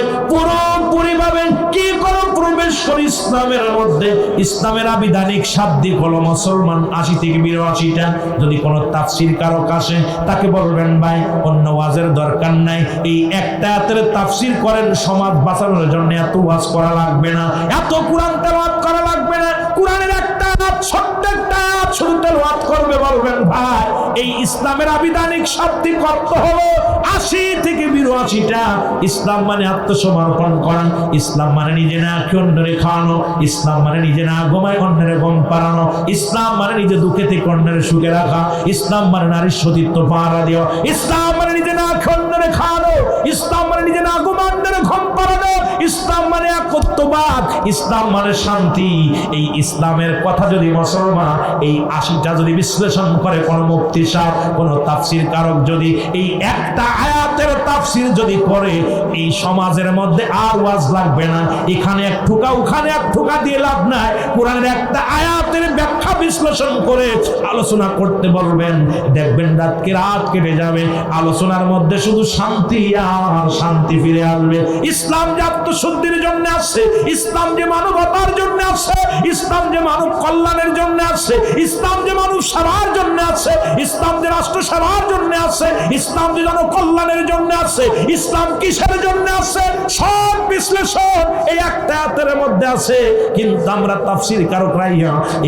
কি করো, প্রবেশ কর ইসলামের মধ্যে। ইসলামের আবিধানিক শাব্দিক হলো মুসলমান 80 থেকে 82টা। যদি কোনো তাফসীর কারক আসে, তাকে বলবেন ভাই অন্য ওয়াজের দরকার নাই, এই একটা আয়াতের তাফসীর করেন, সমাজ বাঁচানোর জন্য এত ওয়াজ করা লাগবে না, এত কোরআন তেলাওয়াত করা লাগবে না। কোরআনের একটা ছোট্ট একটা আয়াত শুধু তেলাওয়াত করবে, বলবেন ভাই এই ইসলামের আবিধানিক শাব্দিক অর্থ হলো 80 থেকে 82টা। ইসলাম মানে আত্মসমর্পণ করা, ইসলাম মানে নিজে না খেয়ে অন্যরে খাওয়ানো, ইসলাম মানে নিজে না ঘুমায় অন্যরে ঘুম পাড়ানো, ইসলাম মানে নিজে দুঃখে থেকে অন্যরে সুখে রাখা, ইসলাম মানে নারীর সতীত্ব পাহারা দেওয়া, ইসলাম মানে নিজে না খেয়ে অন্যরে খাওয়ানো, ইসলাম মানে নিজে না ঘুমায় অন্যরে ঘুম পাড়ানো, ইসলাম মানে একত্ববাদ, ইসলাম মানে শান্তি। এই ইসলামের কথা যদি মুসলমান এই 80টা যদি বিশ্লেষণ করে, কোন মুফতি সাহেব, কোন তাফসীর কারক যদি এই একটা আয়াতের তাফসীর যদি করে, এই সমাজের মধ্যে আর ওয়াজ লাগবে না। এখানে এক ঠুকা ওখানে এক ঠুকা দিয়ে লাভ নাই। কোরআনের একটা আয়াতের ব্যাখ্যা বিশ্লেষণ করে আলোচনা করতে বলবেন, দেখবেন রাতকে রাত কেটে যাবে, আলোচনার মধ্যে শুধু শান্তি আর শান্তি ফিরে আসবে। ইসলাম যে আত্মশুদ্ধির জন্য আসছে, ইসলাম যে মানবতার জন্য আসছে, ইসলাম যে মানব কল্যাণের জন্য আসছে, ইসলাম যে মানব সেবার জন্য আসছে, ইসলাম যে রাষ্ট্র সেবার জন্য আসছে, ইসলাম যে জনকল্যাণের জন্য আসছে, ইসলাম কিসের জন্য আসছে, সব বিশ্লেষণ এই একটা আয়াতের মধ্যে আছে। কিন্তু আমরা তাফসীর কারকরা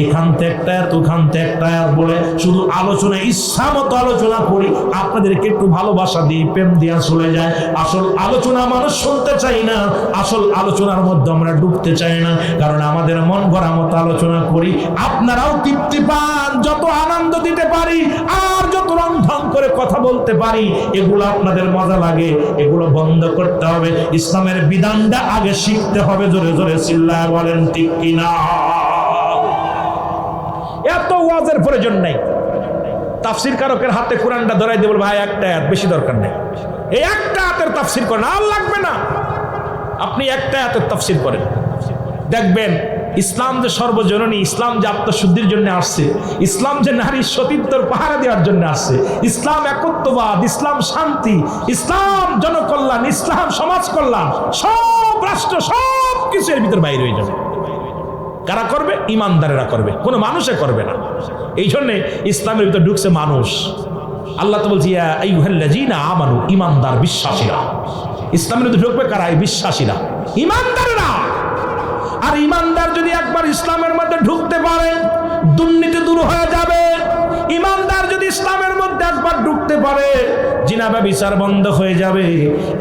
এখান থেকে একটা আয়াত ওখান থেকে একটা আয়াত বলে শুধু আলোচনা ইচ্ছা মতো আলোচনা করি, আপনাদেরকে একটু ভালোবাসা দিয়ে প্রেম দিয়ে চলে যায়। আসল আলোচনা মানুষ শুনতে চাই না, আসল আলোচনার মধ্যে আমরা ডুবতে চাই না, কারণ আমাদের মন গড়া মতো আলোচনা করি। আপনারাও তৃপ্তি পান, যত আনন্দ দিতে পারি আর যত রন্ধন করে কথা বলতে পারি, এগুলো আপনাদের মজা লাগে, এগুলো বন্ধ করতে হবে। ইসলামের বিধানটা আগে শিখতে হবে। জোরে জোরে চিল্লায় বলেন ঠিক কিনা? এত ওয়াজের প্রয়োজন নাই। তাফসীর কারকের হাতে কোরআনটা ধরাই দেব, ভাই একটা আয়াত, বেশি দরকার নেই, এই একটা আয়াতের তাফসীর করেন, আর লাগবে না। আপনি একটা আয়াতের তাফসীর করেন, দেখবেন ইসলাম যে সর্বজননী, ইসলাম যে আত্মশুদ্ধির জন্য আসছে, ইসলাম যে নারীর সতীত্বর পাহারা দেওয়ার জন্য আসছে, ইসলাম একত্ববাদ, ইসলাম শান্তি, ইসলাম জনকল্যাণ, ইসলাম সমাজ কল্যাণ, সব রাষ্ট্র সব কিছু এর ভিতর বাইরে হয়ে যাবে। কারা করবে? ইমানদারেরা করবে, কোনো মানুষে করবে না। এই জন্যে ইসলামের ভিতর ঢুকছে মানুষ। আল্লাহ তো বলছি ইয়া আইয়ুহাল্লাযীনা আমানু, ইমানদার বিশ্বাসীরা। ইসলামের ভিতর ঢুকবে কারা? এই বিশ্বাসীরা, ইমানদাররা। আর ইমানদার যদি একবার ইসলামের মধ্যে ঢুকতে পারে, দুর্নীতি দূর হয়ে যাবে। ইমানদার যদি ইসলামের মধ্যে একবার ঢুকতে পারে, জিনা ব্যভিচার বন্ধ হয়ে যাবে।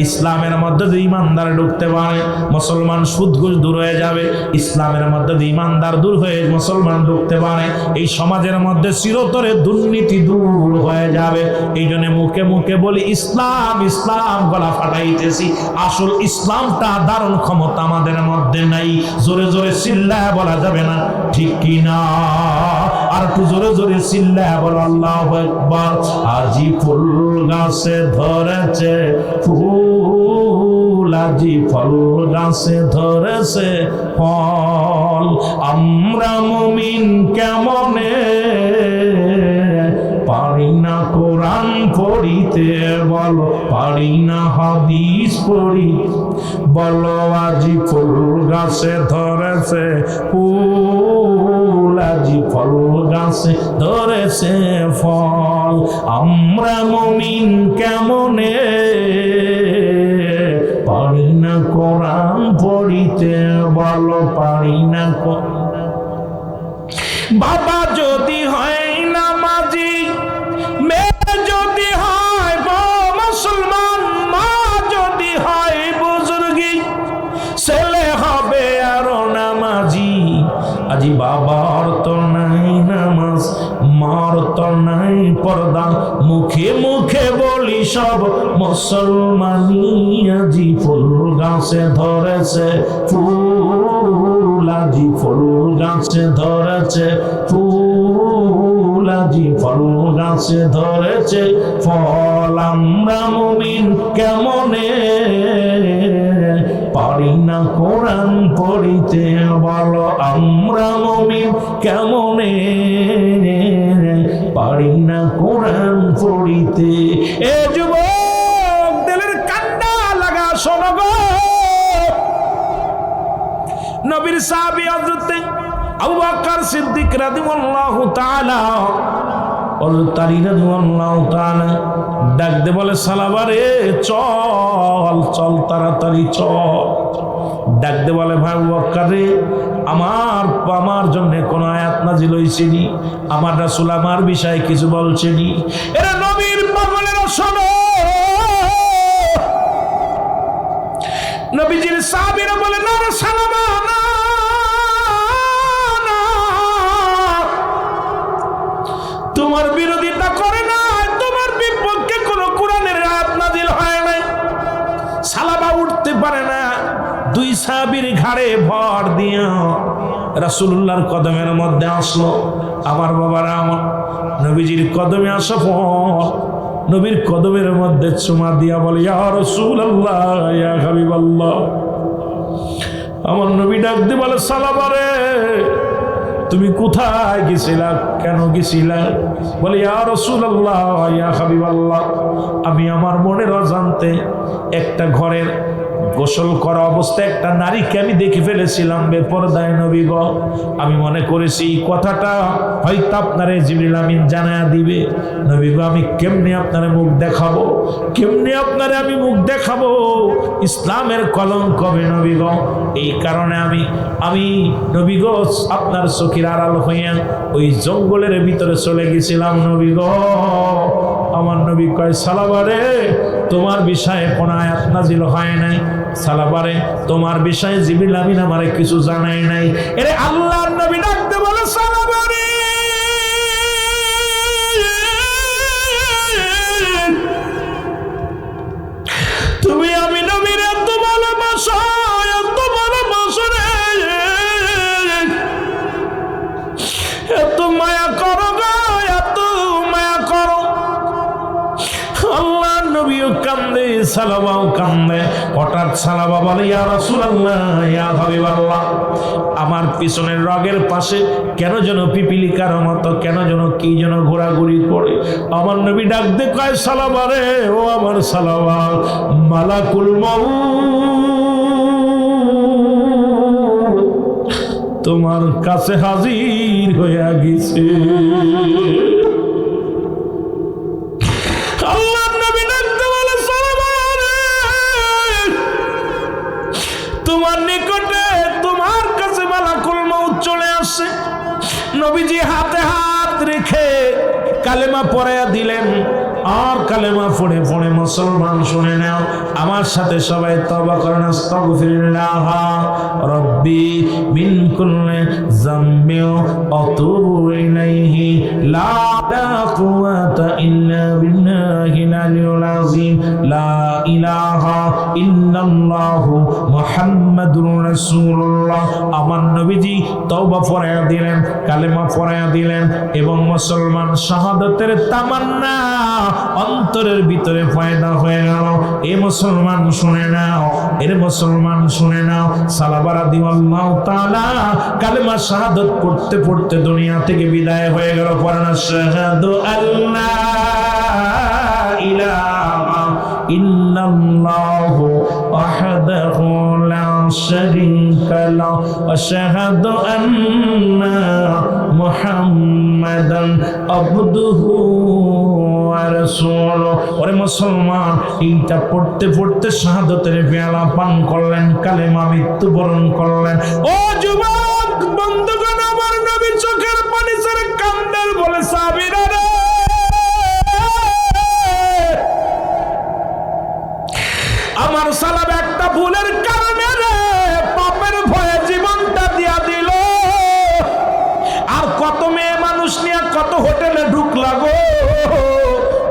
ইসলামের মধ্যে যদি ইমানদার ঢুকতে পারে, মুসলমান সুদ ঘুষ দূর হয়ে যাবে। ইসলামের মধ্যে যদি ইমানদার দূর হয়ে মুসলমান ঢুকতে পারে, এই সমাজের মধ্যে চিরতরে দুর্নীতি দূর হয়ে যাবে। এই জন্য মুখে মুখে বলি ইসলাম ইসলাম, গলা ফাটাইতেছি, আসল ইসলামটা ধারণ ক্ষমতা আমাদের মধ্যে নাই। জোরে জোরে চিল্লায় বলা যাবে না, ঠিক কি না? আর একটু জোরে জোরে চিল্লায় বল আল্লাহু আকবার। আজি ফুল গাছে ধরেছে ফুল, আজি ফল গাছে ধরেছে ফল। আমরা মুমিন কেমনে পারি না কোরআন পড়িতে, বলো পারি না হাদিস পড়ি, বলো আজি ফুল গাছে ধরেছে ফুল, আজি ফল গাছে ধরেছে ফল। আমরা মুমিন কেমনে পারি না কোরআন পড়িতে, বলো পারি না। বাবা যদি হয় নামাজি, মেয়ে যদি হয় মুসলমান, মা যদি হয় বুজুর্গি, ছেলে হবে আরো নামাজি। আজি বাবার তো নাই নামাজ, মার তো নাই পর্দা, মুখে মুখে বলি সব মুসলমানি। আজি ফুল গাছে ধরেছে ফুল, আজি ফুল গাছে ধরেছে ফুল, আজি ফল গাছে ধরেছে ফল। আমরা মুমিন কেমনে পারি না কোরআন পড়িতে, বলো আমরা মুমিন কেমনে পারি না কোরআন পড়িতে। এ যুবক, দিলের কান্না লাগা শোনো গো। নবীর সাহাবী হযরত আবু বকর সিদ্দিক রাদিয়াল্লাহু তাআলা, হযরত আলী রাদিয়াল্লাহু তাআলা ডাক দে বলে, সালাবারে চল চল, তাড়াতাড়ি চল। ডাক দে বলে, ভাই আবু বকর রে, আমার জন্য কোন আয়াত নাজিল হইছেনি? আমার রাসূল আমার বিষয়ে কিছু বলছেনি? এরা নবীর পাগলেরা শোনো। নবীজির সাহাবীরা বলে, না রে সালামা, না, তোমার বিরোধিতা করে না, তোমার বিপক্ষে কোন কোরআনের আয়াত নাজিল হয় নাই। সালাবা উঠতে পারে না, দুই সাহাবীর ঘাড়ে ভর দিয়া রাসূলুল্লাহর কদমের মধ্যে আসলো। আমার বাবারা, আমার নবীজির কদমে আসা পর নবীর কদমের মধ্যে চুমা দিয়া বলে, ইয়া রাসূলুল্লাহ, ইয়া হাবিবাল্লাহ। আমার নবী ডাক দিয়ে বলে, সালাবারে তুমি কোথায় গেছিলা, কেন গেছিলা? বলে, ইয়া রাসূলুল্লাহ, ইয়া হাবিবাল্লাহ, আমি আমার মনের অজান্তে একটা ঘরের গোসল করা অবস্থায় একটা নারীকে আমি দেখে ফেলেছিলাম বেপরদায় নবী গো। আমি মনে করেছি কথাটা হয়তো আপনারে জিবরিল আমিন জানায়া দিবে। নবী গো, আমি কেমনে আপনারে মুখ দেখাবো, কেমনে আপনারে আমি মুখ দেখাবো? ইসলামের কলঙ্ক হবে নবী গো। এই কারণে আমি নবী গো আপনার চোখের আড়াল হইয়া ওই জঙ্গলের ভিতরে চলে গেছিলাম নবী গো। আমার নবী কয়, সালাবারে তোমার বিষয়ে কোন আয়াত নাজিল হয় নাই। সালাবারে তোমার বিষয়ে জিবরিল আমিন আমারে কিছু জানাই নাই। এরে আল্লাহর নবী ডাকতে বলে, সালাবারে সালাবাও কান্দে। হঠাৎ সালাবা বলে, ইয়া রাসূলুল্লাহ, ইয়া হাবিবাল্লাহ, আমার পিছনের রগের পাশে কেন যেন পিপিলিকার মতো কেন যেন কি যেন ঘোরাঘুরি করে। আমার নবী ডাক দিয়ে কয়, সালাবা রে, ও আমার সালাবা, মালাকুল মাউত তোমার কাছে হাজির হয়ে গেছে। আল্লাহর নবী ডাকতে বলে, সালাবা রে, তোমার নিকটে তোমার কাছে মালাকুল মউত চলে আসে। নবীজি হাতে হাত রেখে কালেমা পড়াইয়া দিলেন। আর কালেমা পড়ে পড়ে মুসলমান শুনে নাও, আমার সাথে সবাই তওবা করেন, আস্তাগফিরুল্লাহ রব্বি মিন কুল্লি যামবি আতুবু ইলাইহি লা কুওয়াতা ইল্লা বিল্লাহিল আলিয়্যিল আযীম লা ইলাহা ইল্লাল্লাহু মুহাম্মাদুর রাসূলুল্লাহ। আমার নবীজি তওবা পড়াইয়া দিলেন, কালেমা পড়াইয়া দিলেন এবং মুসলমান শাহাদাতের তামান্না অন্তরের ভিতরে পয়দা হয়ে গেল। এ মুসলমান শুনে নাও, এর মুসলমান শুনে নাও, সালাবা রাদিয়াল্লাহু তাআলা কালেমা শাহাদাত পড়তে পড়তে দুনিয়া থেকে বিদায় হয়ে গেল। পড়েন, আশহাদু আল্লা ইলাহা ইল্লাল্লাহু ওয়াহদাহু লা শারীকা লাহু ওয়া আশহাদু আন্না মুহাম্মাদান আবদুহু ওয়া রাসূলুহু। ওরে মুসলমান, এইটা পড়তে পড়তে শাহাদাতের পেয়ালা পান করলেন, কালেমা মৃত্যুবরণ করলেন। ও যুবক বন্ধুগণ, আমার নবী চোখের পানি ছেড়ে কান্দেন, বলে, সাহাবীরা রে, আমার সালাবা একটা ভুলের কারণে রে পাপের ভয়ে জীবনটা দিয়া দিল। আর কত মেয়ে মানুষ নিয়ে কত হোটেলে ঢুকলা গো,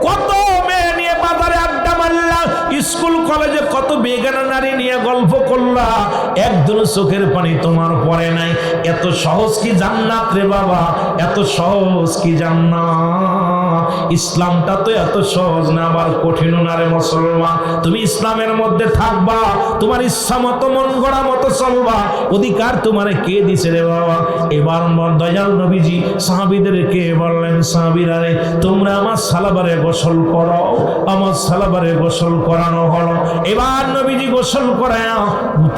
কত মেয়ে নিয়ে বাজারে আড্ডা মারলা, স্কুল কলেজে কত বেগানা নারী নিয়ে গল্প করলা, একদম চোখের পানি তোমার পড়ে নাই। এত সহজ কি জান্নাত রে বাবা, এত সহজ কি জান্নাত? ইসলামটা তো এত সহজ না, আবার কঠিন না রে মুসলমান। তুমি ইসলামের মধ্যে থাকবা, তোমার ইচ্ছা মতো মন গড়া মতো চলবা, অধিকার তোমারে কে দিছে রে বাবা? এবার দয়াল নবীজি সাহাবীদেরকে বললেন, সাহাবীরা রে, তোমরা আমার সালাবারে গোসল করো। আমার সালাবারে গোসল করানো হলো। এবার নবীজি গোসল করায়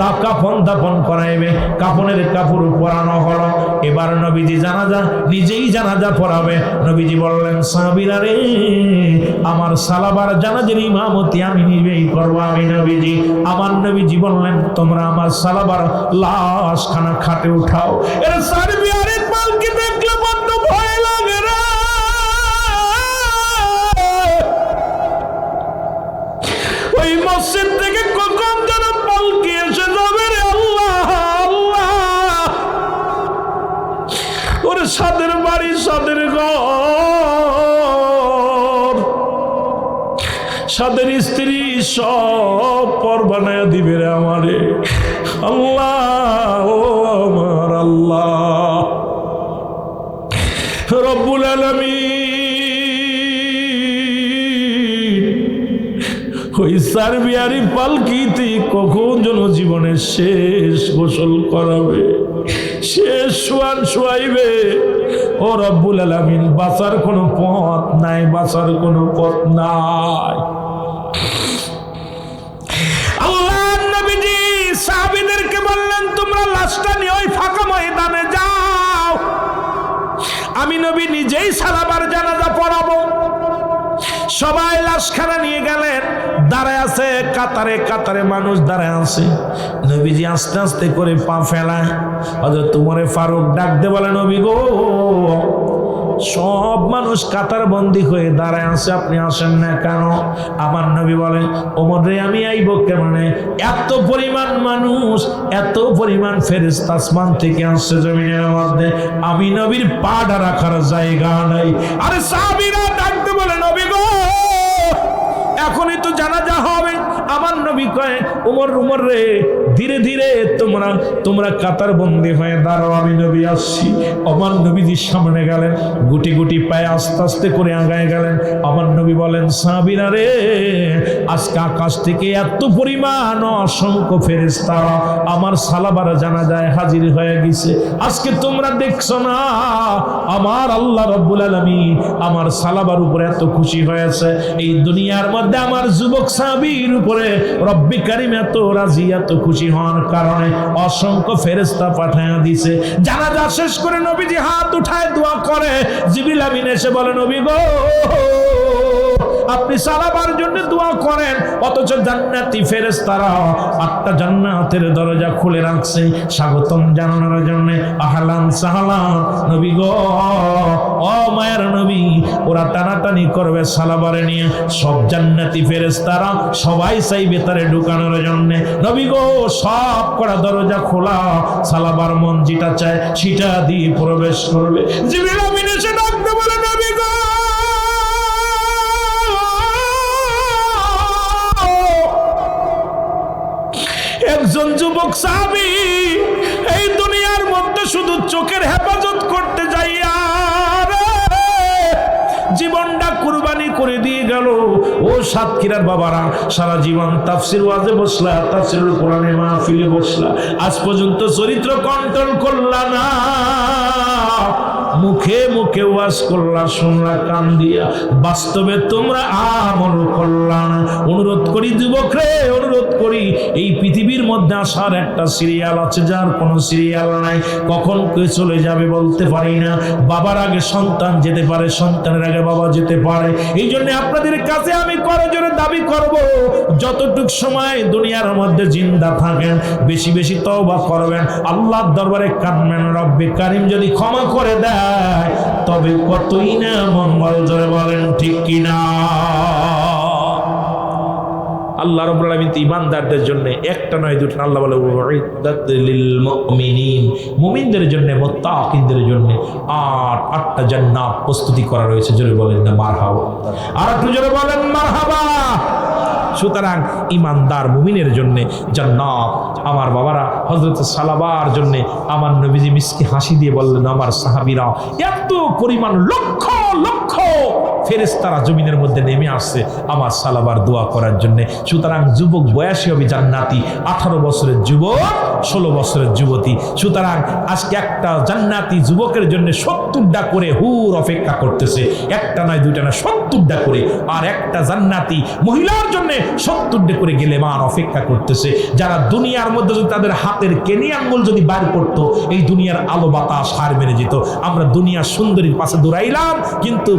তা কাফন দাফন করাইবে, কাফনের কাপড় পরানো হলো। এবার নবীজি জানাজা নিজেই জানাজা পড়াবে। নবীজি বললেন, সাহাবীরা রে, আমার সালাবার জানাজার ইমামতি আমি নিজেই করবো, আমি নবীজি। আমার নবীজি বললেন, তোমরা আমার সালাবার লাশ খানা খাটে উঠাও। এর সাহাবী আরেক পালকি দেখলে বড্ড ভয় লাগে রে। ওই মসজিদ থেকে কখন যেন পালকি এসে যাবে রে, আল্লাহ আল্লাহ। ওরে সাদের বাড়ি, সাদের ঘর, সাদের স্ত্রী সব পর বানায় দিবে রে আমারে, আল্লাহ ও আমার আল্লাহ রব্বুল আলামিন। ওই সারবিয়ারি পালকিতে কখন যেন জীবনের শেষ গোসল করাবে, শেষ শোয়ান শোয়াইবে। ও রব্বুল আলামিন, বাঁচার কোনো পথ নাই, বাঁচার কোনো পথ নাই। আল্লাহর নবীজি সাহাবীদেরকে বললেন, তোমরা লাশটা নিয়ে ওই ফাঁকা ময়দানে যাও, আমি নবী নিজেই সালাবার জানাজা পড়াবো। সবাই লাশখানা নিয়ে গেলেন, দাঁড়ায় আছে কাতারে কাতারে মানুষ দাঁড়ায় আছে। নবীজি আস্তে আস্তে করে পা ফেলায়। হযরত উমরে ফারুক ডাক দিয়ে বলে, নবী গো, সব মানুষ কাতার বন্দী হয়ে দাঁড়ায় আছে, আপনি আসেন না কেন? আমার নবী বলেন, ওমর রে, আমি আইব কেমনে? এত পরিমাণ মানুষ, এত পরিমাণ ফেরেশতা আসমান থেকে আসছে জমিনের মধ্যে, আমি নবীর পাটা রাখার জায়গা নাই। আরে সাহাবীরা ডাকতে বলে, নবী গো, এখনই তো জানাজা হবে। আমার নবী কয়, উমর রে, ধীরে ধীরে তোমরা কাতার বন্দী হয়ে দাঁড়াও, আমি নবী আসছি। আমার নবীজির সামনে গেলেন, গুটি গুটি পায়ে আস্তে আস্তে করে আগায় গেলেন। আমার নবী বলেন, সাহাবীরা রে, আজকে আকাশ থেকে এত পরিমাণ অসংখ্য ফেরেশতা আমার সালাবার জানাজায় হাজির হয়ে গেছে। আজকে তোমরা দেখছো না আমার আল্লাহ রাব্বুল আলামিন আমার সালাবার উপরে এত খুশি হয়েছে। এই দুনিয়ার মধ্যে আমার যুবক সাহাবীর উপরে রব্বি কারীম এত রাজি, এত খুশি হওয়ার কারণে অসংখ্য ফেরেশতা পাঠায়া দিয়েছে। জানাজা শেষ করে নবীজি হাত উঠায় দোয়া করে। জিবরিল আমিন এসে বলে, নবী গো, আপনি সালাবার জন্য দোয়া করেন, অথচ জান্নাতি ফেরেশতারা 8টা জান্নাতের দরজা খুলে রাখছে স্বাগতম জানানোর জন্য। আহলান সাহলান নবী গো, ও মায়ের নবী, ওরা টানাটানি করবে সালাবারে নিয়ে। সব জান্নাতি ফেরেশতারা সবাই চাইবে তারে ঢুকানোর জন্য। নবী গো, সব করা দরজা খোলা, সালাবার মন যেটা চায় সেটা দিয়ে প্রবেশ করবে। জিবরিল আমিন এসে ডাকতে বলে, নবী গো, একজন যুবক সাহাবী এই দুনিয়ার মধ্যে শুধু চোখের হেফাজত করতে যাইয়া জীবনটা কুরবানি করে দিয়ে গেল। ও সাতক্ষীরার বাবারা, সারা জীবন তাফসীর ওয়াজে বসলা, তাফসীরুল কোরআনে মাহফিলে বসলা, আজ পর্যন্ত চরিত্র কন্ট্রোল করলা না। মুখে মুখে ওয়াজ করলা, শুনলা কান দিয়া, বাস্তবে তোমরা আমল করলা না। অনুরোধ করি যুবকরে, অনুরোধ করি, এই পৃথিবীর মধ্যে আসার একটা সিরিয়াল আছে যার কোনো সিরিয়াল নাই। কখন কে চলে যাবে বলতে পারি না। বাবার আগে সন্তান যেতে পারে, সন্তানের আগে বাবা যেতে পারে। এই জন্য আপনাদের কাছে আমি করজোরে দাবি করব, যতটুক সময় দুনিয়ার মধ্যে জিন্দা থাকেন বেশি বেশি তওবা করবেন, আল্লাহর দরবারে কাঁদবেন। রব্বে কারীম যদি ক্ষমা করে দেয় তবে কতই না মঙ্গল। জোরে বলেন ঠিক কিনা? আল্লাহ রাব্বুল আলামিন ঈমানদারদের জন্য একটা নয় দুটো, আল্লাহ বলে উইদ্দাত লিল মুমিনিন, মুমিনদের জন্য, মুত্তাকিনদের জন্য 8টা জান্নাত প্রস্তুতি করা রয়েছে। জোরে বলেন না মারহাবা। আর একটু জোরে বলেন মারহাবা। সুতরাং ইমানদার মুমিনের জন্য জান্নাত। আমার বাবারা, হযরত সালাবার জন্য আমার নবীজি মিষ্টি হাসি দিয়ে বললেন, আমার সাহাবীরা এত পরিমাণ লক্ষ লক্ষ ফেরেশতারা জমিনের মধ্যে নেমে আসছে আমার সালাবার দোয়া করার জন্য। সুতরাং যুবক বয়সী হবে জান্নাতি, 18 বছরের যুবক, 16 বছরের যুবতী। সুতরাং আজকে একটা জান্নাতি যুবকের জন্য 70টা করে হুর অপেক্ষা করতেছে। একটা নয় দুইটা না, 70টা করে। আর একটা জান্নাতি মহিলার জন্য 70টা করে গেলেমান অপেক্ষা করতেছে। যারা দুনিয়ার মধ্যে যদি তাদের হাতের কেনি আঙ্গুল যদি বাইর করতো, এই দুনিয়ার আলো বাতাস হার মেনে যেত। আমরা দুনিয়ার সুন্দরীর পাশে দৌড়াইলাম, কিন্তু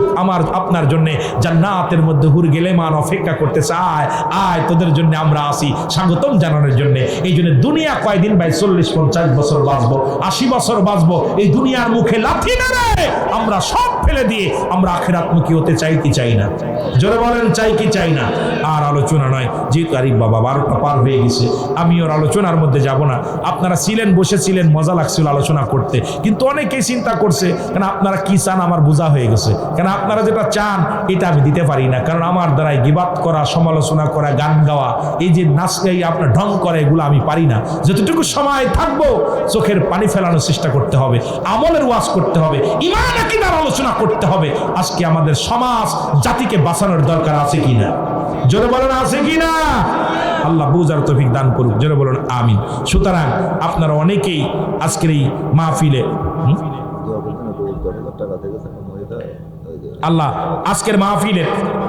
আপনার জন্য জান্নাতের মধ্যে হুর গেলেমান অপেক্ষা করতেছে। আয় আয়, তোদের জন্য আমরা আসি স্বাগতম জানানোর জন্য। এই জন্য দুনিয়া কয়দিন ভাই, 40-50 বছর বাঁচবো, 80 বছর বাঁচবো। এই দুনিয়ার মুখে লাথি না রে, আমরা সব ফেলে দিয়ে আমরা আখিরাতমুখী হতে চাই কি চাই না? জোরে বলেন, চাই কি চাই না? আর আলোচনা নয়, যেহেতু আরে বাবা 12টা পার হয়ে গেছে, আমি ওর আলোচনার মধ্যে যাব না। আপনারা ছিলেন, বসেছিলেন, মজা লাগছিল আলোচনা করতে, কিন্তু অনেকেই চিন্তা করছে কেন আপনারা কি চান আমার বোঝা হয়ে গেছে। কেন আপনারা যেটা চান এটা আমি দিতে পারি না, কারণ আমার দ্বারাই গিবাত করা, সমালোচনা করা, গান গাওয়া, এই যে নাচ গাই আপনার ঢং করা, এগুলো আমি পারি না। যতটুকু সময় থাকবো চোখের পানি ফেলানোর চেষ্টা করতে হবে, আমলের ওয়াজ করতে হবে, ঈমান আকীদার আলোচনা করতে হবে। আজকে আমাদের সমাজ জাতিকে বাঁচানোর দরকার আছে কিনা? জোরে বলেন, আছে কিনা? আল্লাহ বুঝার তৌফিক দান করুক। জোরে বলেন আমিন। সুতরাং আপনারা অনেকেই আজকের এই মাহফিলে আল্লাহ আজকের মাহফিলের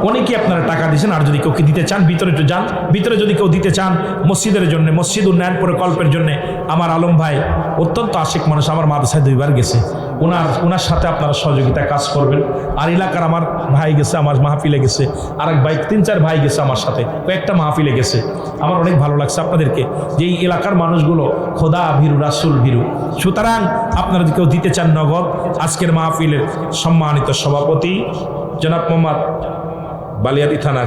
অনেকেই আপনারা টাকা দিয়েছেন। আর যদি কেউ দিতে চান ভিতরে একটু যান, ভিতরে যদি কেউ দিতে চান মসজিদের জন্য, মসজিদ উন্নয়ন প্রকল্পের জন্য, আমার আলম ভাই অত্যন্ত আশিক মানুষ, আমার মাদ্রাসায় 2বার গেছে, ওনার সাথে আপনারা সহযোগিতায় কাজ করবেন। আর এলাকার আমার ভাই গেছে, আমার মাহফিলে গেছে, আর এক ভাই 3-4 ভাই গেছে আমার সাথে, কয়েকটা মাহফিলে গেছে। আমার অনেক ভালো লাগছে আপনাদেরকে যে এই এলাকার মানুষগুলো খোদা ভীরু, রাসূল ভীরু। সুতরাং আপনারা যদি কেউ দিতে চান নগদ, আজকের মাহফিলের সম্মানিত সভাপতি জনাব মোহাম্মদ বালিয়াদি থানা,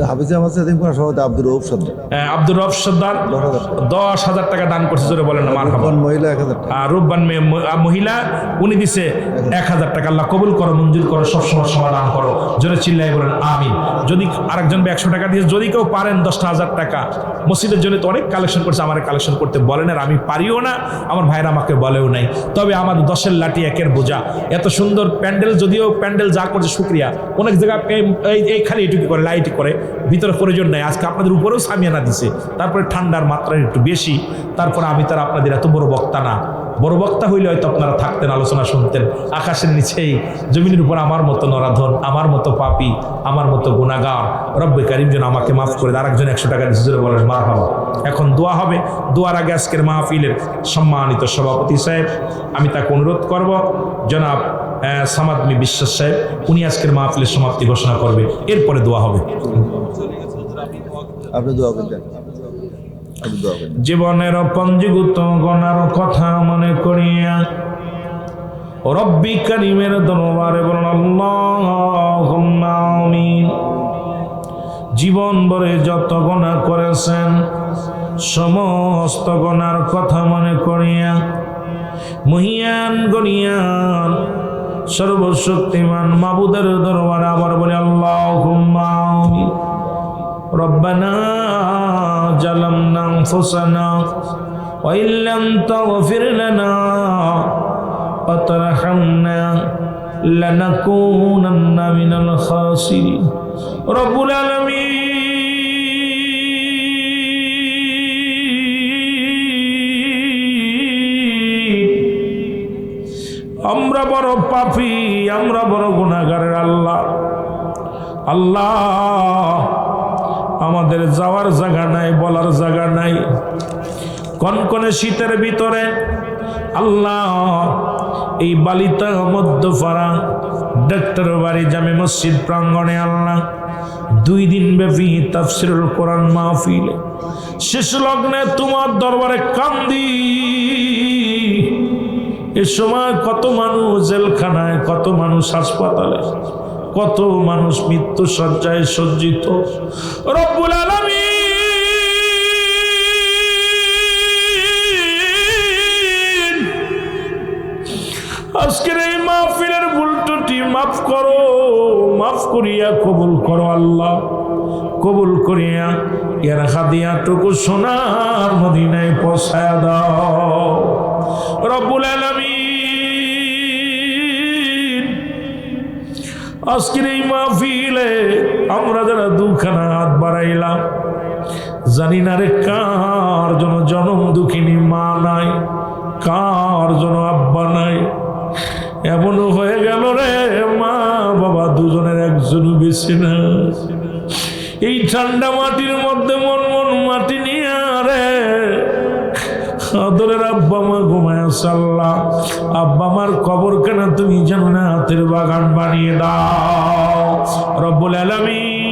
হাফিজে আমার সাথে সভাপতি আব্দুর রউফ সর্দার। আব্দুর রউফ সর্দার 10,000 টাকা দান করছে, জোরে বলেন না মারহাবা। মহিলা 1000 টাকা। আর রূপবান মহিলা উনি দিছে 1000 টাকা। আল্লাহ কবুল করো, মঞ্জুর করো, সব সময় সমাধান করো, জোরে চিল্লাই বলেন আমিন। যদি আরেকজন 100 টাকা দিয়ে, যদি কেউ পারেন 10,000 টাকা মসজিদের জন্য, তো অনেক কালেকশন করছে, আমার কালেকশন করতে বলেন আর আমি পারিও না, আমার ভাইরা আমাকে বলেও নাই। তবে আমাদের 10-এর লাঠি 1-এর বোঝা, এত সুন্দর প্যান্ডেল, যদিও প্যান্ডেল যা করছে শুক্রিয়া, অনেক জায়গায় এই খালি এটুকু করে, লাইট করে, ভিতরে প্রয়োজন নাই। আজকে আপনাদের উপরেও সামিয়ানা দিছে, তারপরে ঠান্ডার মাত্রা একটু বেশি, তারপরে আমি তার আপনাদের এত বড় বক্তা না। বড় বক্তা হইলে হয়তো আপনারা থাকতেন, আলোচনা শুনতেন। আকাশের নিচেই জমিনের উপর আমার মতো নরাধন, আমার মতো পাপী, আমার মতো গুনাহগার, রব্বে কারীম যেন আমাকে মাফ করে দেয়। আরেকজন 100 টাকা দিচ্ছে, জোরে বলেন মারহাবা। এখন দোয়া হবে। দোয়ার আগে আজকের মাহফিলের সম্মানিত সভাপতি সাহেব, আমি তাকে অনুরোধ করব, জনাব সামাদ মি বিশ্বাস সাহেব, উনি আজকের মাহফিলের সমাপ্তি ঘোষণা করবে, এরপরে দোয়া হবে। আপনি দোয়া করবেন। জীবনের পঞ্জীভূত গণার কথা মনে করিয়া রব্বি কারীমের দরবারে বলুন আল্লাহুম্মা আমিন। জীবন ভরে যত গুনাহ করেছেন সমস্ত গুনার কথা মনে করিয়া মহিয়ান গনিয়ান সর্বশক্তিমান মাবুদের দরবারে আবার বলি আল্লাহুম্মা আমিন। ربنا ظلمنا أنفسنا وإن لم تغفر لنا وترحمنا لنكونن من الخاسرين رب العالمين। আমরা বড় পাপী, আমরা বড় গুনাহগারের আল্লাহ। আল্লাহ আমাদের যাওয়ার জায়গা নাই, বলার জায়গা নাই। কনকনে শীতের ভিতরে আল্লাহ এই বালিতা মধ্যপাড়া ডাক্তার বাড়ি জামে মসজিদ প্রাঙ্গণে আল্লাহ 2 দিন ব্যাপী তাফসীরুল কোরআন মাহফিল শেষ লগ্নে তোমার দরবারে কান্দি। এ সময় কত মানুষ জেলখানায়, কত মানুষ হাসপাতালে, কত মানুষ মৃত্যু শয্যায় সজ্জিত। রব্বুল আলামিন আজকের এই মাহফিলের ভুল ত্রুটি মাফ করো, মাফ করিয়া কবুল করো আল্লাহ। কবুল করিয়া এর হাদিয়াটুকু সোনার মদিনায় পৌঁছায়া দাও রব্বুল আলামিন। আজকের এই মাহফিলে আমরা যারা 2খানা হাত বাড়াইলাম, জানি না রে কার জন্য জনম দুঃখিনী মা নাই, কার জন্য আব্বা নাই। এমনও হয়ে গেল রে মা বাবা দুজনের একজনও বেশি না। এই ঠান্ডা মাটির মধ্যে মন মাটি নিয়ে রে আদরের আব্বা মা ঘুমায় আছে। আল্লাহ আব্বা মার কবর কেন তুমি জান্নাতের বাগান বানিয়ে দাও রব্বুল আলামিন।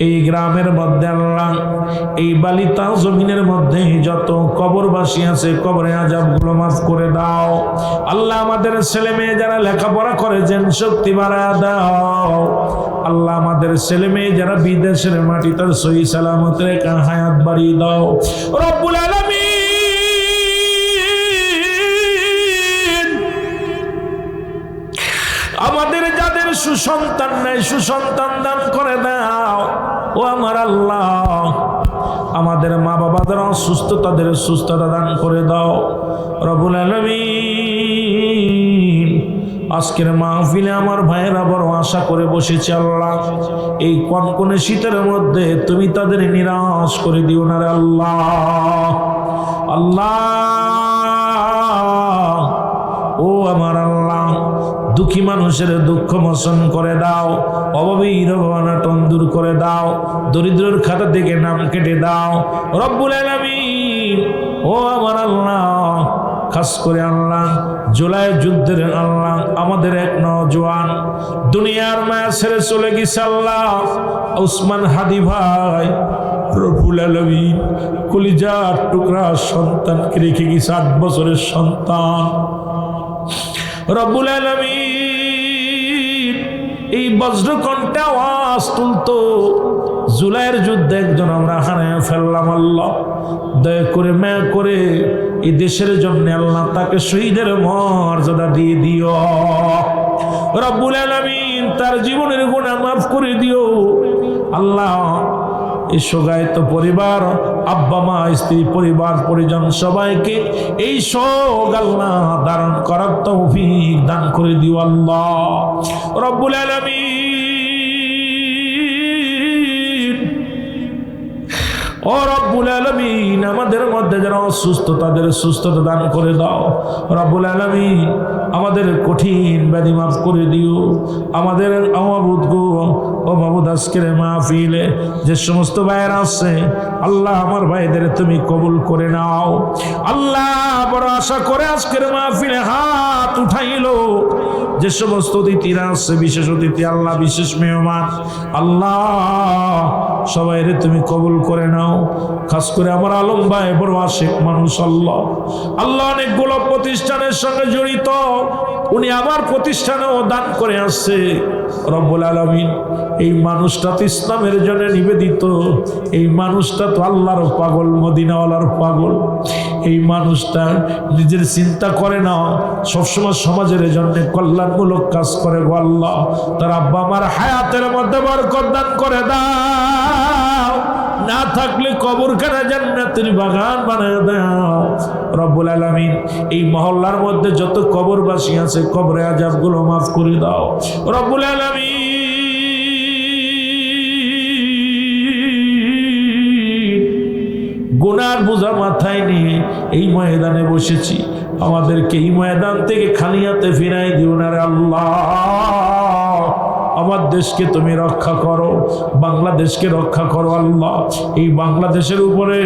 এই গ্রামের মধ্যে আল্লাহ এই বালিতা জমিনের মধ্যে যত কবরবাসী আছে কবরে আযাবগুলো মাফ করে দাও আল্লাহ। আমাদের ছেলে মেয়ে যারা লেখাপড়া করেছেন শক্তি বাড়া দাও আল্লাহ। আমাদের ছেলে মেয়ে যারা বিদেশের মাটি তার সহি সালামত রেখে হায়াত বাড়িয়ে দাও রব্বুল আলামিন। আমাদের যাদের সুসন্তান নাই সুসন্তান দান করে দাও ও আমার আল্লাহ। আমাদের মা বাবা যারা অসুস্থ তাদের সুস্থতা দান করে দাও রব্বুল আলামিন। আজকের মাহফিলে আমার ভাইয়েরা বড় আশা করে বসেছে আল্লাহ। এই কনকনে শীতের মধ্যে তুমি তাদের নিরাশ করে দিও না রে আল্লাহ। আল্লাহ ও আমার আল্লাহ, দুঃখী মানুষের দুঃখ মোচন করে দাও, অভাবীর অভাবনাটন দূর করে দাও, দরিদ্রের খাতা থেকে নাম কেটে দাও রব্বুল আলামিন। ও আমার আল্লাহ, খাস করে আল্লাহ জুলাই যুদ্ধের আল্লাহ আমাদের এক নওজোয়ান দুনিয়ার মায়া ছেড়ে চলে গেছে আল্লাহ, ওসমান হাদি ভাই রব্বুল আলামিন। কলিজার টুকরা সন্তানকে রেখে গেছে, 8 বছরের সন্তান। রব্বুল আলামিন এই বজ্রকণ্ঠে আওয়াজ তুলতো, জুলাইয়ের যুদ্ধে একজন আমরা হারায় ফেললাম। আল্লাহ দয়া করে মায়া করে এই দেশের জন্য আল্লাহ তাকে শহীদের মর্যাদা দিয়ে দিও। রব্বুল আলামিন তার জীবনের গুনাহ মাফ করে দিও। আল্লাহ এই শোকায়িত পরিবার, আব্বা মা স্ত্রী পরিবার পরিজন সবাইকে এই শোক আল্লাহ ধারণ করার তৌফিক দান করে দিও আল্লাহ রব্বুল আলামিন। ও রব্বুল আলামিন, আমাদের মধ্যে যারা অসুস্থ তাদের সুস্থতা দান করে দাও রব্বুল আলামিন। আমাদের কঠিন ব্যাধি মাফ করে দিও। আমাদের মাবুদ গো, ও মাবুদ আজকের মাহফিলে যে সমস্ত ভাইয়েরা আছে আল্লাহ আমার ভাইদের তুমি কবুল করে নাও আল্লাহ। বড় আশা করে আজকের মাহফিলে হাত উঠাইলো যে সমস্ত অতিথিরা আছে, বিশেষ অতিথি আল্লাহ, বিশেষ মেহমান আল্লাহ, সবাইরে তুমি কবুল করে নাও। খাস করে আমার আলম ভাই বড় আশিক মানুষ আল্লাহ। আল্লাহ অনেকগুলো প্রতিষ্ঠানের সঙ্গে জড়িত, উনি আমার প্রতিষ্ঠানেও দান করে আসছে রব্বুল আলামিন। এই মানুষটা তো ইসলামের জন্য নিবেদিত, এই মানুষটা তো আল্লাহর পাগল, মদিনাওয়ালার পাগল। এই মানুষটা নিজের চিন্তা করে না, সবসময় সমাজের জন্য কল্যাণমূলক কাজ করে গো আল্লাহ। তার আব্বা আমার হায়াতের মধ্যে বরকত দান করে দাও, না থাকলে কবরখানা জান্নাতের বাগান বানায় দাও রব্বুল আলামিন। এই মহল্লার মধ্যে যত কবরবাসী আছে কবরে আযাবগুলো মাফ করে দাও রব্বুল আলামিন। গুনার বোঝা মাথায় নিয়ে এই ময়দানে বসেছি, আমাদেরকে এই ময়দান থেকে খালি হাতে ফিরাই দিও না রে আল্লাহ। আমার দেশকে তুমি রক্ষা করো, বাংলাদেশকে রক্ষা করো আল্লাহ। এই বাংলাদেশের উপরে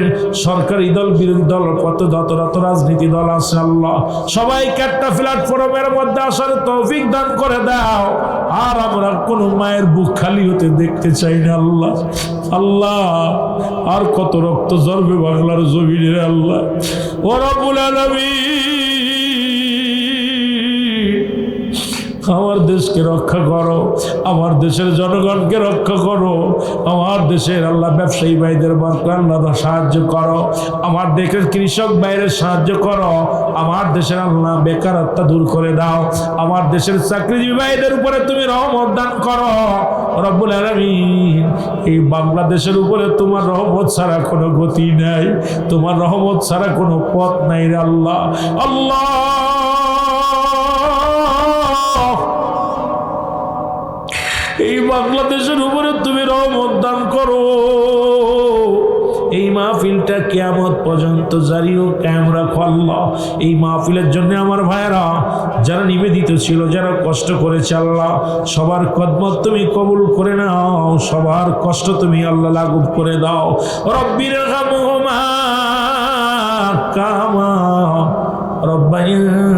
সরকারি দল, বিরোধী দল, যত রাজনীতি দল আছে আল্লাহ, সবাইকে একটা প্ল্যাটফর্মের মধ্যে আসার তৌফিক দান করে দাও। আর আমরা কোন মায়ের বুক খালি হতে দেখতে চাই না আল্লাহ। আল্লাহ আর কত রক্ত ঝরবে বাংলার জমিনে আল্লাহ। ও রব্বুল আলামিন, আমার দেশকে রক্ষা করো, আমার দেশের জনগণকে রক্ষা করো, আমার দেশের আল্লাহ ব্যবসায়ী ভাইদের আল্লাহ সাহায্য করো, আমার দেশের কৃষক ভাইদের সাহায্য করো, আমার দেশের আল্লাহ বেকারত্ব দূর করে দাও, আমার দেশের চাকরিজীবী ভাইদের উপরে তুমি রহমত দান করো রব্বুল আলামিন। এই বাংলাদেশের উপরে তোমার রহমত ছাড়া কোনো গতি নাই, তোমার রহমত ছাড়া কোনো পথ নাই রে আল্লাহ। আল্লাহ এই বাংলাদেশের উপরে তুমি রহমত দান করো। এই মাহফিলটা কিয়ামত পর্যন্ত জারি ও কায়েম রাখো আল্লাহ। এই মাহফিলের জন্য আমার ভাইয়েরা যারা নিবেদিত ছিল, যারা কষ্ট করেছে আল্লাহ, সবার কদমত তুমি কবুল করে নাও, সবার কষ্ট তুমি আল্লাহ লাঘব করে দাও। রব্বিরহামহুমা কামা রব্বায়ানি